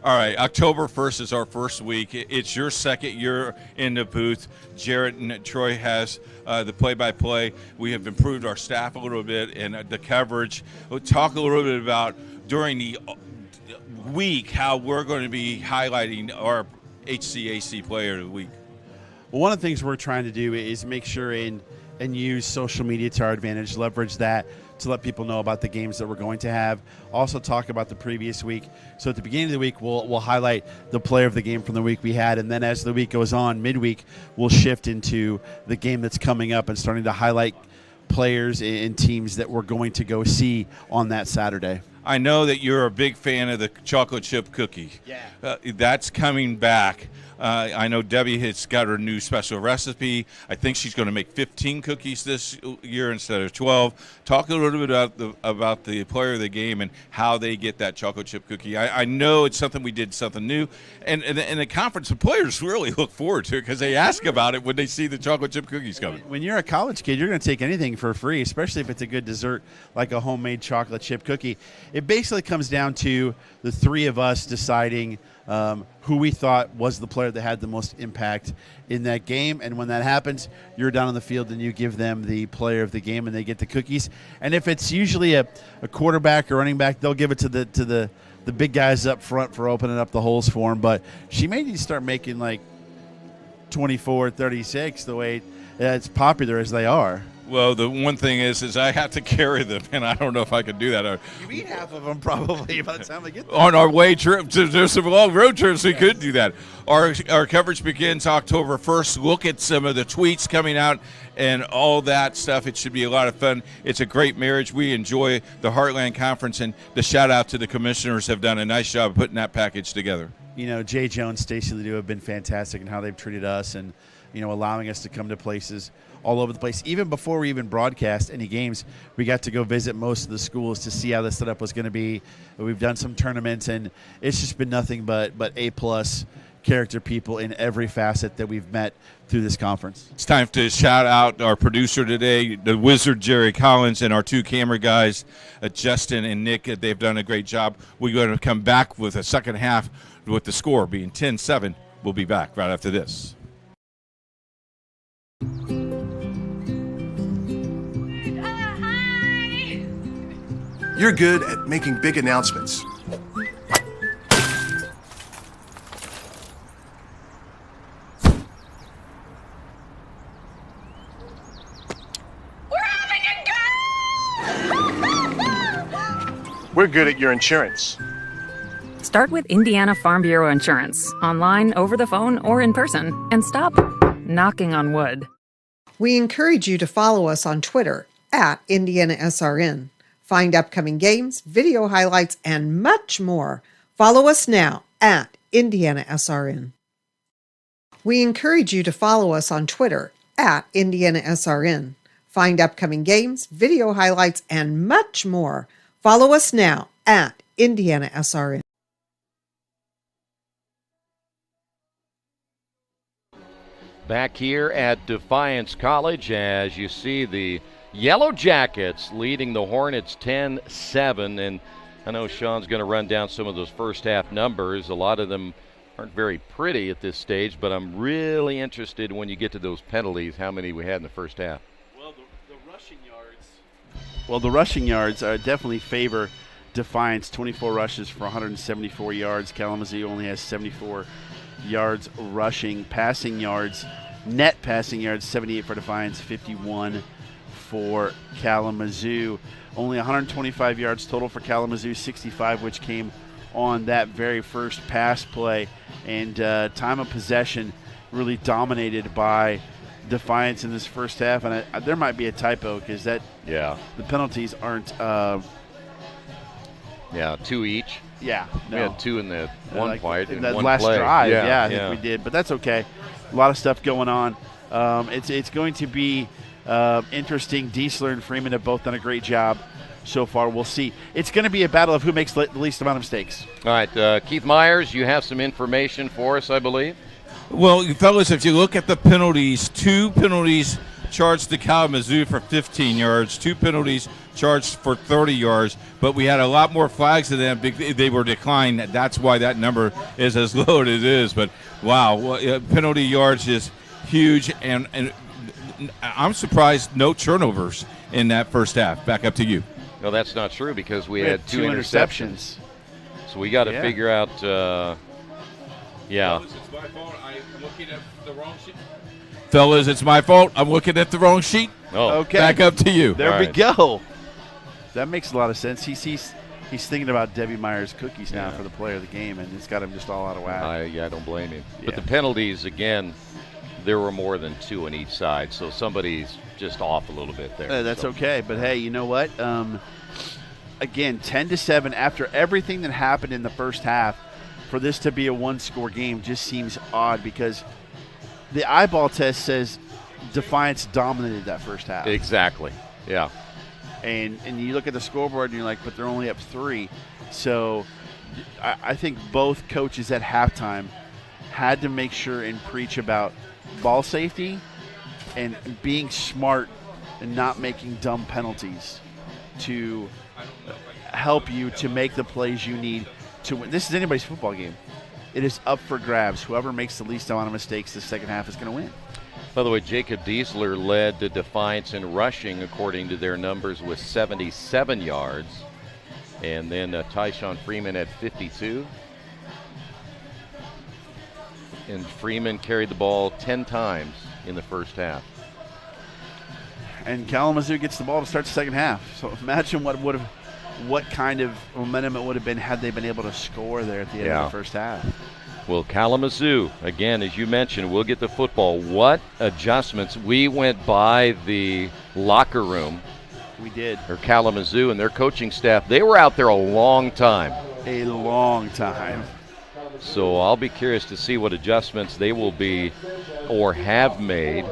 All right, October 1st is our first week. It's your second year in the booth. Jarrett and Troy has the play-by-play. We have improved our staff a little bit and the coverage. We'll talk a little bit about during the week how we're going to be highlighting our HCAC player of the week. Well, one of the things we're trying to do is make sure and use social media to our advantage, leverage that to let people know about the games that we're going to have. Also talk about the previous week. So at the beginning of the week, we'll highlight the player of the game from the week we had, and then as the week goes on, midweek, we'll shift into the game that's coming up and starting to highlight players and teams that we're going to go see on that Saturday. I know that you're a big fan of the chocolate chip cookie. Yeah. That's coming back. I know Debbie has got her new special recipe. I think she's going to make 15 cookies this year instead of 12. Talk a little bit about the player of the game and how they get that chocolate chip cookie. I know it's something we did something new. And in the conference, the players really look forward to it because they ask about it when they see the chocolate chip cookies coming. When you're a college kid, you're going to take anything for free, especially if it's a good dessert like a homemade chocolate chip cookie. It basically comes down to the 3 of us deciding who we thought was the player that had the most impact in that game. And when that happens, you're down on the field and you give them the player of the game and they get the cookies. And if it's usually a quarterback or running back, they'll give it to the big guys up front for opening up the holes for them. But she may need to start making like 24, 36 the way it's popular as they are. Well, the one thing is I have to carry them, and I don't know if I can do that. You eat half of them probably by the time they get there. On our way trip, there's some long road trips we could do that. Our coverage begins October 1st. Look at some of the tweets coming out and all that stuff. It should be a lot of fun. It's a great marriage. We enjoy the Heartland Conference, and the shout-out to the commissioners have done a nice job of putting that package together. You know, Jay Jones, Stacy Ledoux have been fantastic in how they've treated us and, allowing us to come to places all over the place. Even before we even broadcast any games, we got to go visit most of the schools to see how the setup was going to be. We've done some tournaments, and it's just been nothing but A-plus character people in every facet that we've met through this conference. It's time to shout out our producer today, the wizard Jerry Collins, and our 2 camera guys, Justin and Nick. They've done a great job. We're going to come back with a second half with the score being 10-7. We'll be back right after this. You're good at making big announcements. we're good at your insurance. Start with Indiana Farm Bureau Insurance, online, over the phone, or in person, and stop knocking on wood. We encourage you to follow us on Twitter at IndianaSRN. Find upcoming games, video highlights, and much more. Follow us now at IndianaSRN. We encourage you to follow us on Twitter at IndianaSRN. Find upcoming games, video highlights, and much more. Follow us now at IndianaSRN. Back here at Defiance College, as you see the Yellow Jackets leading the Hornets 10-7, and I know Sean's going to run down some of those first half numbers. A lot of them aren't very pretty at this stage, but I'm really interested when you get to those penalties, how many we had in the first half. Well, the rushing yards definitely favor Defiance. 24 rushes for 174 yards. Kalamazoo only has 74 yards rushing. Passing yards, net passing yards, 78 for Defiance, 51 for Kalamazoo. Only 125 yards total for Kalamazoo, 65 which came on that very first pass play. And time of possession really dominated by Defiance in this first half. And there might be a typo because the penalties aren't. 2 each. Yeah, we had 2 in the one fight in in that one last play. drive. I think we did, but that's okay. A lot of stuff going on. It's going to be interesting. Diesler and Freeman have both done a great job so far. We'll see. It's going to be a battle of who makes the least amount of mistakes. All right, Keith Myers, you have some information for us, I believe. Well, fellas, if you look at the penalties, 2 penalties charged to Kalamazoo for 15 yards, 2 penalties charged for 30 yards, but we had a lot more flags to them. They were declined. That's why that number is as low as it is. But, wow, penalty yards is huge, and I'm surprised no turnovers in that first half. Back up to you. No, that's not true because we had 2 interceptions. So we got to figure out, Fellas, it's my fault. I'm looking at the wrong sheet. Oh, okay. Back up to you. There we go. That makes a lot of sense. He's thinking about Debbie Meyer's cookies now for the player of the game, and it's got him just all out of whack. I don't blame him. But the penalties, again, there were more than 2 on each side, so somebody's just off a little bit there. That's okay. But, hey, you know what? Again, 10-7 after everything that happened in the first half, for this to be a one-score game just seems odd because the eyeball test says Defiance dominated that first half. Exactly, yeah. And you look at the scoreboard and you're like, but they're only up 3. So I think both coaches at halftime had to make sure and preach about ball safety and being smart and not making dumb penalties to help you to make the plays you need to win. This is anybody's football game. It is up for grabs. Whoever makes the least amount of mistakes the second half is going to win. By the way, Jacob Diesler led the Defiance in rushing according to their numbers with 77 yards. And then Tyshawn Freeman at 52. And Freeman carried the ball 10 times in the first half. And Kalamazoo gets the ball to start the second half. So imagine what kind of momentum it would have been had they been able to score there at the end of the first half. Well, Kalamazoo, again, as you mentioned, we'll get the football. What adjustments. We went by the locker room. We did. Or Kalamazoo and their coaching staff. They were out there a long time. A long time. So I'll be curious to see what adjustments they will be or have made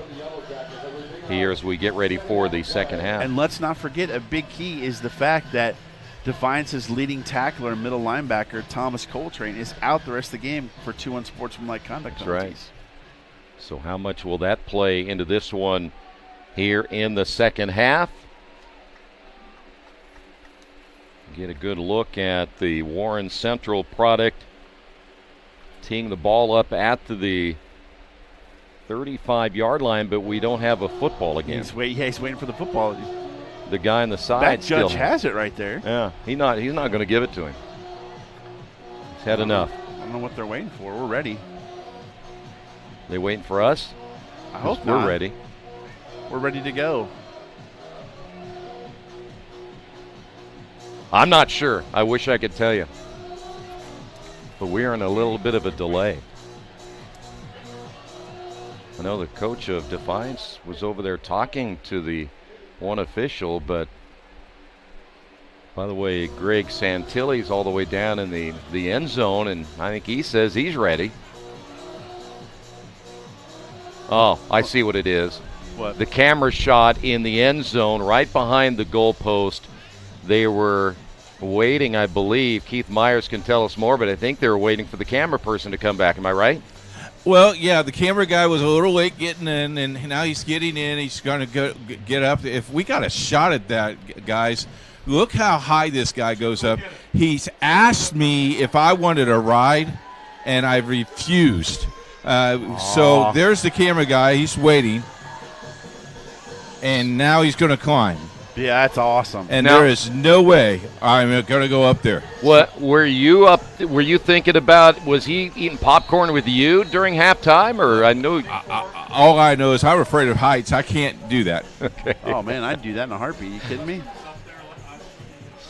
here as we get ready for the second half. And let's not forget, a big key is the fact that Defiance's leading tackler and middle linebacker, Thomas Coltrane, is out the rest of the game for 2 unsportsmanlike conduct penalties. That's right. So how much will that play into this one here in the second half? Get a good look at the Warren Central product. Teeing the ball up at the 35-yard line, but we don't have a football again. He's waiting for the football. The guy on the side That still judge has it right there. Yeah, he's not going to give it to him. He's had enough. I don't know what they're waiting for. We're ready. They waiting for us? I hope we're not. ready. We're ready to go. I'm not sure. I wish I could tell you. But we're in a little bit of a delay. I know the coach of Defiance was over there talking to the one official, but by the way, Greg Santilli's all the way down in the end zone, and I think he says he's ready. Oh, I see what it is. What? The camera shot in the end zone right behind the goalpost. They were waiting, I believe. Keith Myers can tell us more, but I think they were waiting for the camera person to come back. Am I right? Well, yeah, the camera guy was a little late getting in, and now he's getting in. He's going to get up. If we got a shot at that, guys, look how high this guy goes up. He's asked me if I wanted a ride, and I refused. So there's the camera guy. He's waiting, and now he's going to climb. Yeah, that's awesome. And there is no way I'm going to go up there. What were you thinking about? Was he eating popcorn with you during halftime, or I know? All I know is I'm afraid of heights. I can't do that. Okay. Oh man, I'd do that in a heartbeat. You kidding me?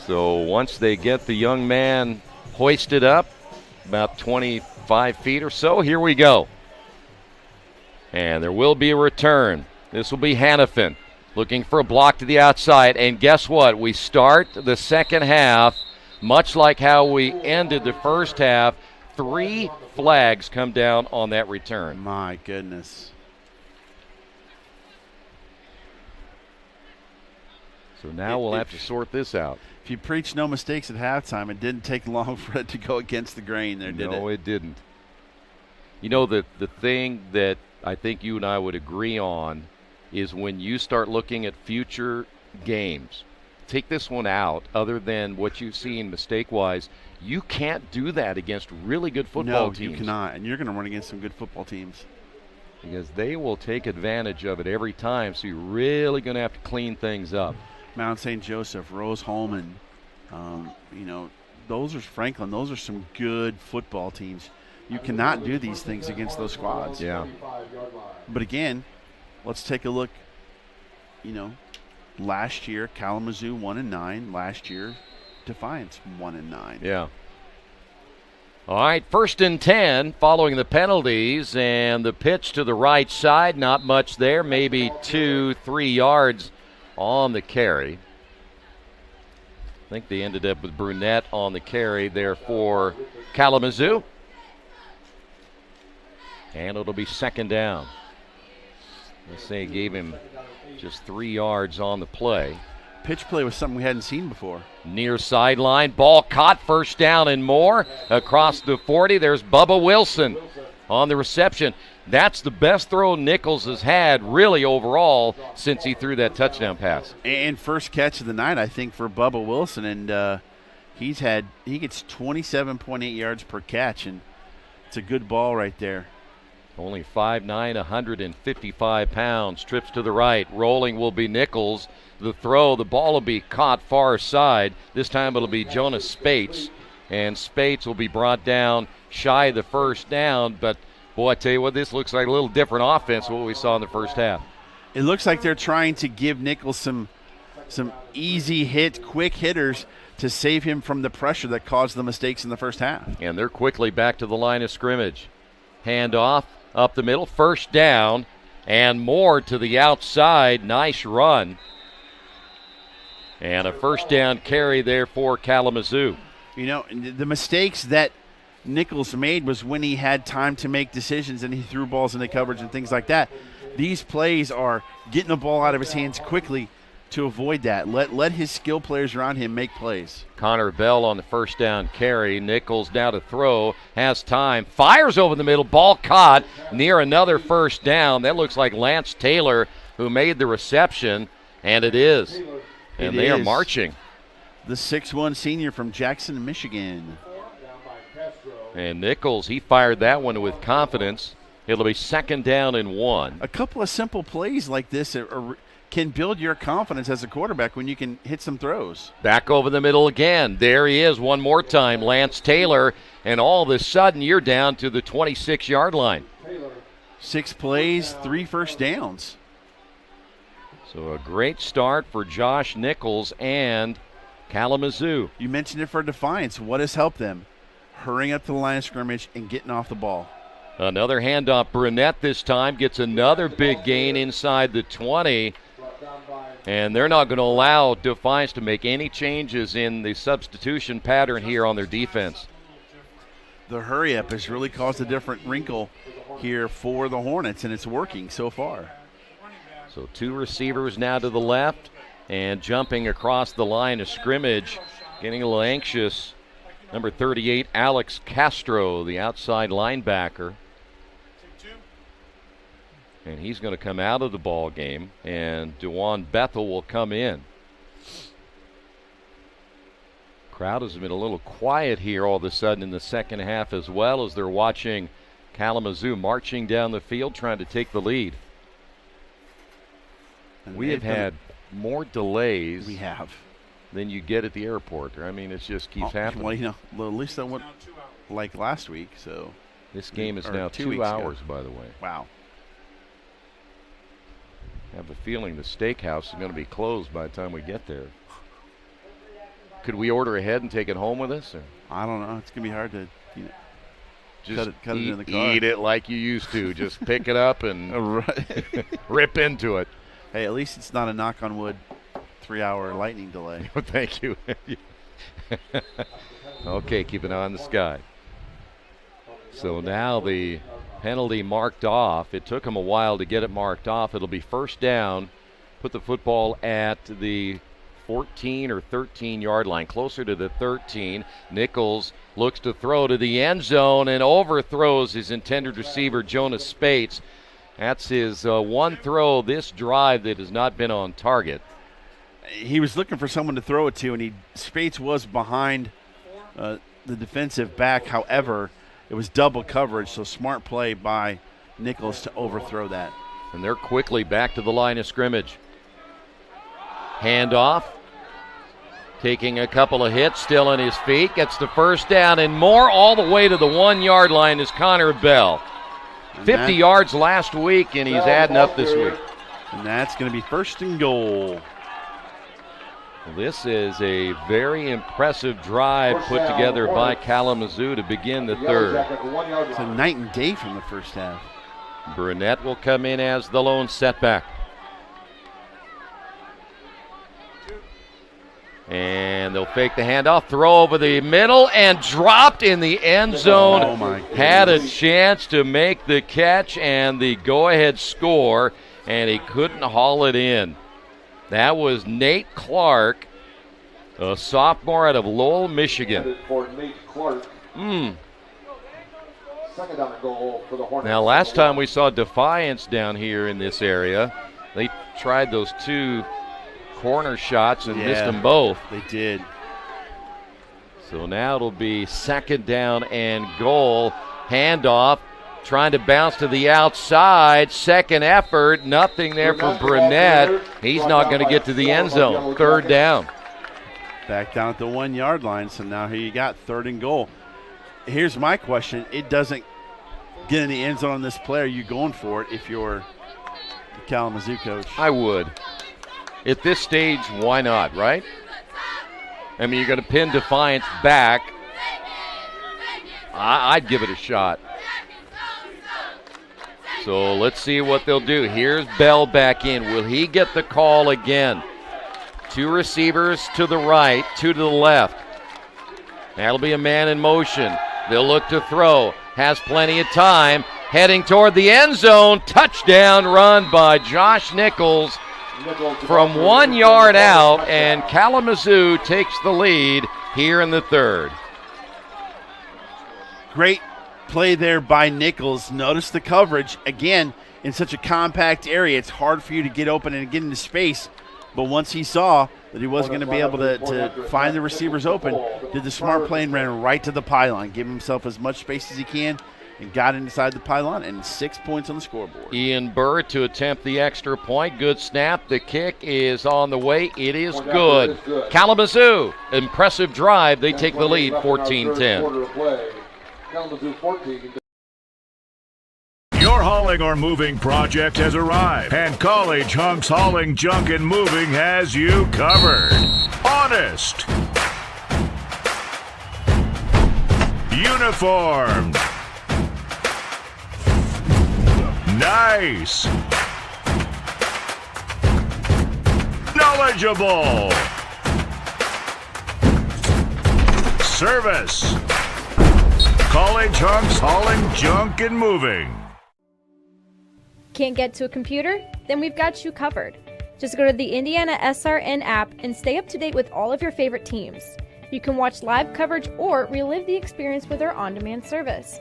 So once they get the young man hoisted up, about 25 feet or so, here we go. And there will be a return. This will be Hannafin. Looking for a block to the outside, and guess what? We start the second half much like how we ended the first half. 3 flags come down on that return. My goodness. So now we'll have to sort this out. If you preach no mistakes at halftime, it didn't take long for it to go against the grain there, did it? No, it didn't. You know, the thing that I think you and I would agree on is when you start looking at future games, take this one out, other than what you've seen mistake-wise, you can't do that against really good football teams. No, you cannot, and you're going to run against some good football teams. Because they will take advantage of it every time, so you're really going to have to clean things up. Mount St. Joseph, Rose-Hulman, those are Franklin. Those are some good football teams. You cannot do these things against those squads. Yeah. But again, let's take a look. Last year Kalamazoo 1-9. Last year Defiance 1-9. Yeah. All right, 1st and 10 following the penalties, and the pitch to the right side. Not much there, maybe 2-3 yards on the carry. I think they ended up with Brunette on the carry there for Kalamazoo. And it'll be 2nd down. They say gave him just 3 yards on the play. Pitch play was something we hadn't seen before. Near sideline, ball caught, 1st down and more. Across the 40, there's Bubba Wilson on the reception. That's the best throw Nichols has had really overall since he threw that touchdown pass. And first catch of the night, I think, for Bubba Wilson. And he gets 27.8 yards per catch, and it's a good ball right there. Only 5'9", 155 pounds. Trips to the right. Rolling will be Nichols. The throw, the ball will be caught far side. This time it'll be Jonas Spates. And Spates will be brought down shy of the 1st down. But, boy, I tell you what, this looks like a little different offense than what we saw in the first half. It looks like they're trying to give Nichols some easy hit, quick hitters to save him from the pressure that caused the mistakes in the first half. And they're quickly back to the line of scrimmage. Hand off. Up the middle, 1st down, and more to the outside. Nice run. And a 1st down carry there for Kalamazoo. The mistakes that Nichols made was when he had time to make decisions and he threw balls into coverage and things like that. These plays are getting the ball out of his hands quickly to avoid that. Let his skill players around him make plays. Connor Bell on the 1st down carry. Nichols now to throw. Has time. Fires over the middle. Ball caught near another 1st down. That looks like Lance Taylor who made the reception, and it is. And they are marching. The 6'1" senior from Jackson, Michigan. And Nichols, he fired that one with confidence. It'll be 2nd down and 1. A couple of simple plays like this can build your confidence as a quarterback when you can hit some throws. Back over the middle again. There he is one more time, Lance Taylor, and all of a sudden you're down to the 26-yard line. 6 plays, 3 first downs. So a great start for Josh Nichols and Kalamazoo. You mentioned it for Defiance. What has helped them? Hurrying up to the line of scrimmage and getting off the ball. Another handoff. Burnett this time gets another big gain inside the 20. And they're not going to allow Defiance to make any changes in the substitution pattern here on their defense. The hurry-up has really caused a different wrinkle here for the Hornets, and it's working so far. So 2 receivers now to the left and jumping across the line of scrimmage, getting a little anxious. Number 38, Alex Castro, the outside linebacker. And he's going to come out of the ball game, and DeJuan Bethel will come in. Crowd has been a little quiet here all of a sudden in the second half as well, as they're watching Kalamazoo marching down the field trying to take the lead. And we have had more delays than you get at the airport. I mean, it just keeps happening. Well, at least that went like last week. So this game is now 2 hours, by the way. Wow. I have a feeling the steakhouse is going to be closed by the time we get there. Could we order ahead and take it home with us? Or? I don't know. It's going to be hard to just cut it in the car. Eat it like you used to. Just pick it up and rip into it. Hey, at least it's not a knock on wood 3-hour lightning delay. Thank you. Okay, keep an eye on the sky. So now the penalty marked off. It took him a while to get it marked off. It'll be first down. Put the football at the 14 or 13-yard line, closer to the 13. Nichols looks to throw to the end zone and overthrows his intended receiver, Jonas Spates. That's his one throw this drive that has not been on target. He was looking for someone to throw it to, and Spates was behind the defensive back. However, it was double coverage, so smart play by Nichols to overthrow that. And they're quickly back to the line of scrimmage. Handoff. Taking a couple of hits, still on his feet. Gets the first down and more, all the way to the 1-yard line is Connor Bell. 50 yards last week, and he's adding up this week. And that's going to be first and goal. This is a very impressive drive put together by Kalamazoo to begin the third. It's a night and day from the first half. Burnett will come in as the lone setback. And they'll fake the handoff, throw over the middle, and dropped in the end zone. Oh my goodness. Had a chance to make the catch and the go-ahead score, and he couldn't haul it in. That was Nate Clark, a sophomore out of Lowell, Michigan. For Nate Clark. Second down and goal for the Hornets. Now, last time we saw Defiance down here in this area, they tried those 2 corner shots and missed them both. They did. So now it'll be second down and goal. Handoff, trying to bounce to the outside. Second effort, nothing there for Burnett. He's not going to get to the end zone. Third down. Back down at the 1-yard line, so now here you got third and goal. Here's my question. It doesn't get in the end zone on this play. Are you going for it if you're the Kalamazoo coach? I would. At this stage, why not, right? I mean, you're going to pin Defiance back. I'd give it a shot. So let's see what they'll do. Here's Bell back in. Will he get the call again? 2 receivers to the right, 2 to the left. That'll be a man in motion. They'll look to throw. Has plenty of time. Heading toward the end zone. Touchdown run by Josh Nichols from 1 yard out, and Kalamazoo takes the lead here in the third. Great play there by Nichols. Notice the coverage. Again, in such a compact area, it's hard for you to get open and get into space. But once he saw that he wasn't going to be able to find the receivers open, did the smart play and ran right to the pylon, gave himself as much space as he can, and got inside the pylon, and 6 points on the scoreboard. Ian Burr to attempt the extra point. Good snap. The kick is on the way. It is good. Kalamazoo, impressive drive. They take the lead 14-10. Kalamazoo 14. Your hauling or moving project has arrived, and College Hunks Hauling, Junk, and Moving has you covered. Honest. Uniformed. Nice. Knowledgeable. Service. College Hunks Hauling, Junk, and Moving. Can't get to a computer? Then we've got you covered. Just go to the IndianaSRN app and stay up to date with all of your favorite teams. You can watch live coverage or relive the experience with our on-demand service.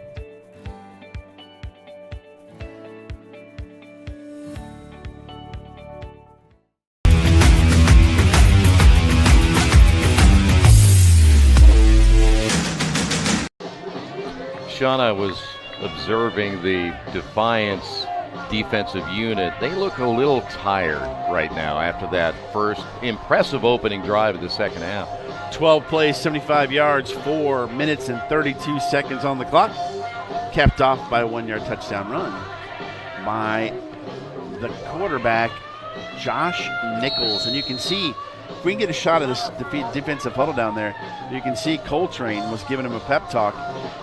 Shauna was observing the Defiance defensive unit. They look a little tired right now after that first impressive opening drive of the second half. 12 plays, 75 yards, 4 minutes and 32 seconds on the clock. Capped off by a 1-yard touchdown run by the quarterback, Josh Nichols. And you can see, if we can get a shot of this defensive huddle down there, you can see Coltrane was giving him a pep talk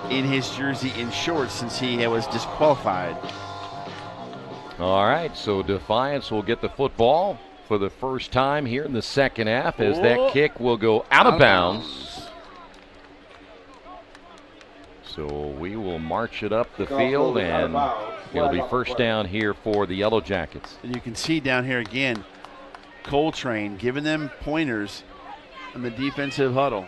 in his jersey in shorts since he was disqualified. All right, so Defiance will get the football for the first time here in the second half as that kick will go out of bounds. So we will march it up the field, and it'll be first down here for the Yellow Jackets. And you can see down here again, Coltrane giving them pointers in the defensive huddle.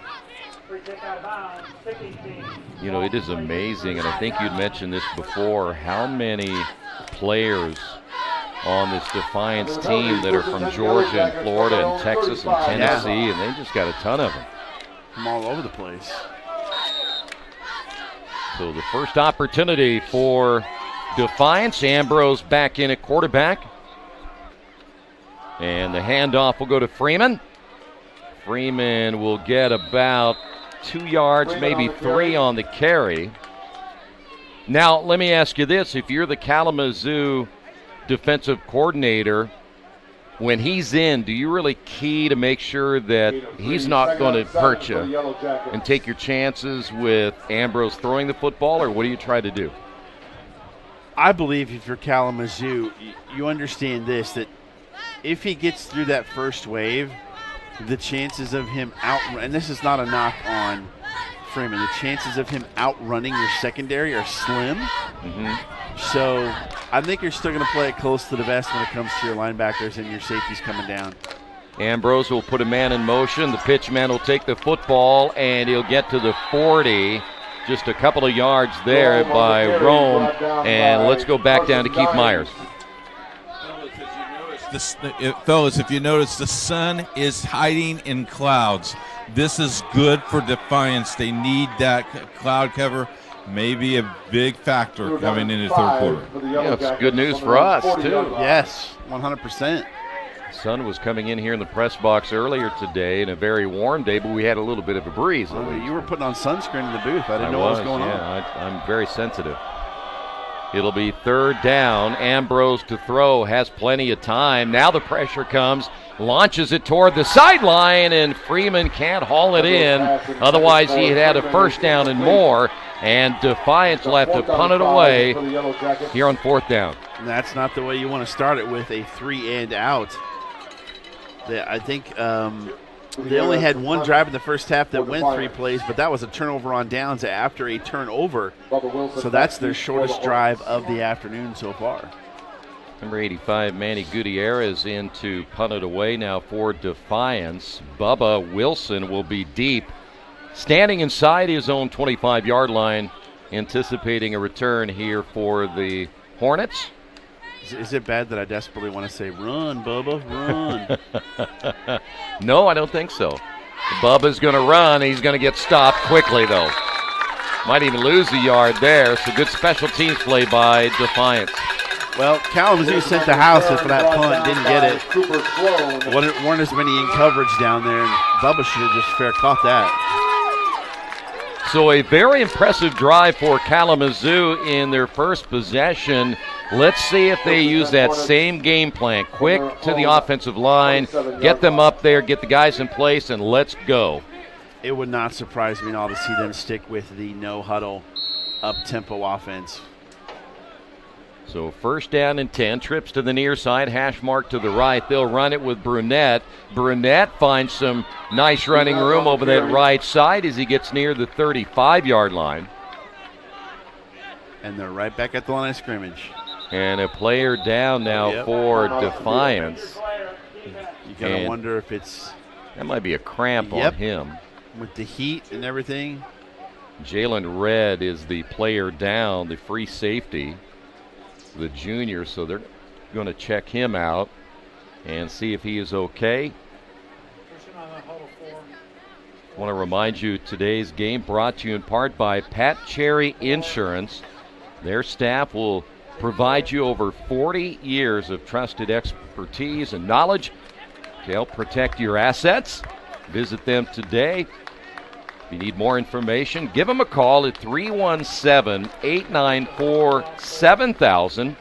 You know, it is amazing, and I think you'd mentioned this before, how many players on this Defiance team that are from Georgia and Florida and Texas and Tennessee, and they just got a ton of them. From all over the place. So the first opportunity for Defiance. Ambrose back in at quarterback. And the handoff will go to Freeman. Freeman will get about 2 yards, maybe 3 on the carry. Now, let me ask you this. If you're the Kalamazoo defensive coordinator, when he's in, do you really key to make sure that he's not going to hurt you and take your chances with Ambrose throwing the football, or what do you try to do? I believe if you're Kalamazoo, you understand this, that if he gets through that first wave, the chances of him and this is not a knock on Freeman, the chances of him outrunning your secondary are slim. So I think you're still going to play it close to the vest when it comes to your linebackers and your safeties coming down. Ambrose will put a man in motion. The pitch man will take the football, and he'll get to the 40. Just a couple of yards there by Rome. And let's go back down to Keith Myers. Fellas, if you notice, the sun is hiding in clouds. This is good for Defiance. They need that cloud cover. Maybe a big factor coming into the third quarter. Yeah, it's good news for us, too. Yes, 100%. Sun was coming in here in the press box earlier today in a very warm day, but we had a little bit of a breeze. You were putting on sunscreen in the booth. I didn't know what was going on. I'm very sensitive. It'll be third down. Ambrose to throw, has plenty of time. Now the pressure comes, launches it toward the sideline, and Freeman can't haul it in. Otherwise, he had a first down and more, and Defiance will have to punt it away here on fourth down. And that's not the way you want to start it with a 3-and-out. I think they only had one drive in the first half that went 3 plays, but that was a turnover on downs after a turnover. So that's their shortest drive of the afternoon so far. Number 85, Manny Gutierrez in to punt it away now for Defiance. Bubba Wilson will be deep, standing inside his own 25-yard line, anticipating a return here for the Hornets. Is it bad that I desperately want to say, run, Bubba, run? No, I don't think so. Bubba's going to run. He's going to get stopped quickly, though. Might even lose a yard there. So good special teams play by Defiance. Well, Kalamazoo sent the house for that punt, didn't get it. Weren't as many in coverage down there, and Bubba should have just fair caught that. So a very impressive drive for Kalamazoo in their first possession. Let's see if they use that same game plan. Quick to the offensive line, get them up there, get the guys in place, and let's go. It would not surprise me at all to see them stick with the no-huddle, up-tempo offense. So first down and 10, trips to the near side, hash mark to the right. They'll run it with Brunette. Brunette finds some nice running room over that right side as he gets near the 35-yard line. And they're right back at the line of scrimmage. And a player down now for Defiance. You gotta wonder if it's... That might be a cramp on him. With the heat and everything. Jalen Red is the player down, the free safety, the junior, so they're going to check him out and see if he is okay. I want to remind you today's game brought to you in part by Pat Cherry Insurance. Their staff will provide you over 40 years of trusted expertise and knowledge to help protect your assets. Visit them today. If you need more information, give them a call at 317-894-7000.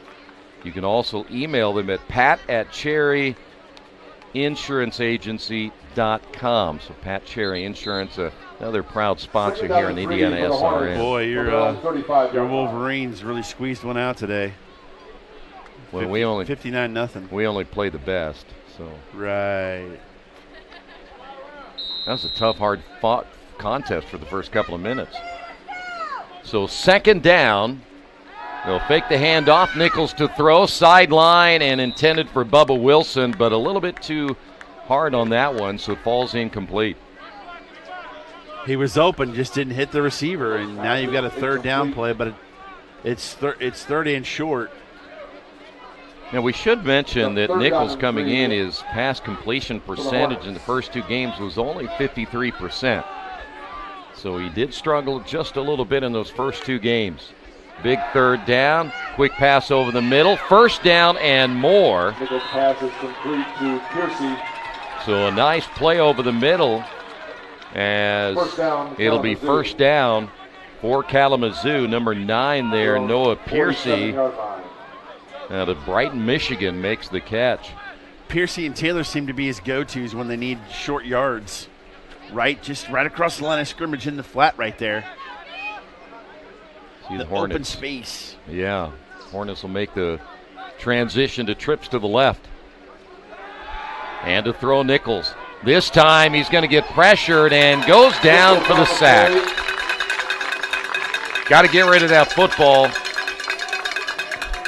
You can also email them at pat@cherryinsuranceagency.com. So Pat Cherry Insurance, another proud sponsor here in IndianaSRN. Boy, your Wolverines really squeezed one out today. Well, we only 59-0. We only play the best. So right. That was a tough, hard-fought contest for the first couple of minutes. So second down. They'll fake the handoff. Nichols to throw, sideline, and intended for Bubba Wilson, but a little bit too hard on that one, so it falls incomplete. He was open, just didn't hit the receiver, and now you've got a third down play, but it's 30 and short. Now, we should mention that Nichols coming in, his pass completion percentage in the first two games was only 53%. So he did struggle just a little bit in those first two games. Big third down, quick pass over the middle, first down and more. Nichols pass is complete to Piercy. So a nice play over the middle as it'll be first down for Kalamazoo. Number 9 there, Noah Piercy out of Brighton, Michigan, makes the catch. Piercy and Taylor seem to be his go-tos when they need short yards. Just right across the line of scrimmage in the flat right there. See the Hornets. Open space. Yeah, Hornets will make the transition to trips to the left. And to throw Nichols. This time he's going to get pressured and goes down for the sack. Got to get rid of that football.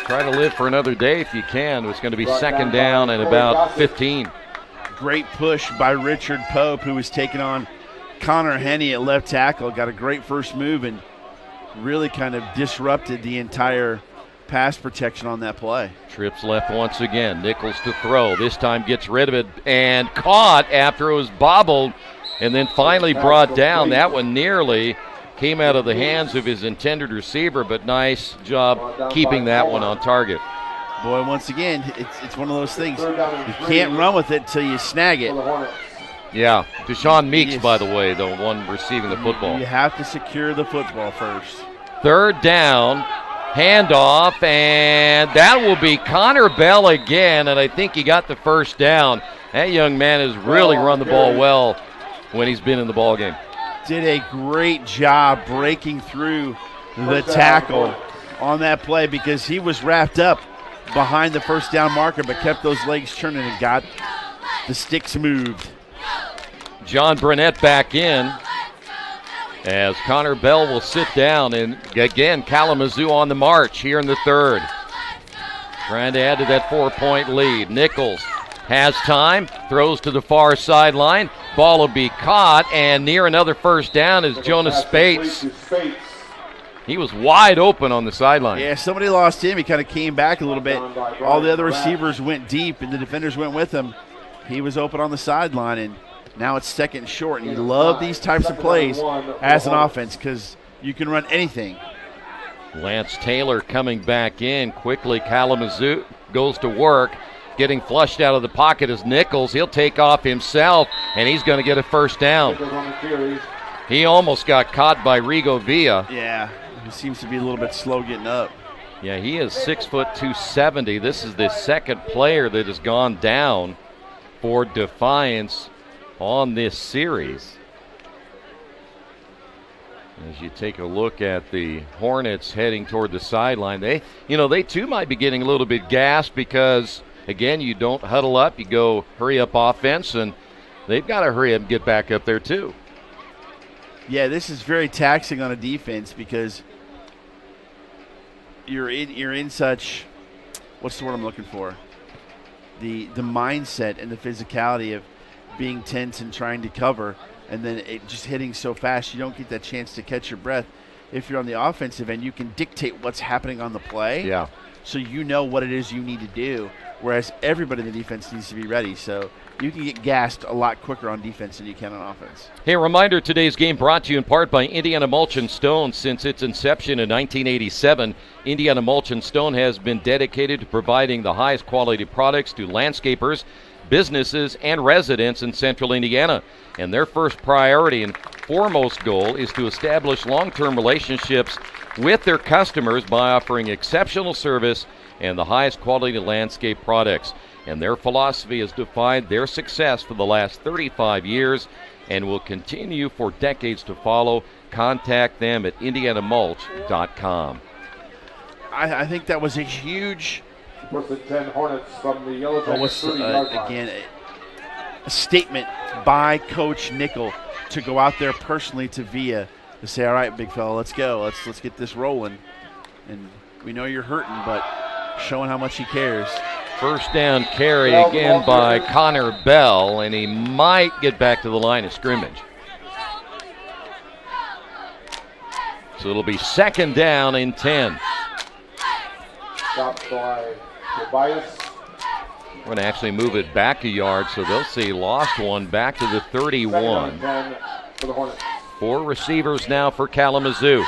Try to live for another day if you can. It's going to be second down and about 15. Great push by Richard Pope, who was taking on Connor Henney at left tackle. Got a great first move and really kind of disrupted the entire pass protection on that play. Trips left once again. Nichols to throw. This time gets rid of it and caught after it was bobbled and then finally brought down. That one nearly came out of the hands of his intended receiver, but nice job keeping that one on target. Boy, once again, it's one of those things. You can't run with it till you snag it. Yeah, Deshaun Meeks, by the way, the one receiving the football. You have to secure the football first. Third down, handoff, and that will be Connor Bell again, and I think he got the first down. That young man has really run the ball well when he's been in the ball game. Did a great job breaking through the tackle on that play because he was wrapped up behind the first down marker but kept those legs turning and got the sticks moved. John Burnett back in as Connor Bell will sit down, and again Kalamazoo on the march here in the third. Trying to add to that 4-point lead. Nichols has time, throws to the far sideline. Ball will be caught, and near another first down is Jonas Spates. He was wide open on the sideline. Yeah, somebody lost him. He kind of came back a little bit. All the other receivers went deep, and the defenders went with him. He was open on the sideline, and now it's second and short. And you love these types of plays as an offense because you can run anything. Lance Taylor coming back in quickly. Kalamazoo goes to work. Getting flushed out of the pocket is Nichols. He'll take off himself, and he's going to get a first down. He almost got caught by Rigo Villa. Yeah, he seems to be a little bit slow getting up. Yeah, he is 6 foot 270. This is the second player that has gone down for Defiance on this series. As you take a look at the Hornets heading toward the sideline, they too might be getting a little bit gassed because, again, you don't huddle up, you go hurry up offense, and they've got to hurry up and get back up there too. Yeah, this is very taxing on a defense because you're in such, what's the word I'm looking for? The mindset and the physicality of being tense and trying to cover, and then it just hitting so fast you don't get that chance to catch your breath. If you're on the offensive end, you can dictate what's happening on the play. Yeah. So you know what it is you need to do, whereas everybody in the defense needs to be ready. So you can get gassed a lot quicker on defense than you can on offense. Hey, a reminder, today's game brought to you in part by Indiana Mulch and Stone. Since its inception in 1987, Indiana Mulch and Stone has been dedicated to providing the highest quality products to landscapers, businesses, and residents in central Indiana. And their first priority and foremost goal is to establish long-term relationships with their customers by offering exceptional service and the highest quality landscape products. And their philosophy has defined their success for the last 35 years and will continue for decades to follow. Contact them at indianamulch.com. I think that was a huge... First and 10 Hornets from the Yellow Jackets 30-yard line. Again, a statement by Coach Nickel to go out there personally to Villa to say, all right, big fella, let's go. Let's get this rolling. And we know you're hurting, but showing how much he cares. First down carry again by Connor Bell, and he might get back to the line of scrimmage. So it'll be second down and 10. Stopped by Tobias. We're going to actually move it back a yard, so they'll see lost one back to the 31. For the Hornets. 4 receivers now for Kalamazoo.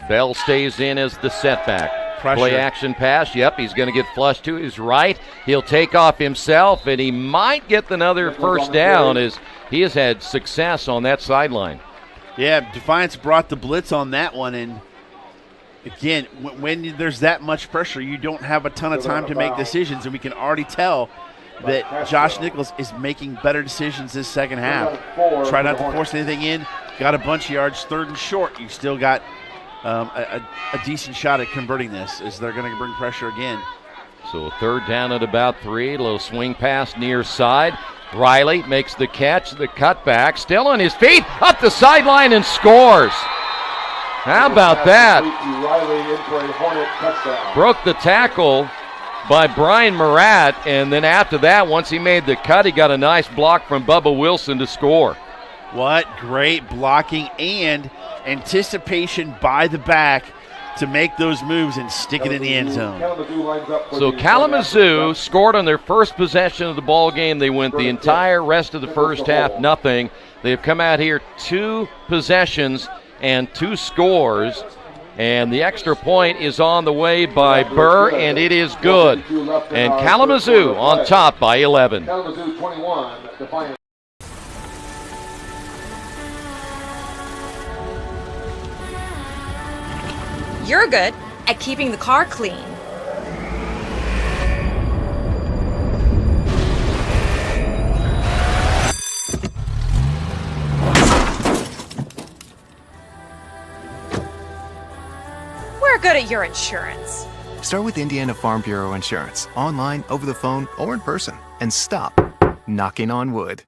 Bell stays in as the setback. Pressure. Play action pass. Yep, he's going to get flushed to his right. He'll take off himself, and he might get another first down as he has had success on that sideline. Yeah, Defiance brought the blitz on that one, and again, when there's that much pressure, you don't have a ton of time to make decisions, and we can already tell that Josh Nichols is making better decisions this second half. Try not to force anything in. Got a bunch of yards, third and short. You still got a decent shot at converting this as they're going to bring pressure again. So third down at about 3. A little swing pass near side. Riley makes the catch, the cutback, still on his feet, up the sideline and scores. How about that? Broke the tackle by Brian Murat, and then after that, once he made the cut, he got a nice block from Bubba Wilson to score. What great blocking and anticipation by the back to make those moves and stick it in the end zone. So Kalamazoo scored on their first possession of the ball game. They went the entire rest of the first half, nothing. They've come out here 2 possessions and 2 scores, and the extra point is on the way by Burr, and it is good. And Kalamazoo on top by 11. Kalamazoo 21, Defiance. You're good at keeping the car clean. We're good at your insurance. Start with Indiana Farm Bureau Insurance, online, over the phone, or in person, and stop knocking on wood.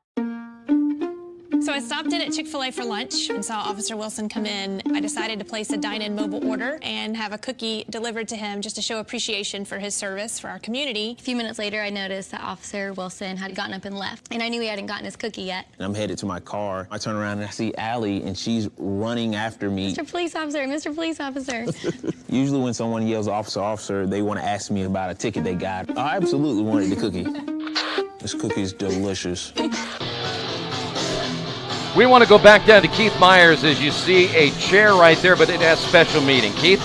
So I stopped in at Chick-fil-A for lunch and saw Officer Wilson come in. I decided to place a dine-in mobile order and have a cookie delivered to him just to show appreciation for his service for our community. A few minutes later, I noticed that Officer Wilson had gotten up and left, and I knew he hadn't gotten his cookie yet. And I'm headed to my car. I turn around and I see Allie, and she's running after me. Mr. Police Officer, Mr. Police Officer. Usually when someone yells officer, officer, they want to ask me about a ticket they got. I absolutely wanted the cookie. This cookie's delicious. We want to go back down to Keith Myers as you see a chair right there, but it has special meaning. Keith?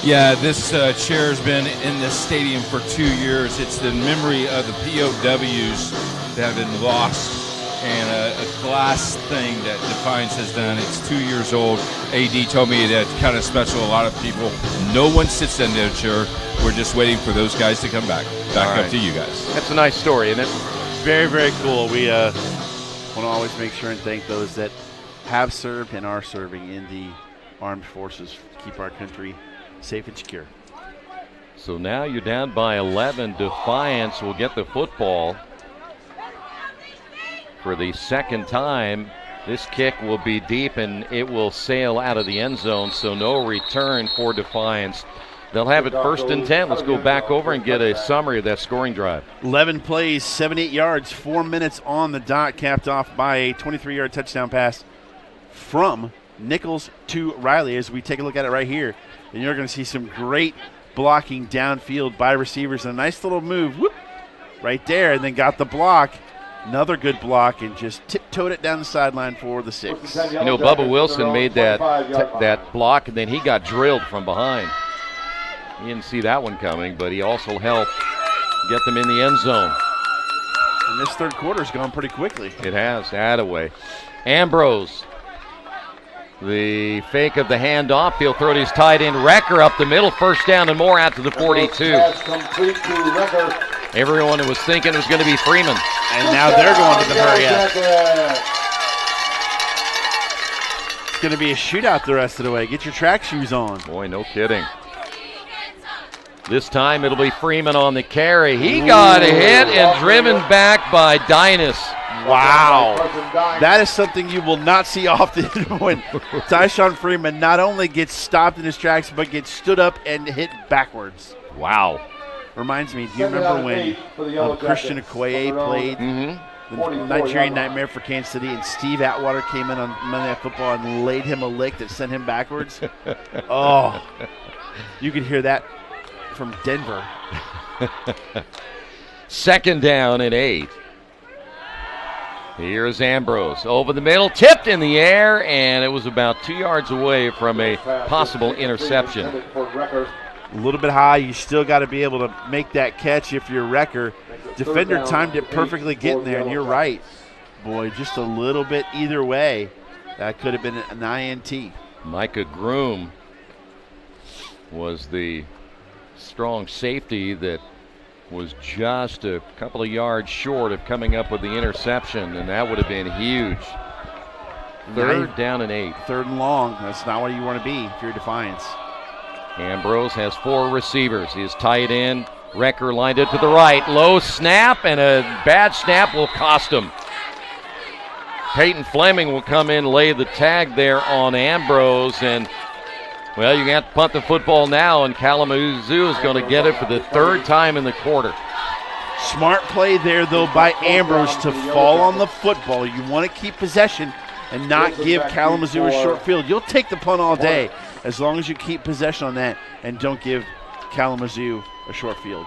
Yeah, this chair has been in this stadium for 2 years. It's the memory of the POWs that have been lost, and a class thing that Defiance has done. It's 2 years old. AD told me that's kind of special. A lot of people, no one sits in their chair. We're just waiting for those guys to come back up to you guys. That's a nice story, isn't it? Very, very cool. We want to always make sure and thank those that have served and are serving in the armed forces to keep our country safe and secure. So now you're down by 11. Defiance will get the football for the second time. This kick will be deep and it will sail out of the end zone, so no return for Defiance. They'll have it 1st and 10. Let's go back over and get a summary of that scoring drive. 11 plays, 78 yards, 4 minutes on the dot, capped off by a 23-yard touchdown pass from Nichols to Riley. As we take a look at it right here, and you're going to see some great blocking downfield by receivers and a nice little move right there, and then got the block. Another good block and just tiptoed it down the sideline for the 6. You know, Bubba Wilson made that block, and then he got drilled from behind. He didn't see that one coming, but he also helped get them in the end zone. And this third quarter's gone pretty quickly. It has. Attaway. Ambrose. The fake of the handoff. He'll throw to his tight end Wrecker up the middle. 1st down and more out to the 42. Everyone was thinking it was going to be Freeman. And now they're going to the hurry up. It's going to be a shootout the rest of the way. Get your track shoes on. Boy, no kidding. This time it'll be Freeman on the carry. He got a hit and driven back by Dynas. Wow. That is something you will not see often when Tyshawn Freeman not only gets stopped in his tracks, but gets stood up and hit backwards. Wow. Reminds me, do you remember when Christian Okoye played the Nigerian Nightmare for Kansas City and Steve Atwater came in on Monday Night Football and laid him a lick that sent him backwards? Oh, you could hear that from Denver. 2nd down and 8. Here's Ambrose over the middle, tipped in the air, and it was about 2 yards away from a possible interception. A little bit high. You still got to be able to make that catch if you're Wrecker. Defender timed it perfectly getting there, and you're right. Boy, just a little bit either way. That could have been an INT. Micah Groom was the strong safety that was just a couple of yards short of coming up with the interception, and that would have been huge. 3rd down and 8. 3rd and long. That's not where you want to be if you're Defiance. Ambrose has 4 receivers. His tight end, Wrecker, lined it to the right. Low snap, and a bad snap will cost him. Peyton Fleming will come in, lay the tag there on Ambrose, and well, you got to punt the football now, and Kalamazoo is going to get it for the 3rd time in the quarter. Smart play there, though, by Ambrose to fall on the football. You want to keep possession and not give Kalamazoo a short field. You'll take the punt all day as long as you keep possession on that and don't give Kalamazoo a short field.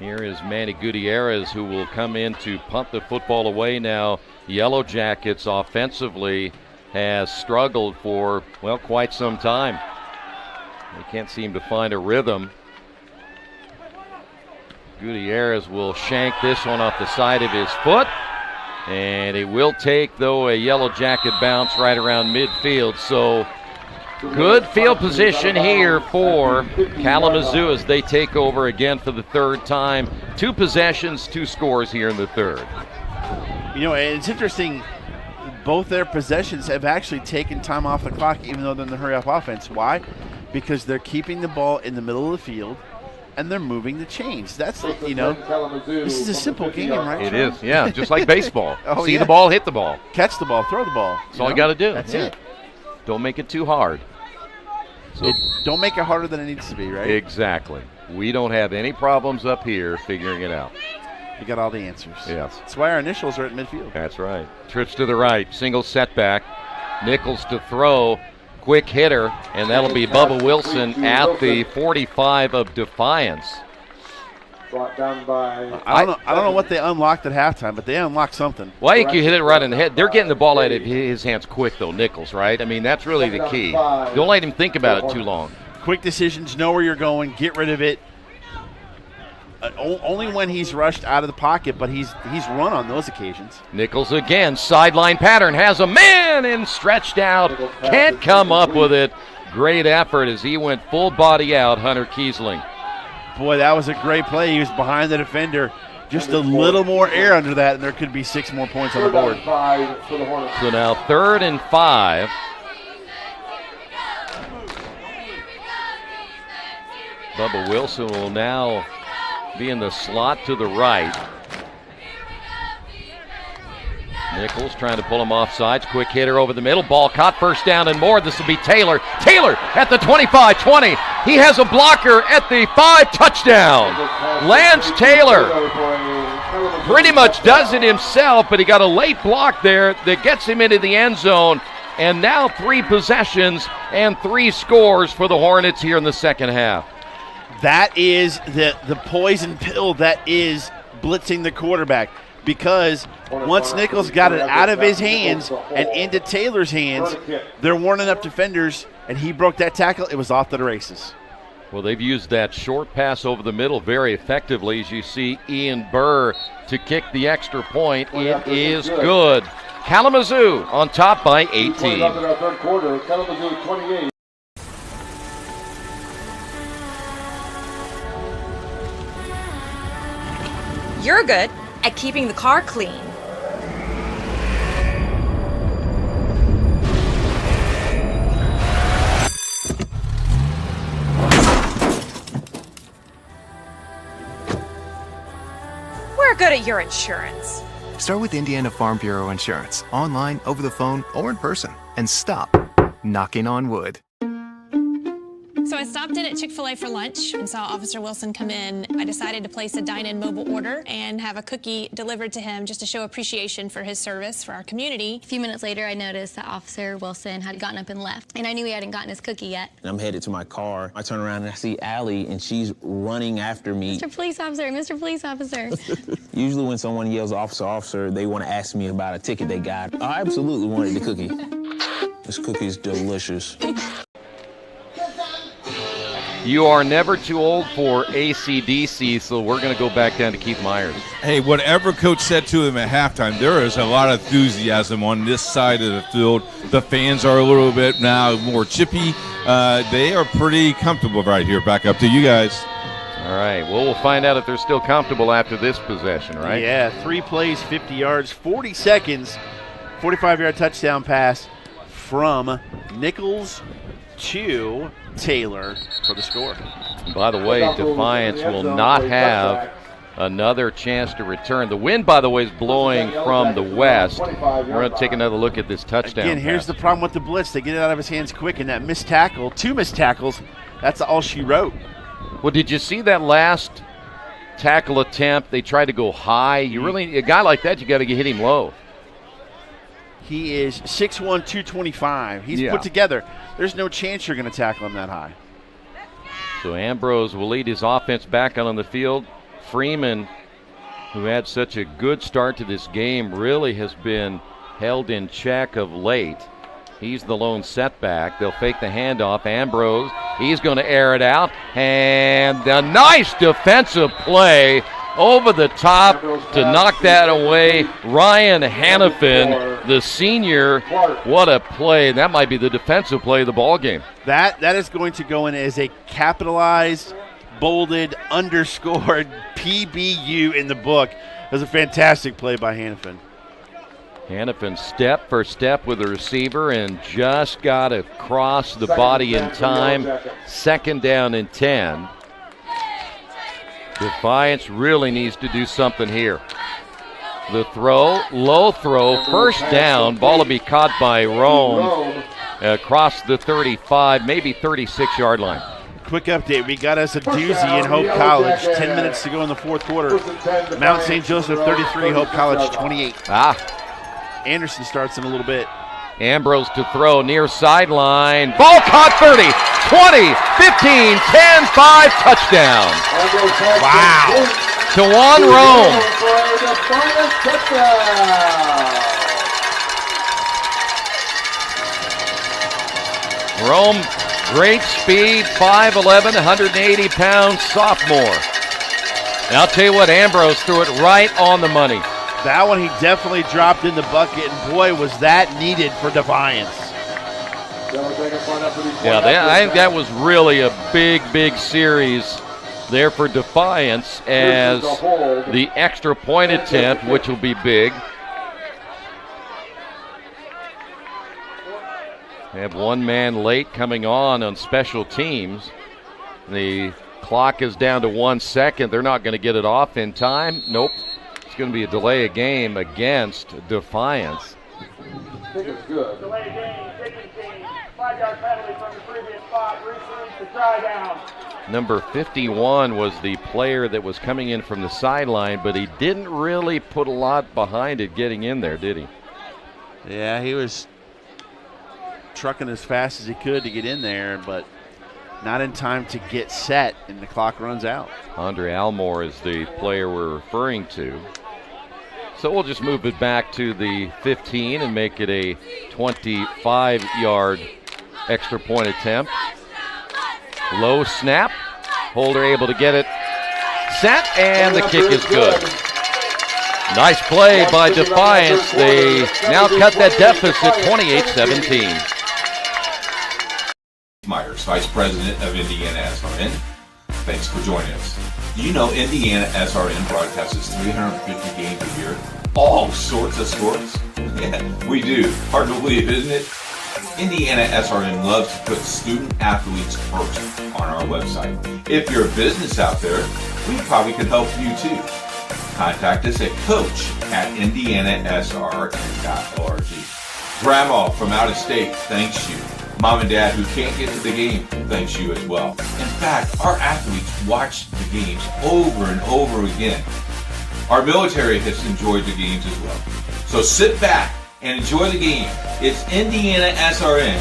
Here is Manny Gutierrez, who will come in to punt the football away now. Yellow Jackets offensively has struggled for, well, quite some time. They can't seem to find a rhythm. Gutierrez will shank this one off the side of his foot. And it will take, though, a Yellow Jacket bounce right around midfield. So good field position here for Kalamazoo as they take over again for the 3rd time. 2 possessions, 2 scores here in the 3rd. You know, it's interesting. Both their possessions have actually taken time off the clock, even though they're in the hurry-up offense. Why? Because they're keeping the ball in the middle of the field and they're moving the chains. That's, you know, this is a simple game, right? It is, yeah, just like baseball. Oh, See yeah. the ball, hit the ball. Catch the ball, throw the ball. That's all you got to do. That's it. Don't make it too hard. So don't make it harder than it needs to be, right? Exactly. We don't have any problems up here figuring it out. You got all the answers. Yes. That's why our initials are at midfield. That's right. Trips to the right, single setback. Nichols to throw. Quick hitter, and that'll be Bubba Wilson at the 45 of Defiance. Brought down by I don't know what they unlocked at halftime, but they unlocked something. Well, I think you hit it right in the head. They're getting the ball out of his hands quick, though, Nichols, right? I mean, that's really the key. Don't let him think about it too long. Quick decisions, know where you're going, get rid of it. Only when he's rushed out of the pocket, but he's run on those occasions. Nichols again, sideline pattern, has a man and stretched out. Can't come up with it. Great effort as he went full body out, Hunter Kiesling. Boy, that was a great play. He was behind the defender. Just a little more air under that, and there could be 6 more points on the board. So now 3rd and 5. Bubba Wilson will now be in the slot to the right. Nichols trying to pull him off sides. Quick hitter over the middle. Ball caught, first down and more. This will be Taylor. Taylor at the 25, 20. He has a blocker at the 5, touchdown. Lance Taylor pretty much does it himself, but he got a late block there that gets him into the end zone. And now 3 possessions and 3 scores for the Hornets here in the second half. That is the poison pill that is blitzing the quarterback, because once Nichols got it out of his hands and into Taylor's hands, there weren't enough defenders, and he broke that tackle. It was off to the races. Well, they've used that short pass over the middle very effectively, as you see Ian Burr to kick the extra point. It is good. Kalamazoo on top by 18. Kalamazoo 28. You're good at keeping the car clean. We're good at your insurance. Start with Indiana Farm Bureau Insurance, online, over the phone, or in person, and stop knocking on wood. So I stopped in at Chick-fil-A for lunch and saw Officer Wilson come in. I decided to place a dine-in mobile order and have a cookie delivered to him just to show appreciation for his service for our community. A few minutes later, I noticed that Officer Wilson had gotten up and left, and I knew he hadn't gotten his cookie yet. And I'm headed to my car. I turn around and I see Allie, and she's running after me. Mr. Police Officer, Mr. Police Officer. Usually when someone yells, officer, officer, they want to ask me about a ticket they got. I absolutely wanted the cookie. This cookie is delicious. You are never too old for AC/DC, so we're going to go back down to Keith Myers. Hey, whatever coach said to him at halftime, there is a lot of enthusiasm on this side of the field. The fans are a little bit now more chippy. They are pretty comfortable right here. Back up to you guys. All right, well, we'll find out if they're still comfortable after this possession, right? Yeah, 3 plays, 50 yards, 40 seconds, 45-yard touchdown pass from Nichols to Taylor for the score. By the way, Defiance will not have another chance to return. The wind, by the way, is blowing from the west. We're going to take another look at this touchdown Again, here's pass. the problem with the blitz. They get it out of his hands quick, and that missed tackle, 2 missed tackles, that's all she wrote. Well, did you see that last tackle attempt? They tried to go high. You really, a guy like that, you got to hit him low. He is 6'1", 225. He's put together. There's no chance you're going to tackle him that high. So Ambrose will lead his offense back out on the field. Freeman, who had such a good start to this game, really has been held in check of late. He's the lone setback. They'll fake the handoff. Ambrose, he's going to air it out. And a nice defensive play over the top to knock that away. Ryan Hannafin, the senior, what a play. That might be the defensive play of the ball game. That is going to go in as a capitalized, bolded, underscored PBU in the book. It was a fantastic play by Hannafin. Hannafin step for step with the receiver and just got across the body in time. 2nd down and 10. Defiance really needs to do something here. The throw, low throw, 1st down. Ball will be caught by Rome across the 35, maybe 36-yard line. Quick update. We got us a doozy in Hope College. 10 minutes to go in the 4th quarter. Mount St. Joseph 33, Hope College 28. Anderson starts in a little bit. Ambrose to throw near sideline. Ball caught 30, 20, 15, 10, 5, touchdown. Wow. Tawan Rome. Rome, great speed, 5'11", 180-pound sophomore. And I'll tell you what, Ambrose threw it right on the money. That one he definitely dropped in the bucket, and boy, was that needed for Defiance. Yeah, I think that was really a big series there for Defiance, as the extra point attempt, which will be big. They have one man late coming on special teams. The clock is down to 1 second. They're not going to get it off in time. Nope. It's going to be a delay of game against Defiance. I think it's good. Delay game, kicking team. 5-yard penalty from the previous spot. Resumes the try down. Number 51 was the player that was coming in from the sideline, but he didn't really put a lot behind it getting in there, did he? Yeah, he was trucking as fast as he could to get in there, but not in time to get set, and the clock runs out. Andre Almore is the player we're referring to. So we'll just move it back to the 15 and make it a 25-yard extra point attempt. Low snap. Holder able to get it set, and the kick is good. Nice play by Defiance. They now cut that deficit 28-17. Myers, Vice President of IndianaSRN. Thanks for joining us. Do you know IndianaSRN broadcasts 350 games a year? All sorts of sports? Yeah, we do. Hard to believe, isn't it? IndianaSRN loves to put student athletes first on our website. If you're a business out there, we probably can help you too. Contact us at coach@indianasrn.org. Grandma from out of state thanks you. Mom and Dad who can't get to the game thanks you as well. In fact, our athletes watch the games over and over again. Our military has enjoyed the games as well. So sit back and enjoy the game. It's IndianaSRN.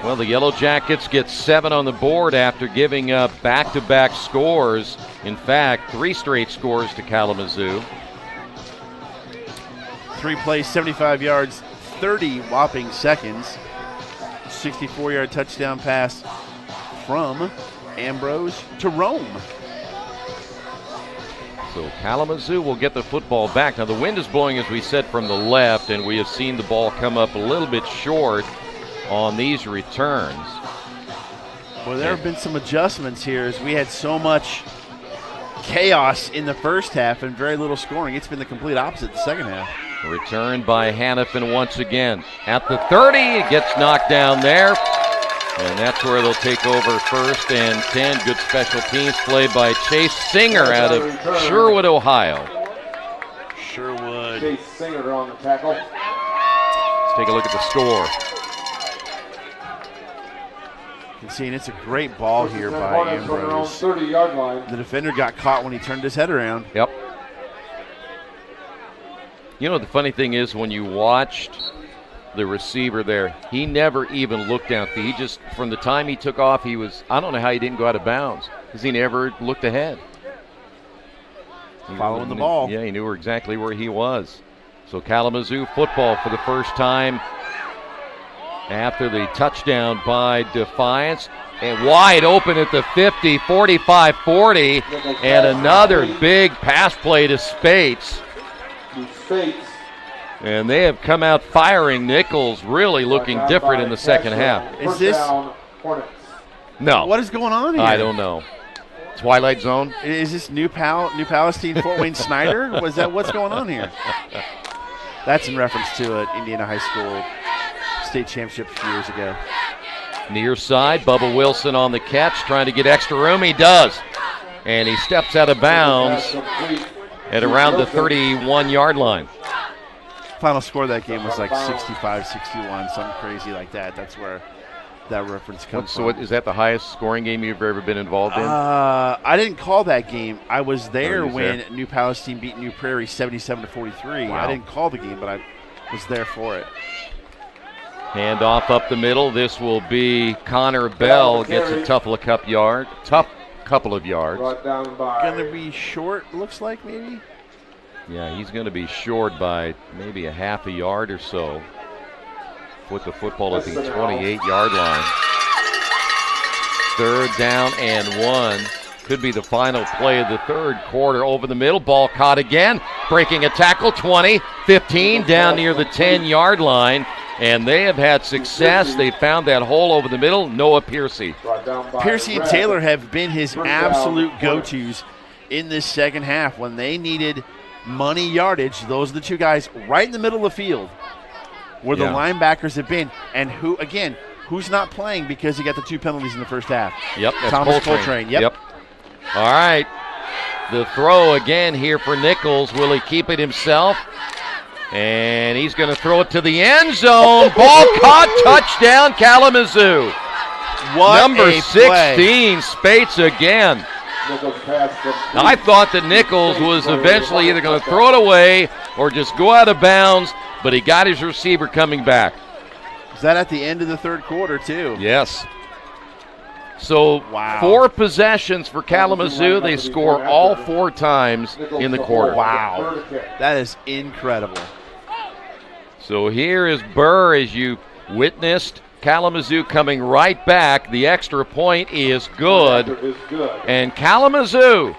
Well, the Yellow Jackets get 7 on the board after giving up back-to-back scores. In fact, 3 straight scores to Kalamazoo. 3 plays, 75 yards, 30 whopping seconds. 64-yard touchdown pass from Ambrose to Rome. So Kalamazoo will get the football back. Now the wind is blowing, as we said, from the left, and we have seen the ball come up a little bit short on these returns. Well, there have been some adjustments here as we had so much chaos in the first half and very little scoring. It's been the complete opposite the second half. Returned by Hannafin once again. At the 30, it gets knocked down there. And that's where they'll take over 1st and 10. Good special teams play by Chase Singer out of Sherwood, Ohio. Sherwood. Chase Singer on the tackle. Let's take a look at the score. You can see, and it's a great ball here by Ambrose. 30-yard line. The defender got caught when he turned his head around. Yep. You know, the funny thing is, when you watched the receiver there, he never even looked downfield. He just, from the time he took off, he was, I don't know how he didn't go out of bounds, because he never looked ahead. Following the ball. Yeah, he knew exactly where he was. So Kalamazoo football for the first time after the touchdown by Defiance. And wide open at the 50, 45-40, and another big pass play to Spates. And they have come out firing. Nichols really looking different in the second half. Is this? No. What is going on here? I don't know. Twilight Zone? Is this New Palestine, Fort Wayne Snyder? Was that what's going on here? That's in reference to an Indiana high school state championship a few years ago. Near side, Bubba Wilson on the catch, trying to get extra room. He does. And he steps out of bounds at around the 31-yard line. Final score of that game was like 65-61, something crazy like that. That's where that reference comes from. So is that the highest scoring game you've ever been involved in? I didn't call that game. I was there when New Palestine beat New Prairie 77-43. Wow. I didn't call the game, but I was there for it. Hand off up the middle. This will be Connor Bell. Gets a tough couple of yards. Going to be short, looks like, maybe? Yeah, he's going to be short by maybe a half a yard or so. Put the football at the 28-yard line. 3rd down and 1. Could be the final play of the third quarter. Over the middle, ball caught again. Breaking a tackle, 20, 15, down near the 10-yard line. And they have had success. They found that hole over the middle. Noah Piercy. Piercy and Taylor have been his absolute go-tos in this second half. When they needed money yardage, those are the two guys right in the middle of the field where the linebackers have been. And who's not playing because he got the 2 penalties in the first half? Yep, that's Thomas Coltrane. Yep. All right. The throw again here for Nichols. Will he keep it himself? And he's going to throw it to the end zone. Ball caught. Touchdown, Kalamazoo. Number 16, Spates again. I thought that Nichols was eventually either going to throw it away or just go out of bounds, but he got his receiver coming back. Is that at the end of the third quarter, too? Yes. So 4 possessions for Kalamazoo. They score all 4 times in the quarter. Wow. That is incredible. So here is Burr, as you witnessed. Kalamazoo coming right back. The extra point is good. And Kalamazoo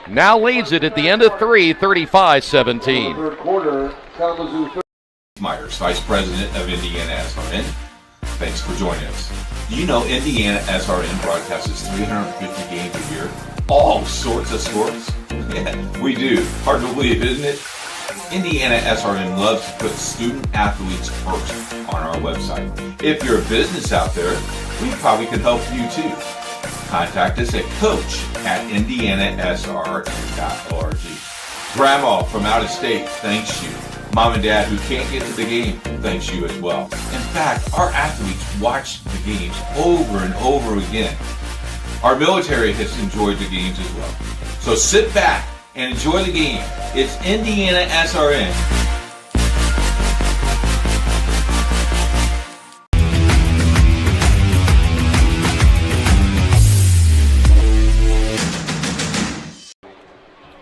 now leads it at the end of 3, 35-17. Third quarter, Kalamazoo. Myers, Vice President of IndianaSRN. Thanks for joining us. Do you know IndianaSRN broadcasts 350 games a year? All sorts of sports? Yeah, we do. Hard to believe, isn't it? IndianaSRN loves to put student athletes first on our website. If you're a business out there, we probably could help you too. Contact us at coach@indianasrn.org. Grandma from out of state thanks you. Mom and Dad who can't get to the game thanks you as well. In fact, our athletes watch the games over and over again. Our military has enjoyed the games as well. So sit back and enjoy the game. It's IndianaSRN.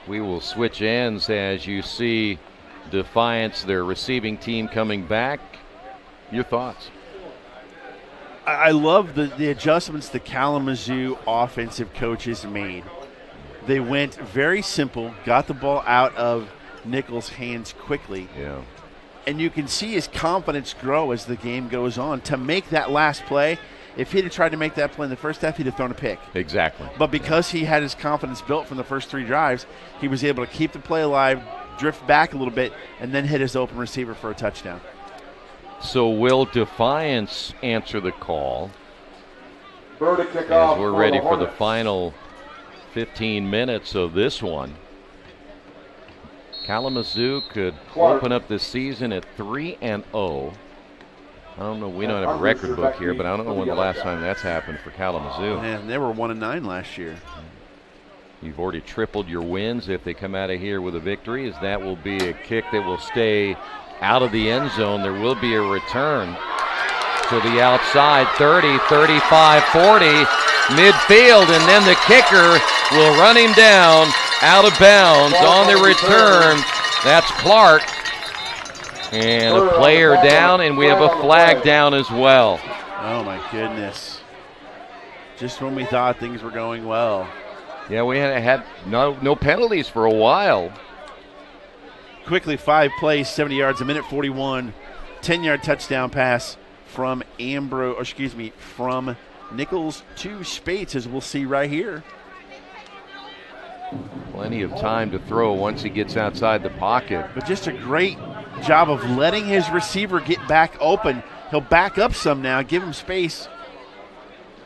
We will switch ends as you see Defiance, their receiving team, coming back. Your thoughts? I love the adjustments the Kalamazoo offensive coaches made. They went very simple, got the ball out of Nichols' hands quickly. Yeah. And you can see his confidence grow as the game goes on. To make that last play, if he'd have tried to make that play in the first half, he'd have thrown a pick. Exactly. But because he had his confidence built from the first 3 drives, he was able to keep the play alive, drift back a little bit, and then hit his open receiver for a touchdown. So will Defiance answer the call? As we're ready for the final 15 minutes of this one. Kalamazoo could open up this season at 3-0. I don't know. We don't have a record book here, but I don't know when the last time that's happened for Kalamazoo. Man, they were 1-9 last year. You've already tripled your wins if they come out of here with a victory, as that will be a kick that will stay out of the end zone. There will be a return to the outside, 30, 35, 40, midfield, and then the kicker will run him down out of bounds on the return. That's Clark. And a player down, and we have a flag down as well. Oh, my goodness. Just when we thought things were going well. Yeah, we had no penalties for a while. Quickly, 5 plays, 70 yards, a minute 41, 10-yard touchdown pass from from Nichols to Spates, as we'll see right here. Plenty of time to throw once he gets outside the pocket. But just a great job of letting his receiver get back open. He'll back up some now, give him space,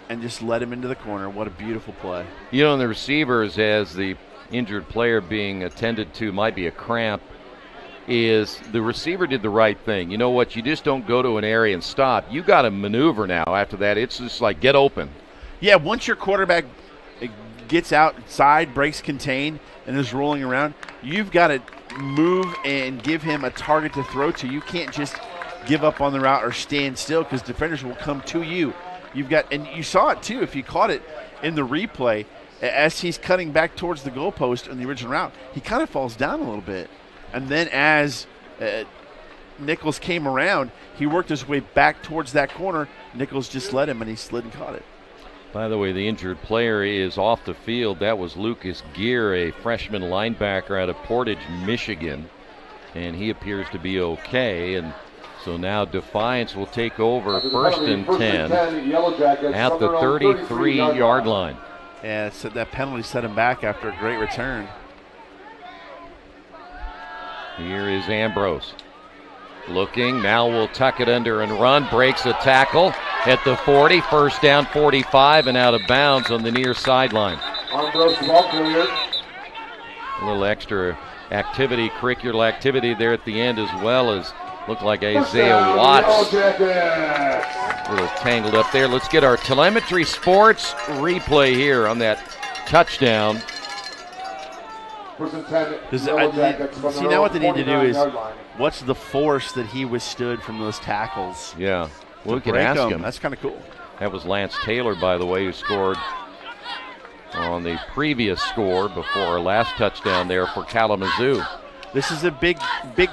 and just let him into the corner. What a beautiful play. You know, the receivers, as the injured player being attended to, might be a cramp, is the receiver did the right thing. You know what? You just don't go to an area and stop. You got to maneuver now after that. It's just like get open. Yeah, once your quarterback gets outside, breaks contain, and is rolling around, you've got to move and give him a target to throw to. You can't just give up on the route or stand still, because defenders will come to you. You've got, and you saw it too, if you caught it in the replay, as he's cutting back towards the goalpost in the original route, he kind of falls down a little bit. And then as Nichols came around, he worked his way back towards that corner. Nichols just led him, and he slid and caught it. By the way, the injured player is off the field. That was Lucas Gear, a freshman linebacker out of Portage, Michigan, and he appears to be okay. And so now Defiance will take over first and 10 at the 33-yard line. Yeah, so that penalty set him back after a great return. Here is Ambrose. Looking, now will tuck it under and run, breaks a tackle at the 40, first down 45 and out of bounds on the near sideline. A little extra activity, curricular activity there at the end, as well as looked like Isaiah Watts. A little tangled up there. Let's get our telemetry sports replay here on that touchdown. See, now what they need to do is, what's the force that he withstood from those tackles? Yeah, well, we can ask him. That's kind of cool. That was Lance Taylor, by the way, who scored on the previous score before our last touchdown there for Kalamazoo. This is a big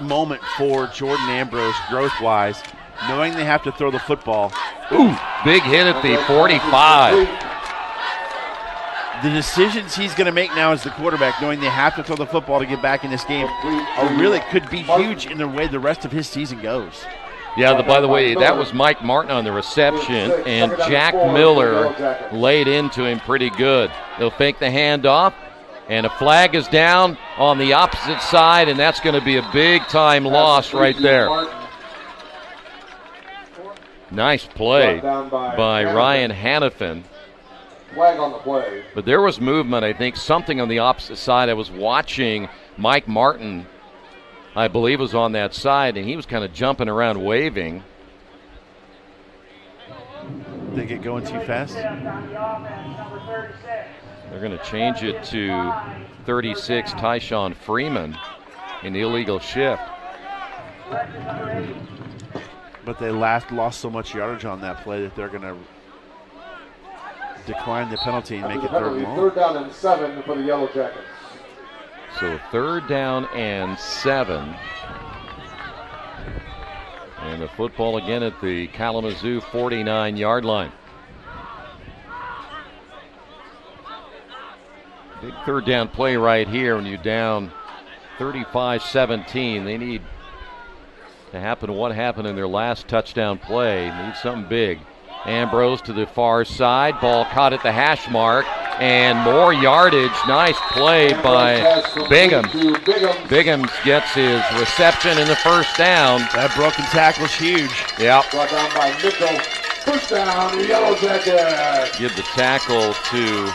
moment for Jordan Ambrose growth-wise, knowing they have to throw the football. Ooh, big hit at the 45. The decisions he's going to make now as the quarterback, knowing they have to throw the football to get back in this game, really could be huge in the way the rest of his season goes. Yeah, by the way, that was Mike Martin on the reception, and Jack Miller laid into him pretty good. They'll fake the handoff, and a flag is down on the opposite side, and that's going to be a big-time loss right there. Nice play by Ryan Hannafin. Flag on the play. But there was movement, I think, something on the opposite side. I was watching Mike Martin, I believe, was on that side, and he was kind of jumping around waving. They get going too fast? They're going to change it to 36, Tyshawn Freeman, in the illegal shift. But they lost so much yardage on that play that they're going to decline the penalty and make it third and long. Third down and 7 for the Yellow Jackets. So third down and 7. And the football again at the Kalamazoo 49-yard line. Big third down play right here when you're down 35-17. They need to happen what happened in their last touchdown play. Need something big. Ambrose to the far side. Ball caught at the hash mark. And more yardage. Nice play by Bingham. Bingham gets his reception in the first down. That broken tackle's huge. Yep. Brought down by Mitchell. First down, the Yellow Jackets. Give the tackle to,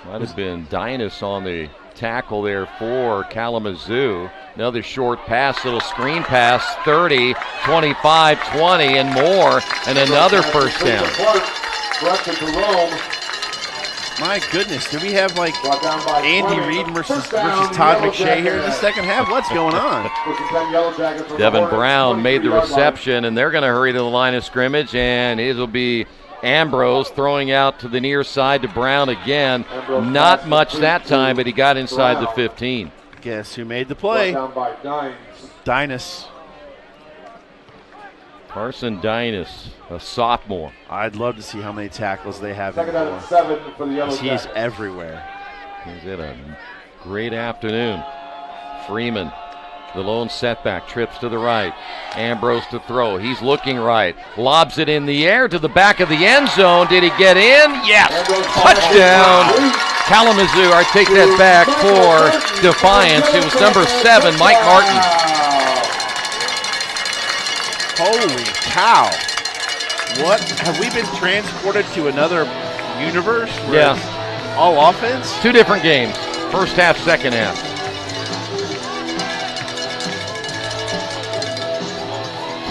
might have been Dynas on the tackle there for Kalamazoo. Another short pass, little screen pass, 30, 25, 20, and more, and another first down. My goodness, do we have like Andy Reid versus Todd McShay here in the second half? What's going on? Devin Brown made the reception, and they're going to hurry to the line of scrimmage, and it'll be Ambrose throwing out to the near side to Brown again. Not much that time, but he got inside the 15. Guess who made the play? Dynas. Carson Dynas, a sophomore. I'd love to see how many tackles they have. Second down and 7 for the Yellow Jackets. Jackets. He's everywhere. He's had a great afternoon. Freeman, the lone setback, trips to the right. Ambrose to throw. He's looking right. Lobs it in the air to the back of the end zone. Did he get in? Yes. Touchdown. Kalamazoo. I take that back for Defiance. It was number 7, Mike Martin. Holy cow. What? Have we been transported to another universe? Yeah. All offense? 2 different games. First half, second half.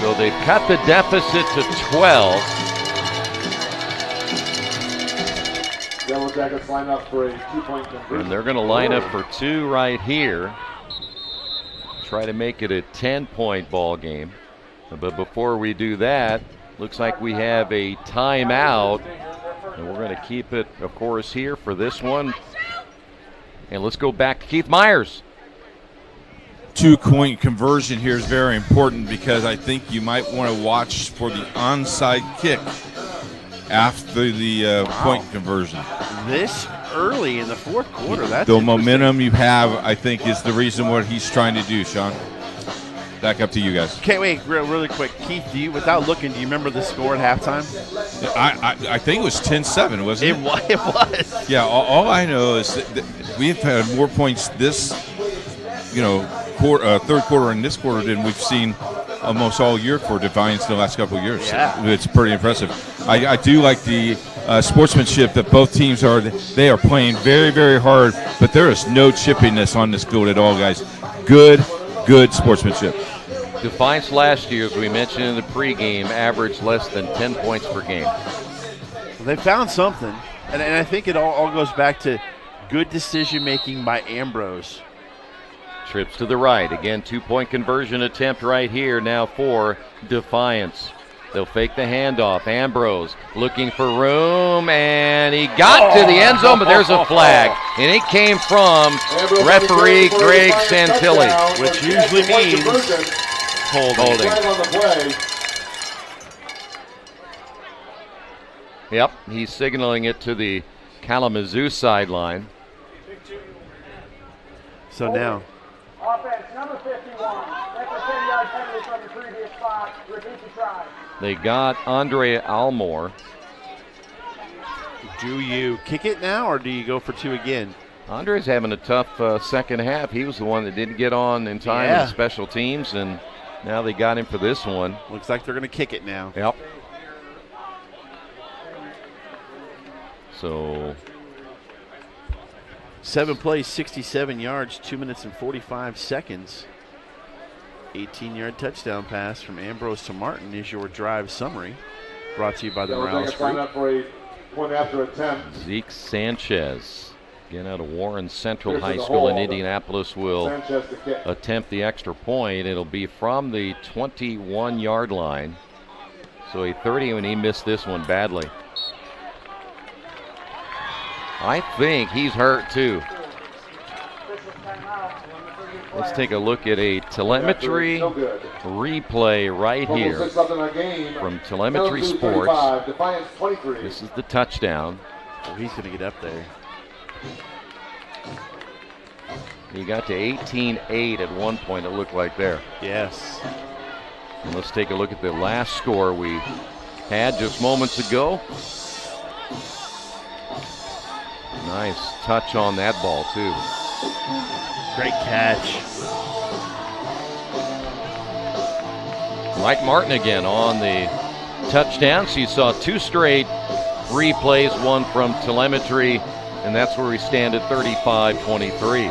So they've cut the deficit to 12. Yellow Jackets line up for a 2-point conversion. And they're going to line up for 2 right here. Try to make it a 10-point ball game. But before we do that, looks like we have a timeout. And we're going to keep it, of course, here for this one. And let's go back to Keith Myers. 2-point conversion here is very important because I think you might want to watch for the onside kick after the point conversion. This early in the fourth quarter, that's the momentum you have, I think, is the reason what he's trying to do, Sean. Back up to you guys. Okay, wait, really quick. Keith, without looking, do you remember the score at halftime? I think it was 10-7, wasn't it? It was. Yeah, all I know is that we've had more points this, third quarter and this quarter than we've seen almost all year for Defiance in the last couple of years. Yeah. It's pretty impressive. I do like the sportsmanship that both teams are. They are playing very, very hard, but there is no chippiness on this field at all, guys. Good sportsmanship. Defiance last year, as we mentioned in the pregame, averaged less than 10 points per game. Well, they found something, and I think it all goes back to good decision-making by Ambrose. Trips to the right. Again, 2-point conversion attempt right here now for Defiance. They'll fake the handoff. Ambrose looking for room, and he got to the end zone, but there's a flag. And it came from referee Greg Santilli. Which usually means holding. Yep, he's signaling it to the Kalamazoo sideline. So now. Offense, number 51. That's a 10-yard penalty from the previous spot. Repeat the try. They got Andre Almore. Do you kick it now, or do you go for 2 again? Andre's having a tough second half. He was the one that didn't get on in time in special teams, and now they got him for this one. Looks like they're going to kick it now. Yep. So 7 plays, 67 yards, 2 minutes and 45 seconds. 18-yard touchdown pass from Ambrose to Martin is your drive summary. Brought to you by the Morales Group. Zeke Sanchez, again out of Warren Central High School in Indianapolis, will attempt the extra point. It'll be from the 21-yard line. So a 30, and he missed this one badly. I think he's hurt too. Let's take a look at a telemetry replay right here from Telemetry Sports. This is the touchdown. Oh, he's going to get up there. He got to 18-8 at one point, it looked like there. Yes. And let's take a look at the last score we had just moments ago. Nice touch on that ball, too. Great catch. Mike Martin again on the touchdown. So you saw 2 straight replays, one from telemetry, and that's where we stand at 35-23.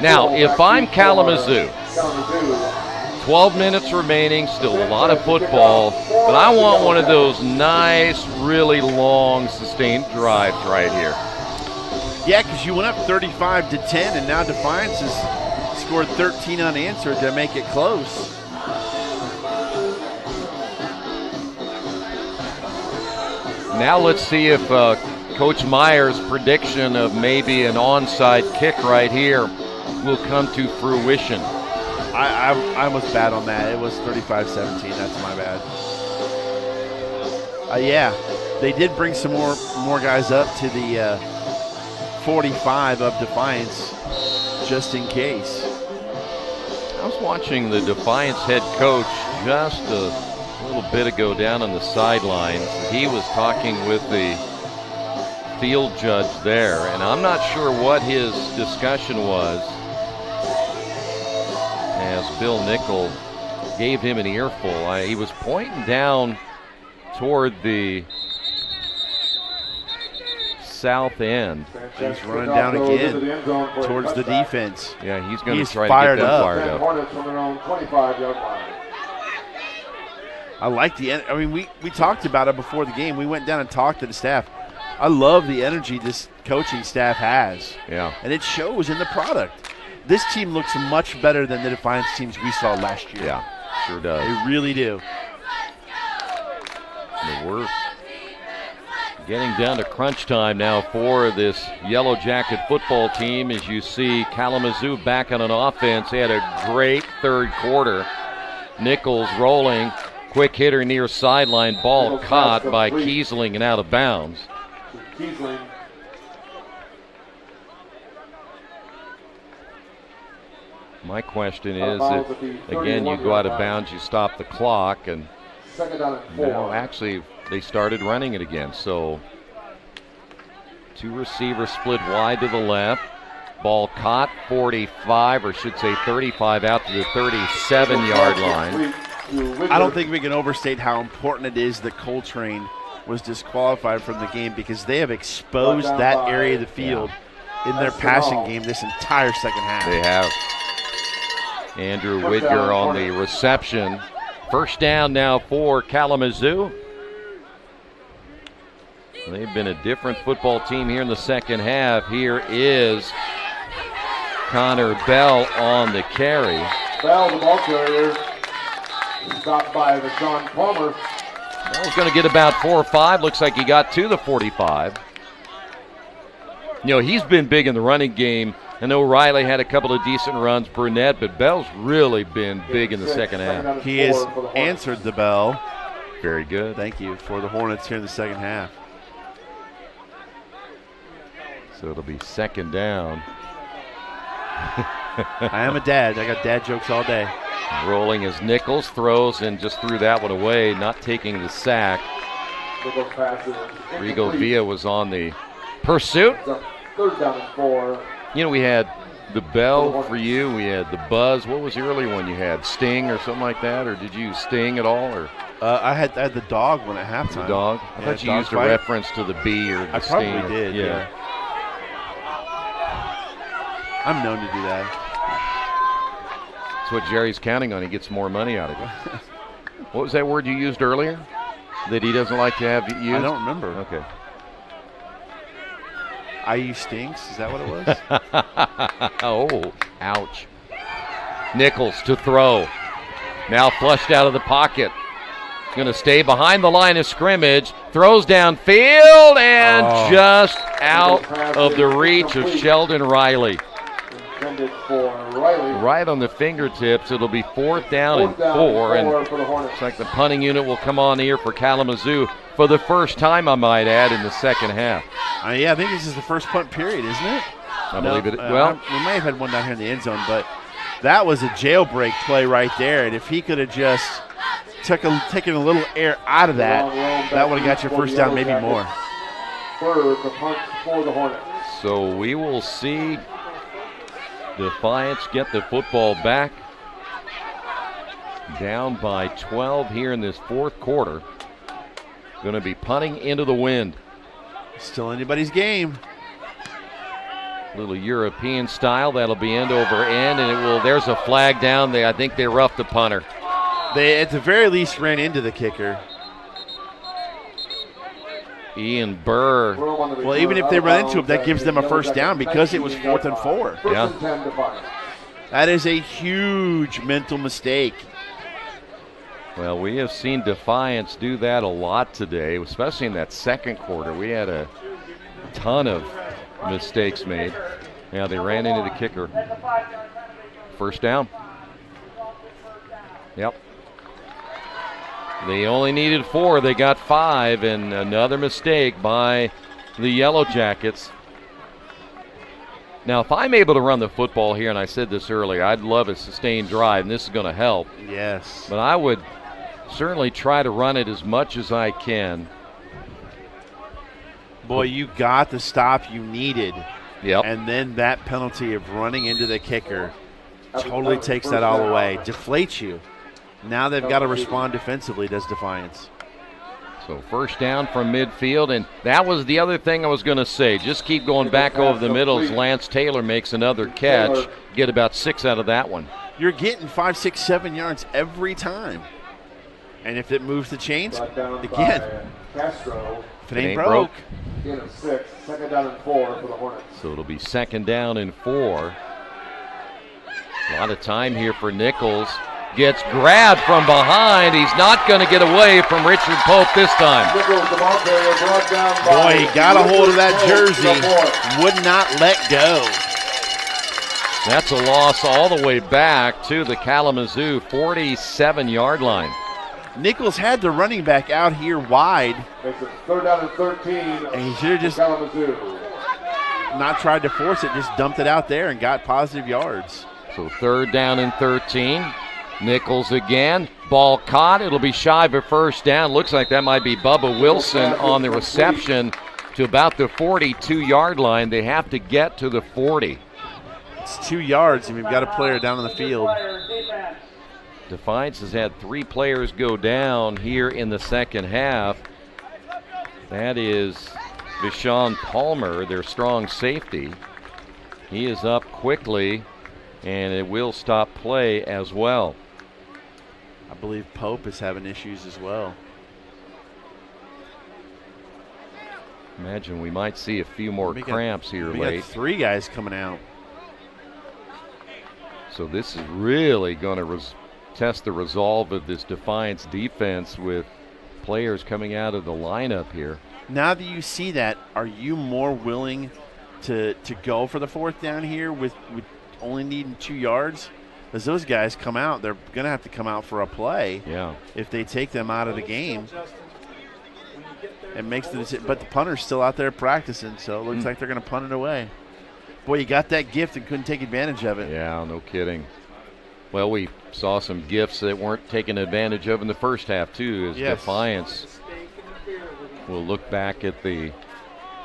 Now, if I'm Kalamazoo, 12 minutes remaining, still a lot of football, but I want one of those nice, really long, sustained drives right here. Yeah, because you went up 35-10, and now Defiance has scored 13 unanswered to make it close. Now let's see if Coach Meyer's prediction of maybe an onside kick right here will come to fruition. I was bad on that. It was 35-17. That's my bad. Yeah, they did bring some more guys up to the 45 of Defiance just in case. I was watching the Defiance head coach just a little bit ago down on the sidelines. He was talking with the field judge there, and I'm not sure what his discussion was, as Bill Nickel gave him an earful. He was pointing down toward the south end. He's running down again towards the defense. Yeah, he's going to try to get them fired up. I like I mean, we talked about it before the game. We went down and talked to the staff. I love the energy this coaching staff has. Yeah. And it shows in the product. This team looks much better than the Defiance teams we saw last year. Yeah, sure does. They really do. We're Getting down to crunch time now for this Yellow Jacket football team. As you see, Kalamazoo back on an offense. They had a great third quarter. Nichols rolling. Quick hitter near sideline. Ball caught by Kiesling and out of bounds. Kiesling. My question is, if, again, you go out of bounds, you stop the clock, and now actually they started running it again. So 2 receivers split wide to the left. Ball caught 45, or should say 35, out to the 37-yard line. I don't think we can overstate how important it is that Coltrane was disqualified from the game, because they have exposed that area of the field in their passing game this entire second half. They have. Andrew Whitger on the reception. First down now for Kalamazoo. They've been a different football team here in the second half. Here is Connor Bell on the carry. Bell, the ball carrier, stopped by the Sean Palmer. Bell's going to get about 4 or 5. Looks like he got to the 45. You know, he's been big in the running game. I know Riley had a couple of decent runs, Burnett, but Bell's really been big in the second half. He has answered the bell. Very good. Thank you for the Hornets here in the second half. So it'll be second down. I am a dad. I got dad jokes all day. Rolling as Nichols throws and just threw that one away, not taking the sack. Rigo Villa was on the pursuit. Third down and 4. You know, we had the bell for you. We had the buzz. What was the early one you had? Sting or something like that? Or did you use Sting at all? Or I had the dog one at halftime. The dog? I thought you used a reference to the bee or the Sting. I probably did, yeah. I'm known to do that. That's what Jerry's counting on. He gets more money out of it. What was that word you used earlier that he doesn't like to have used? I don't remember. Okay. IU stinks? Is that what it was? Oh, ouch. Nichols to throw. Now flushed out of the pocket. Going to stay behind the line of scrimmage. Throws downfield and just out of the reach of Sheldon Riley. Intended for Riley. Right on the fingertips. It'll be 4th down and 4. And looks like the punting unit will come on here for Kalamazoo for the first time, I might add, in the second half. Yeah, I think this is the first punt period, isn't it? I believe it. Well, we may have had one down here in the end zone, but that was a jailbreak play right there. And if he could have just taken a little air out of that, that would have got your first down, maybe more. Third, the punt for the Hornets. So we will see Defiance get the football back. Down by 12 here in this fourth quarter. Going to be punting into the wind. Still anybody's game. Little European style. That'll be end over end, and it will. There's a flag down there. I think they roughed the punter. They, at the very least, ran into the kicker. Ian Burr. Well, even if they run into him, that gives them a first down because it was 4th and 4. Yeah. That is a huge mental mistake. Well, we have seen Defiance do that a lot today, especially in that second quarter. We had a ton of mistakes made. Yeah, they ran into the kicker. First down. Yep. They only needed 4. They got 5, and another mistake by the Yellow Jackets. Now, if I'm able to run the football here, and I said this earlier, I'd love a sustained drive, and this is going to help. Yes. But I would certainly try to run it as much as I can. Boy, you got the stop you needed. Yep. And then that penalty of running into the kicker totally takes that all away, deflates you. Now they've got to respond defensively, does Defiance. So first down from midfield, and that was the other thing I was going to say. Just keep going back over the middle as Lance Taylor makes another catch. Get about 6 out of that one. You're getting 5, 6, 7 yards every time. And if it moves the chains, again, if it ain't broke. Gain of 6, second down and 4 for the Hornets. So it'll be second down and 4. A lot of time here for Nichols. Gets grabbed from behind. He's not going to get away from Richard Pope this time. Boy, he got a hold of that jersey. Would not let go. That's a loss all the way back to the Kalamazoo 47-yard line. Nichols had the running back out here wide. It's a 3rd down and 13. And he should have just not tried to force it, just dumped it out there and got positive yards. So 3rd down and 13. Nichols again. Ball caught. It'll be shy of a first down. Looks like that might be Bubba Wilson on the reception to about the 42-yard line. They have to get to the 40. It's 2 yards, and we've got a player down on the field. Defiance has had 3 players go down here in the second half. That is Vishon Palmer, their strong safety. He is up quickly, and it will stop play as well. I believe Pope is having issues as well. Imagine we might see a few more cramps here we late. got 3 guys coming out. So this is really going to test the resolve of this Defiance defense with players coming out of the lineup here. Now that you see that, are you more willing to go for the 4th down here with only needing 2 yards? As those guys come out, they're going to have to come out for a play. Yeah. If they take them out of the game, it makes the decision. But the punter's still out there practicing, so it looks like they're going to punt it away. Boy, you got that gift and couldn't take advantage of it. Yeah, no kidding. Well, we saw some gifts that weren't taken advantage of in the first half, too, as Defiance will look back at the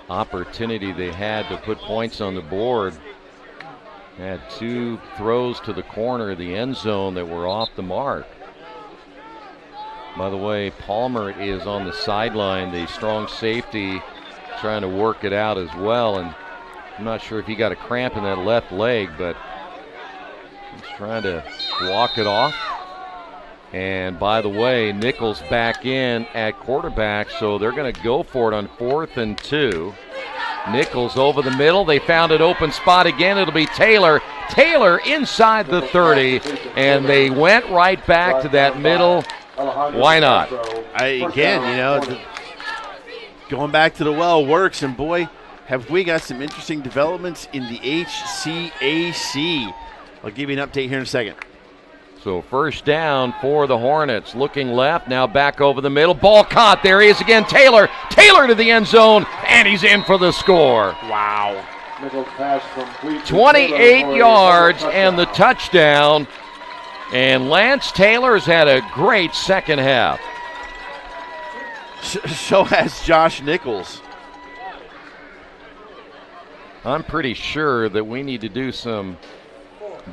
opportunity they had to put points on the board. Had 2 throws to the corner of the end zone that were off the mark. By the way, Palmer is on the sideline, the strong safety, trying to work it out as well. And I'm not sure if he got a cramp in that left leg, but he's trying to walk it off. And by the way, Nichols back in at quarterback, so they're going to go for it on 4th and 2. Nichols over the middle. They found an open spot again. It'll be Taylor. Taylor inside the 30, and they went right back to that middle. Why not? Going back to the well works, and boy, have we got some interesting developments in the HCAC. I'll give you an update here in a second. So 1st down for the Hornets. Looking left, now back over the middle. Ball caught. There he is again. Taylor. Taylor to the end zone, and he's in for the score. Wow. 28 yards and the touchdown. And Lance Taylor's had a great second half. So has Josh Nichols. I'm pretty sure that we need to do some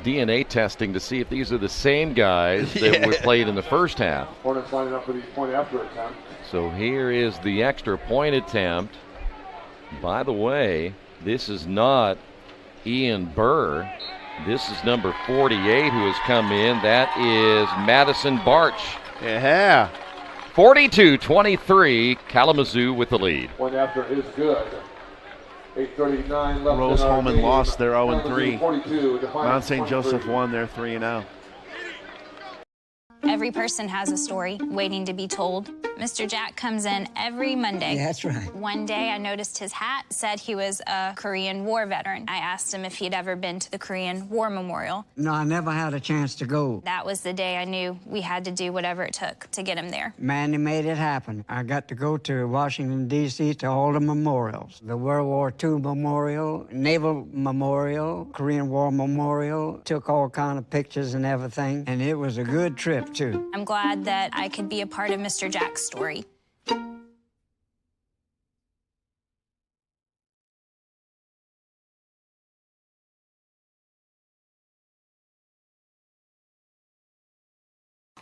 DNA testing to see if these are the same guys that were played in the first half. Hornets lining up for the point after attempt. So here is the extra point attempt. By the way, this is not Ian Burr. This is number 48 who has come in. That is Madison Barch. Yeah. 42-23, Kalamazoo with the lead. Point after is good. 8:39 left. Rose Holman lost. They're 0-3. 42. Mount St. Joseph won. They're 3-0. Every person has a story waiting to be told. Mr. Jack comes in every Monday. Yeah, that's right. One day I noticed his hat said he was a Korean War veteran. I asked him if he'd ever been to the Korean War Memorial. No, I never had a chance to go. That was the day I knew we had to do whatever it took to get him there. Manny made it happen. I got to go to Washington, D.C. to all the memorials. The World War II Memorial, Naval Memorial, Korean War Memorial. Took all kind of pictures and everything, and it was a good trip, too. I'm glad that I could be a part of Mr. Jack's story.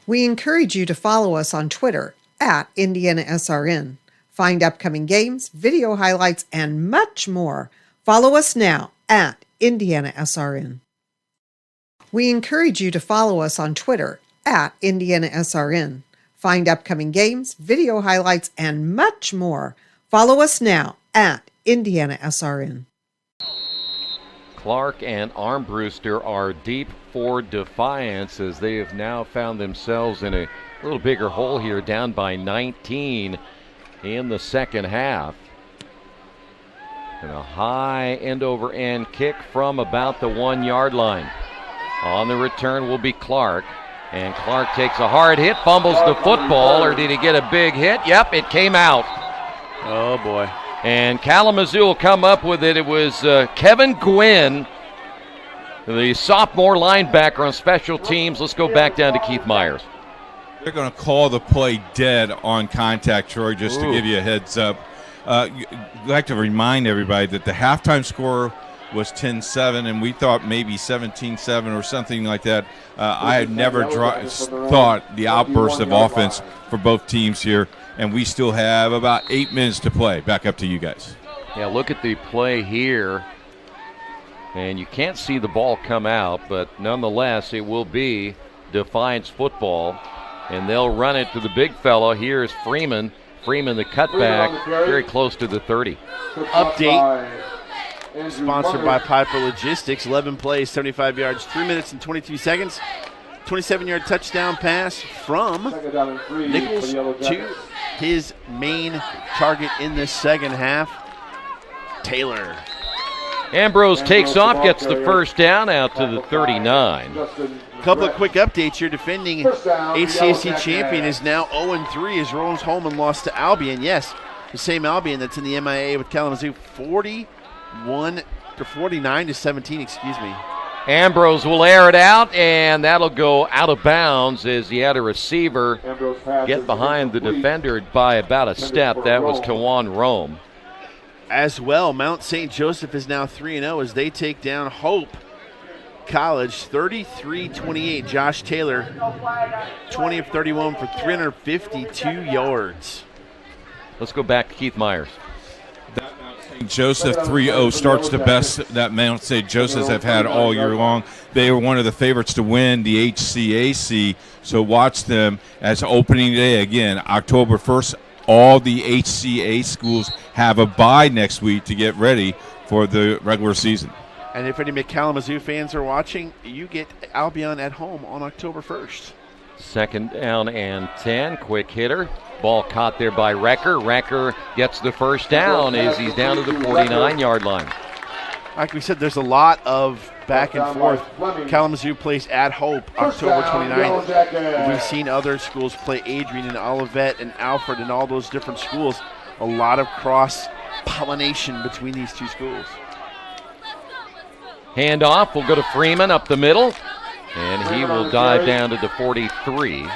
We encourage you to follow us on Twitter at IndianaSRN. Find upcoming games, video highlights, and much more. Follow us now at IndianaSRN. We encourage you to follow us on Twitter at IndianaSRN. Find upcoming games, video highlights, and much more. Follow us now at IndianaSRN. Clark and Armbruster are deep for Defiance as they have now found themselves in a little bigger hole here, down by 19 in the second half. And a high end-over-end kick from about the 1 yard line. On the return will be Clark. And Clark takes a hard hit, fumbles the football, or did he get a big hit? Yep, it came out. Oh, boy. And Kalamazoo will come up with it. It was Kevin Gwynn, the sophomore linebacker on special teams. Let's go back down to Keith Myers. They're going to call the play dead on contact, Troy, just to give you a heads up. I'd like to remind everybody that the halftime score was 10-7, and we thought maybe 17-7 or something like that. I had never thought the outburst of offense for both teams here, and we still have about 8 minutes to play. Back up to you guys. Yeah, look at the play here. And you can't see the ball come out, but nonetheless, it will be Defiance football. And they'll run it to the big fella. Here's Freeman. Freeman, the cutback, very close to the 30. Update. Sponsored by Piper Logistics. 11 plays, 75 yards, 3 minutes and 22 seconds. 27-yard touchdown pass from Nichols to his main target in the second half, Taylor. Ambrose takes off, gets the first down out to the 39. A couple of quick updates here. Defending HCAC champion is now 0-3 as Rollins Holman lost to Albion. Yes, the same Albion that's in the MIA with Kalamazoo, 49-17, excuse me. Ambrose will air it out, and that'll go out of bounds as he had a receiver get behind the defender by about a step. That was Tawan Rome. As well, Mount St. Joseph is now 3-0 as they take down Hope College 33-28. Josh Taylor, 20 of 31 for 352 yards. Let's go back to Keith Myers. St. Joseph 3-0 starts the best that Mount St. Josephs have had all year long. They were one of the favorites to win the HCAC, so watch them as opening day again, October 1st. All the HCA schools have a bye next week to get ready for the regular season. And if any Kalamazoo fans are watching, you get Albion at home on October 1st. Second down and 10. Quick hitter. Ball caught there by Recker. Recker gets the first down as he's down to the 49-yard line. Like we said, there's a lot of back and forth. Kalamazoo plays at Hope October 29th. We've seen other schools play Adrian and Olivet and Alfred and all those different schools. A lot of cross-pollination between these two schools. Handoff will go to Freeman up the middle, and he will dive down to the 43.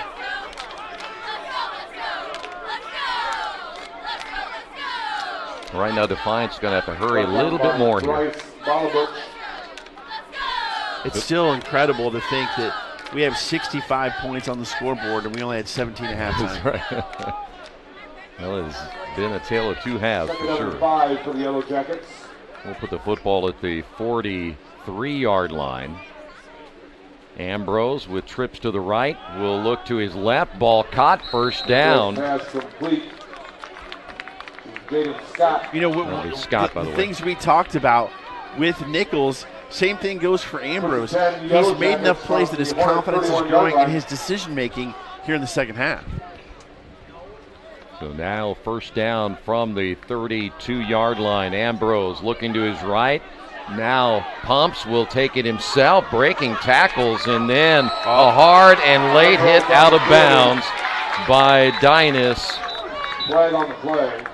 Right now, Defiance is going to have to hurry a little bit more here. It's still incredible to think that we have 65 points on the scoreboard and we only had 17 at halftime. That's right. Well, it's been a tale of two halves for sure. For the Yellow Jackets. We'll put the football at the 43-yard line. Ambrose with trips to the right will look to his left. Ball caught, first down. You know, Scott, by the way. Things we talked about with Nichols, same thing goes for Ambrose. He's made enough plays that his confidence is growing in his decision-making here in the second half. So now first down from the 32-yard line. Ambrose looking to his right. Now Pumps will take it himself, breaking tackles, and then a hard and late hit out of bounds by Dynas. Right on the play.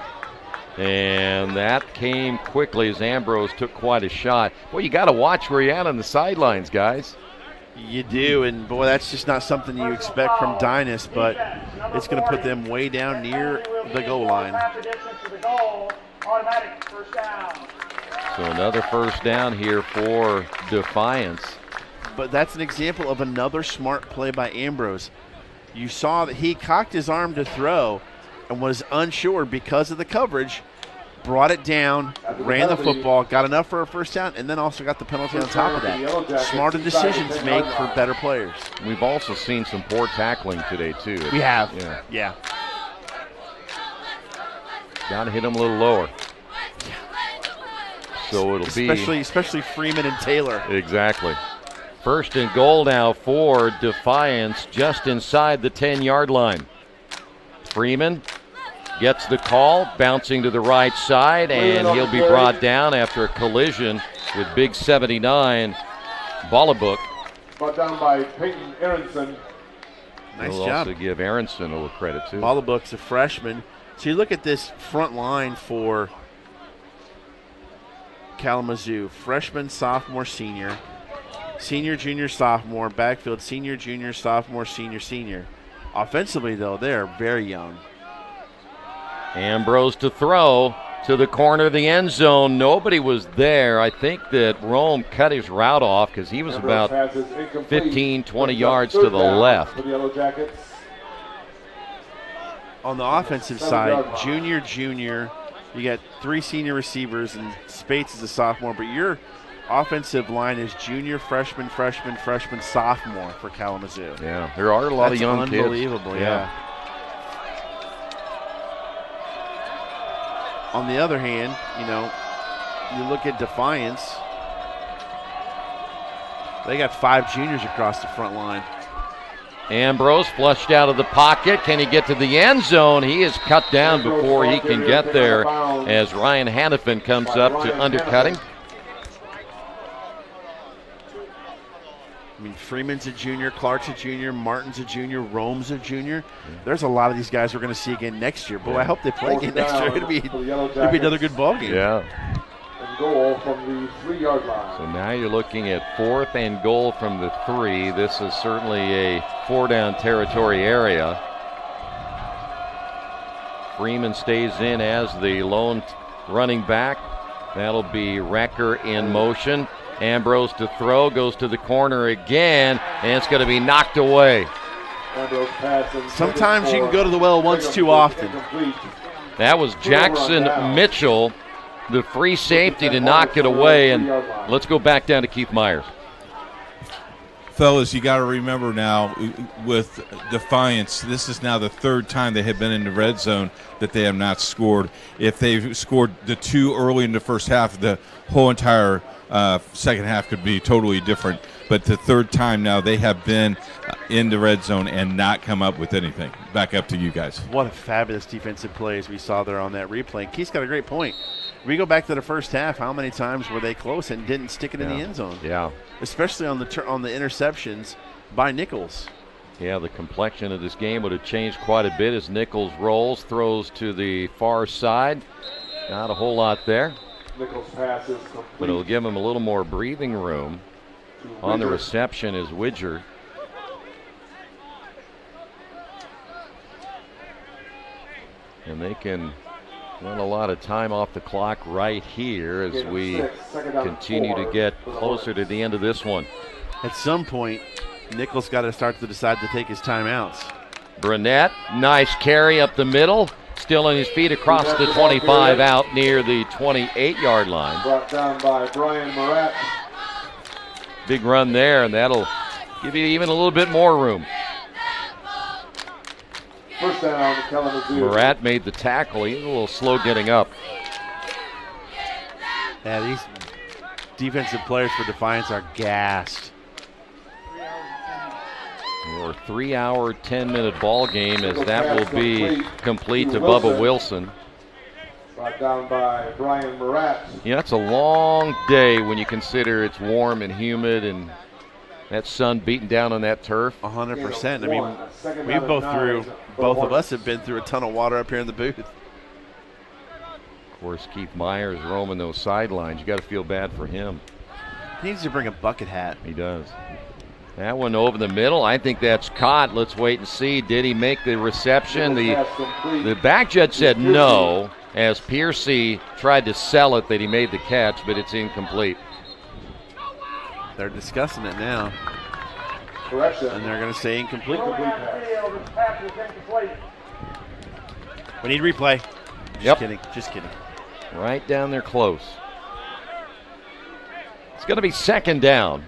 And that came quickly as Ambrose took quite a shot. Boy, you got to watch where you're at on the sidelines, guys. You do, and boy, that's just not something you expect from Dynas, but it's going to put them way down near the goal line. So another first down here for Defiance. But that's an example of another smart play by Ambrose. You saw that he cocked his arm to throw and was unsure because of the coverage, brought it down, ran the football, got enough for a first down, and then also got the penalty on top of that. Smarter decisions make for better players. We've also seen some poor tackling today, too. We have. Yeah. Got to hit him a little lower. So it'll be especially Freeman and Taylor. Exactly. First and goal now for Defiance, just inside the 10-yard line. Freeman gets the call, bouncing to the right side, and he'll be brought down after a collision with big 79 Ballabuk. Brought down by Peyton Aronson. Nice We'll job. also give Aronson a little credit, too. Ballabuk's a freshman. So you look at this front line for Kalamazoo. Freshman, sophomore, senior. Senior, junior, sophomore. Backfield, senior, junior, sophomore, senior, senior. Offensively, though, they're very young. Ambrose to throw to the corner of the end zone. Nobody was there. I think that Rome cut his route off because he was about 15, 20 yards to the left. For the Yellow Jackets. On the offensive side, junior, you got 3 senior receivers, and Spates is a sophomore, but your offensive line is junior, freshman, sophomore for Kalamazoo. Yeah, there are a lot of young kids. Unbelievable, yeah. On the other hand, you look at Defiance, they got 5 juniors across the front line. Ambrose flushed out of the pocket. Can he get to the end zone? He is cut down before he can get there as Ryan Hannafin comes up to undercut him. I mean, Freeman's a junior, Clark's a junior, Martin's a junior, Rome's a junior. There's a lot of these guys we're going to see again next year. Boy, I hope they play again next year. It'll be another good ball game. Yeah. And goal from the 3-yard line. So now you're looking at 4th and goal from the 3. This is certainly a 4-down territory area. Freeman stays in as the lone running back. That'll be Wrecker in motion. Ambrose to throw, goes to the corner again, and it's going to be knocked away. Sometimes you can go to the well once too often. That was Jackson Mitchell, the free safety, to knock it away. And let's go back down to Keith Myers. Fellas, you got to remember now with Defiance, this is now the 3rd time they have been in the red zone that they have not scored. If they've scored the 2 early in the first half, the whole entire second half could be totally different. But the 3rd time now they have been in the red zone and not come up with anything. Back up to you guys. What a fabulous defensive plays we saw there on that replay. And Keith's got a great point. We go back to the first half, how many times were they close and didn't stick it in the end zone? Yeah. Especially on the interceptions by Nichols. Yeah, the complexion of this game would have changed quite a bit as Nichols rolls, throws to the far side. Not a whole lot there. Nichols' pass is complete. But it'll give him a little more breathing room. On the reception is Widger. And they can run a lot of time off the clock right here as we continue to get closer to the end of this one. At some point, Nichols got to start to decide to take his timeouts. Burnett, nice carry up the middle. Still on his feet across the 25 out near the 28-yard line. Brought down by Brian Murat. Big run there, and that'll give you even a little bit more room. First down, Kalamazoo. Murat made the tackle. He's a little slow getting up. Yeah, these defensive players for Defiance are gassed. Or 3-hour, 10-minute ball game as that will be complete to Bubba Wilson. Brought down by Brian Murat. Yeah, it's a long day when you consider it's warm and humid and that sun beating down on that turf. 100%. I mean, both of us have been through a ton of water up here in the booth. Of course, Keith Myers roaming those sidelines. You got to feel bad for him. He needs to bring a bucket hat. He does. That one over the middle. I think that's caught. Let's wait and see. Did he make the reception? The back judge said no, as Piercy tried to sell it that he made the catch, but it's incomplete. They're discussing it now. Correction. And they're going to say incomplete. We need replay. Just kidding. Right down there close. It's going to be 2nd down.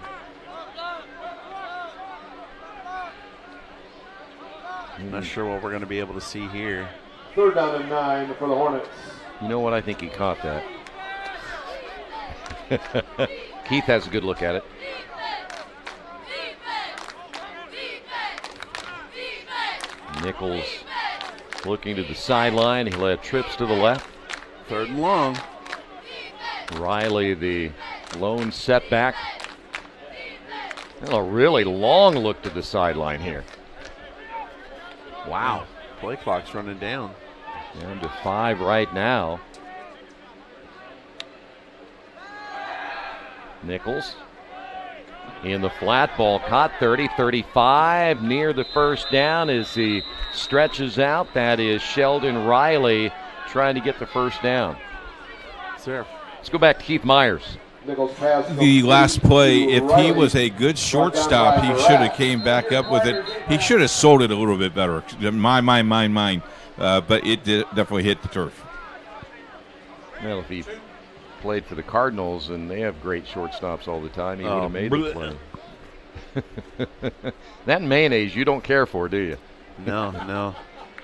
I'm not sure what we're going to be able to see here. 3rd down and 9 for the Hornets. You know what? I think he caught that. Keith has a good look at it. Nichols looking to the sideline. He'll have trips to the left. 3rd and long. Riley, the lone setback. A really long look to the sideline here. Wow. Play clock's running down. Down to 5 right now. Nichols in the flat, ball caught, 30-35, near the first down as he stretches out. That is Sheldon Riley trying to get the first down. Sir. Let's go back to Keith Myers. The last play, if he was a good shortstop, he should have came back up with it. He should have sold it a little bit better. Mine. But it definitely hit the turf. Well, if he played for the Cardinals, and they have great shortstops all the time, he would have made the play. That mayonnaise you don't care for, do you? No.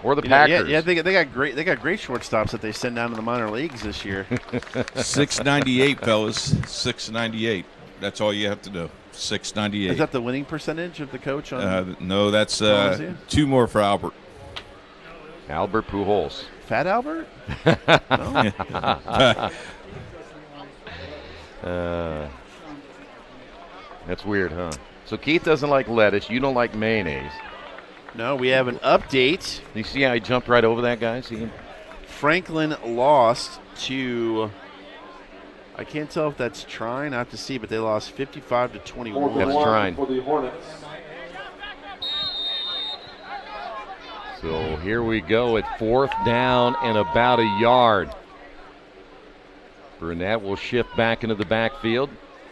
Or the Packers. Yeah, they got great shortstops that they send down to the minor leagues this year. 698, fellas. 698. That's all you have to do. 698. Is that the winning percentage of the coach? No, that's 2 more for Albert. Albert Pujols. Fat Albert? That's weird, huh? So Keith doesn't like lettuce. You don't like mayonnaise. No, we have an update. You see how he jumped right over that guy? See him? Franklin lost to, I can't tell if that's Trine. I have to see, but they lost 55-21. That's Trine. For the Hornets. So here we go at 4th down and about a yard. Brunette will shift back into the backfield.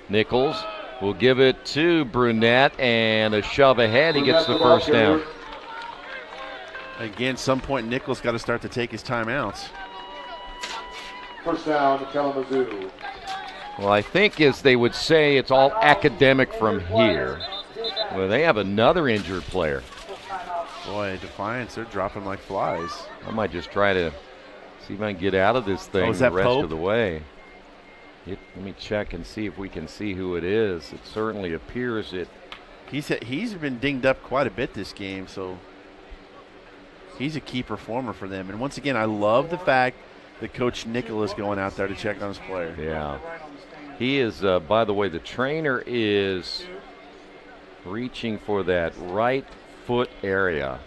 Nichols will give it to Brunette, and a shove ahead. He gets the first down. Again, some point Nichols got to start to take his timeouts. First down, Kalamazoo. Well, I think as they would say, it's all academic from here. Well, they have another injured player. Boy, Defiance, they're dropping like flies. I might just try to see if I can get out of this thing the rest of the way. Let me check and see if we can see who it is. It certainly appears it. He's been dinged up quite a bit this game, so he's a key performer for them. And once again, I love the fact that Coach Nicholas is going out there to check on his player. Yeah. He is, by the way, the trainer is reaching for that right foot area.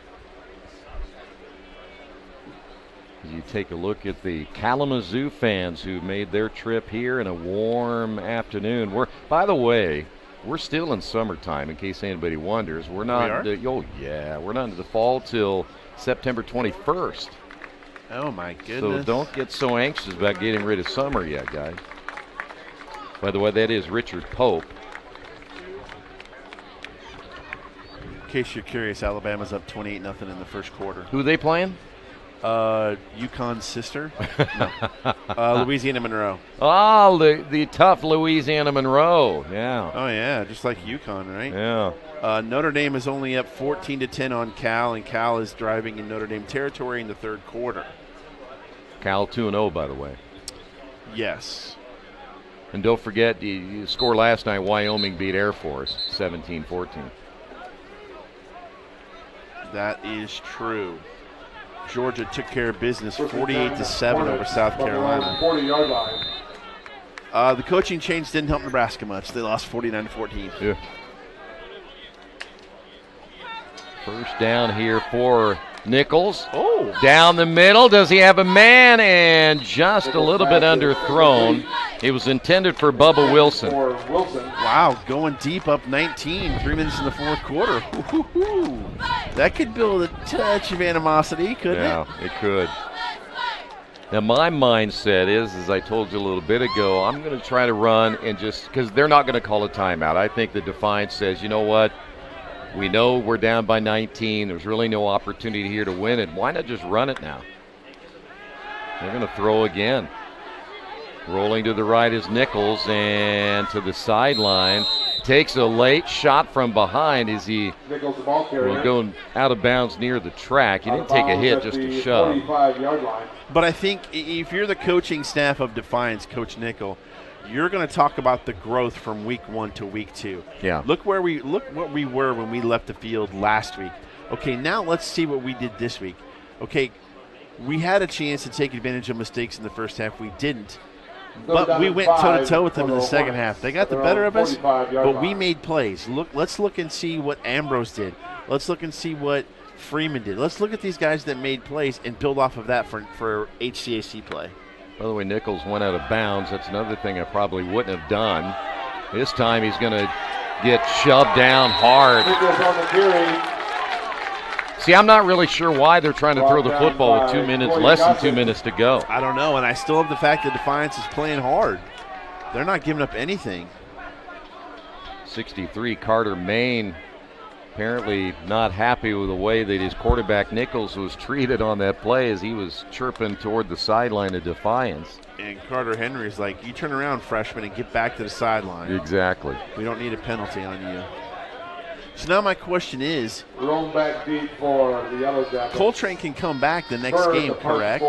You take a look at the Kalamazoo fans who made their trip here in a warm afternoon. By the way, we're still in summertime, in case anybody wonders. We're not. We're not into the fall till September 21st. Oh my goodness! So don't get so anxious about getting rid of summer yet, guys. By the way, that is Richard Pope. In case you're curious, Alabama's up 28-0 in the first quarter. Who are they playing? UConn's sister. No. Louisiana Monroe. Oh, the tough Louisiana Monroe. Yeah. Oh, yeah, just like UConn, right? Yeah. Notre Dame is only up 14-10 on Cal, and Cal is driving in Notre Dame territory in the 3rd quarter. Cal 2-0, by the way. Yes. And don't forget, you score last night, Wyoming beat Air Force 17-14. That is true. Georgia took care of business 48-7 over South Carolina. 40-yard line. The coaching change didn't help Nebraska much. They lost 49-14. Yeah. First down here for Nichols. Oh. Down the middle. Does he have a man? And just a little bit underthrown. It was intended for Bubba Wilson. Wow, going deep up 19, 3 minutes in the 4th quarter. Ooh. That could build a touch of animosity, couldn't it? Yeah, it could. Now, my mindset is, as I told you a little bit ago, I'm going to try to run and just, because they're not going to call a timeout. I think the Defiance says, you know what? We know we're down by 19. There's really no opportunity here to win it. Why not just run it now? They're going to throw again. Rolling to the right is Nichols, and to the sideline. Takes a late shot from behind as he will go out of bounds near the track. He didn't take a hit, just a shove. But I think if you're the coaching staff of Defiance, Coach Nichols, you're going to talk about the growth from week 1 to week 2. Yeah. Look what we were when we left the field last week. Okay, now let's see what we did this week. Okay, we had a chance to take advantage of mistakes in the first half. We didn't. But we went toe-to-toe with them in the second half. They got the better of us, but we made plays. Let's look and see what Ambrose did. Let's look and see what Freeman did. Let's look at these guys that made plays and build off of that for HCAC play. By the way, Nichols went out of bounds. That's another thing I probably wouldn't have done. This time he's going to get shoved down hard. See, I'm not really sure why they're trying to throw the football with 2 minutes, less than 2 minutes to go. I don't know, and I still have the fact that Defiance is playing hard. They're not giving up anything. 63, Carter Main, apparently not happy with the way that his quarterback Nichols was treated on that play as he was chirping toward the sideline of Defiance. And Carter Henry's like, you turn around, freshman, and get back to the sideline. Exactly. We don't need a penalty on you. So now my question is, thrown back deep for the Yellow Jackets. Coltrane can come back the next game, correct?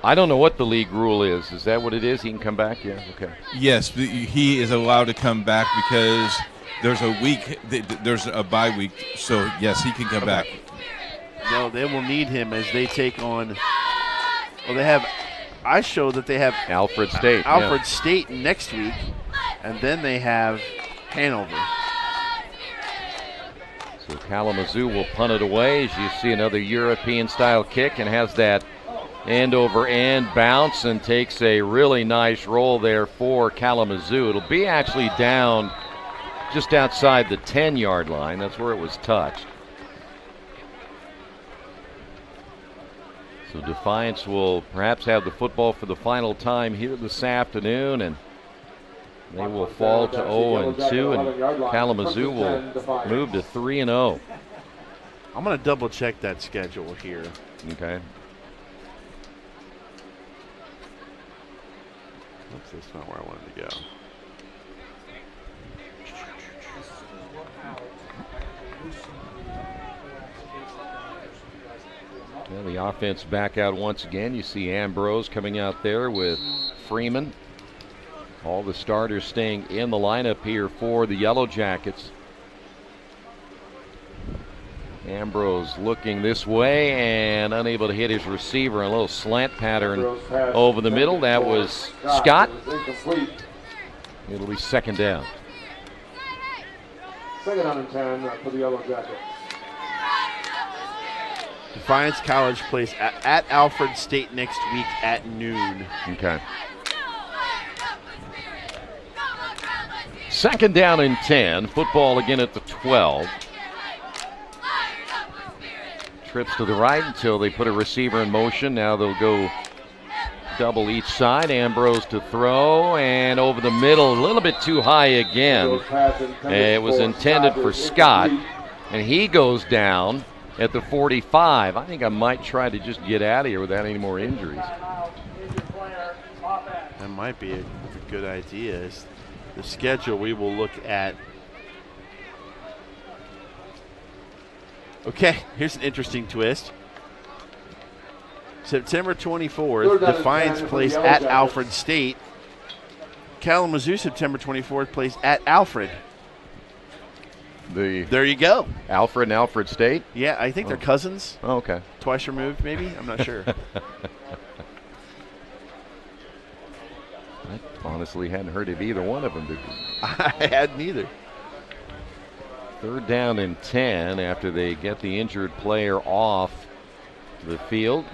I don't know what the league rule is. Is that what it is? He can come back? Yeah, okay. Yes, he is allowed to come back because there's a bye week. So, yes, he can come back. No, they will need him as they take on, I show that they have Alfred State. State next week, and then they have Hanover. So Kalamazoo will punt it away as you see another European-style kick and has that end-over-end bounce and takes a really nice roll there for Kalamazoo. It'll be actually down just outside the 10-yard line. That's where it was touched. So Defiance will perhaps have the football for the final time here this afternoon, and they will fall to 0-2, and Kalamazoo will move to 3-0. I'm going to double check that schedule here. Okay. Oops, that's not where I wanted to go. Well, the offense back out once again. You see Ambrose coming out there with Freeman. All the starters staying in the lineup here for the Yellow Jackets. Ambrose looking this way and unable to hit his receiver. A little slant pattern over the middle. That was Scott. It'll be second down. Second down and 10 for the Yellow Jackets. Defiance College plays at Alfred State next week at noon. Okay. Second down and 10. Football again at the 12. Trips to the right until they put a receiver in motion. Now they'll go double each side. Ambrose to throw and over the middle, a little bit too high again. It was intended for Scott, and he goes down at the 45. I think I might try to just get out of here without any more injuries. That might be a good idea. The schedule we will look at. Okay, here's an interesting twist. September 24th, Defiance plays at Alfred State. Kalamazoo, September 24th, plays at Alfred. There you go. Alfred and Alfred State? Yeah, I think they're cousins. Oh, okay. Twice removed, maybe? I'm not sure. I honestly hadn't heard of either one of them. I hadn't either. Third down and 10 after they get the injured player off the field.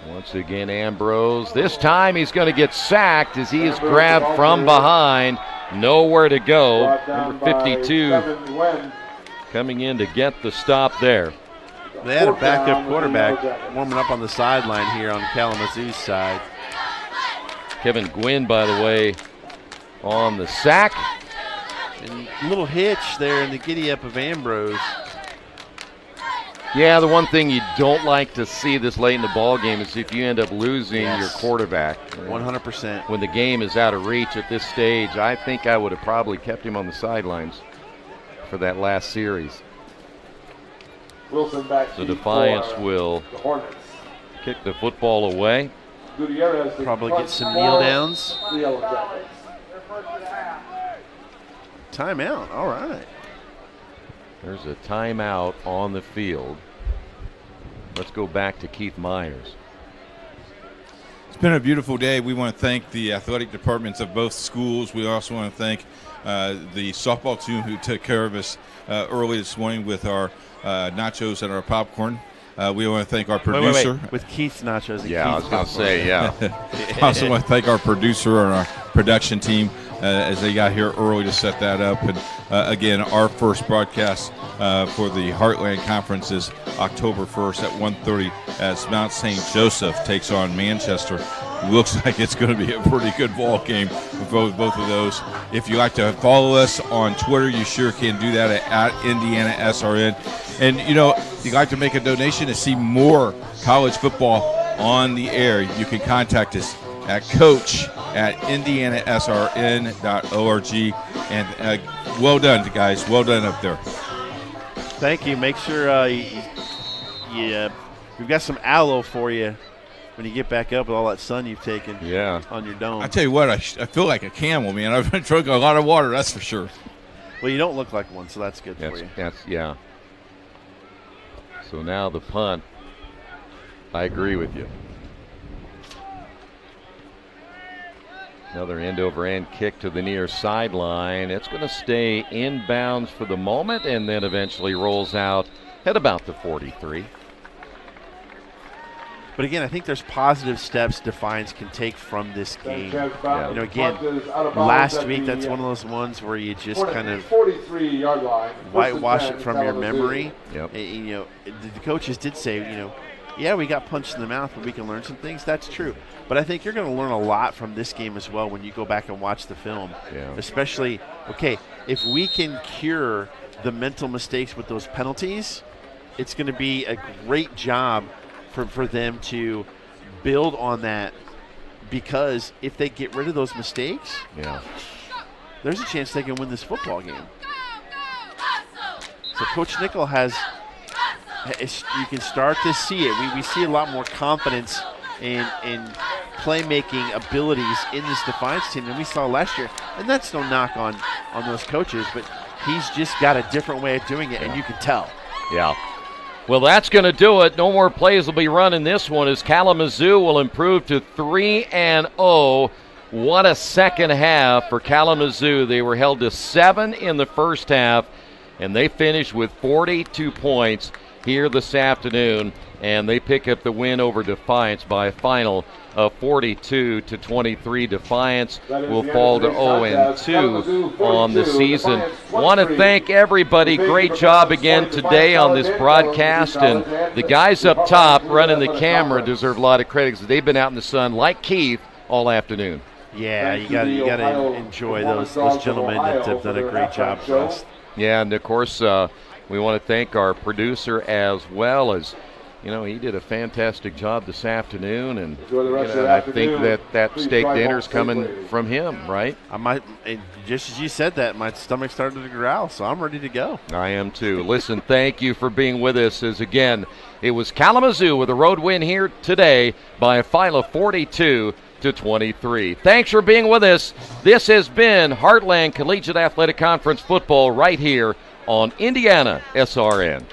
Once again, Ambrose. This time he's going to get sacked as he is grabbed from behind. Nowhere to go. Number 52 coming in to get the stop there. They had a backup quarterback warming up on the sideline here on Kalamazoo's side. Kevin Gwynn, by the way, on the sack. And a little hitch there in the giddy-up of Ambrose. Yeah, the one thing you don't like to see this late in the ball game is if you end up losing your quarterback. 100%. When the game is out of reach at this stage, I think I would have probably kept him on the sidelines for that last series. Wilson back so Defiance will kick the football away. Gutierrez. Probably get some kneel downs. The Yellow Jackets. Timeout. All right. There's a timeout on the field. Let's go back to Keith Myers. It's been a beautiful day. We want to thank the athletic departments of both schools. We also want to thank the softball team who took care of us early this morning with our nachos and our popcorn. We want to thank our producer. Wait. With Keith's nachos. Yeah, I was going to say, yeah. I also want to thank our producer and our production team as they got here early to set that up. And again, our first broadcast for the Heartland Conference is October 1st at 1:30 as Mount St. Joseph takes on Manchester. Looks like it's going to be a pretty good ball game with both of those. If you like to follow us on Twitter, you sure can do that at IndianaSRN. And, you know, if you'd like to make a donation to see more college football on the air, you can contact us at coach@IndianaSRN.org. And well done, guys. Well done up there. Thank you. Make sure we've got some aloe for you when you get back up with all that sun you've taken on your dome. I tell you what, I feel like a camel, man. I've been drinking a lot of water, that's for sure. Well, you don't look like one, so that's good for you. Yeah. So now the punt. I agree with you. Another end-over-end kick to the near sideline. It's going to stay inbounds for the moment and then eventually rolls out at about the 43. But again, I think there's positive steps Defiance can take from this game. Yeah. You know, again, last week that's one of those ones where you just kind of 43-yard line. whitewash it from your Kalamazoo. memory. Yep. And, you know, the coaches did say, you know, yeah, we got punched in the mouth, but we can learn some things. That's true. But I think you're going to learn a lot from this game as well when you go back and watch the film. Yeah. Especially, okay, if we can cure the mental mistakes with those penalties, it's going to be a great job for them to build on that, because if they get rid of those mistakes, there's a chance they can win this football game. So Coach Nickel you can start to see it. We see a lot more confidence in playmaking abilities in this Defiance team than we saw last year. And that's no knock on those coaches, but he's just got a different way of doing it, and you can tell. Yeah. Well, that's going to do it. No more plays will be run in this one as Kalamazoo will improve to 3-0. What a second half for Kalamazoo. They were held to 7 in the first half, and they finished with 42 points here this afternoon, and they pick up the win over Defiance by a final of 42-23. Defiance will fall to 0-2 on the season. Want to thank everybody. Great job again today on this broadcast, and the guys up top running the camera deserve a lot of credit because they've been out in the sun like Keith all afternoon. Yeah, you got to enjoy those gentlemen that have done a great job for us. Yeah, and of course, we want to thank our producer as well as, you know, he did a fantastic job this afternoon, and I think that steak dinner's coming from him, right? Just as you said that, my stomach started to growl, so I'm ready to go. I am too. Listen, thank you for being with us. As again, it was Kalamazoo with a road win here today by a final of 42-23. Thanks for being with us. This has been Heartland Collegiate Athletic Conference football right here on IndianaSRN.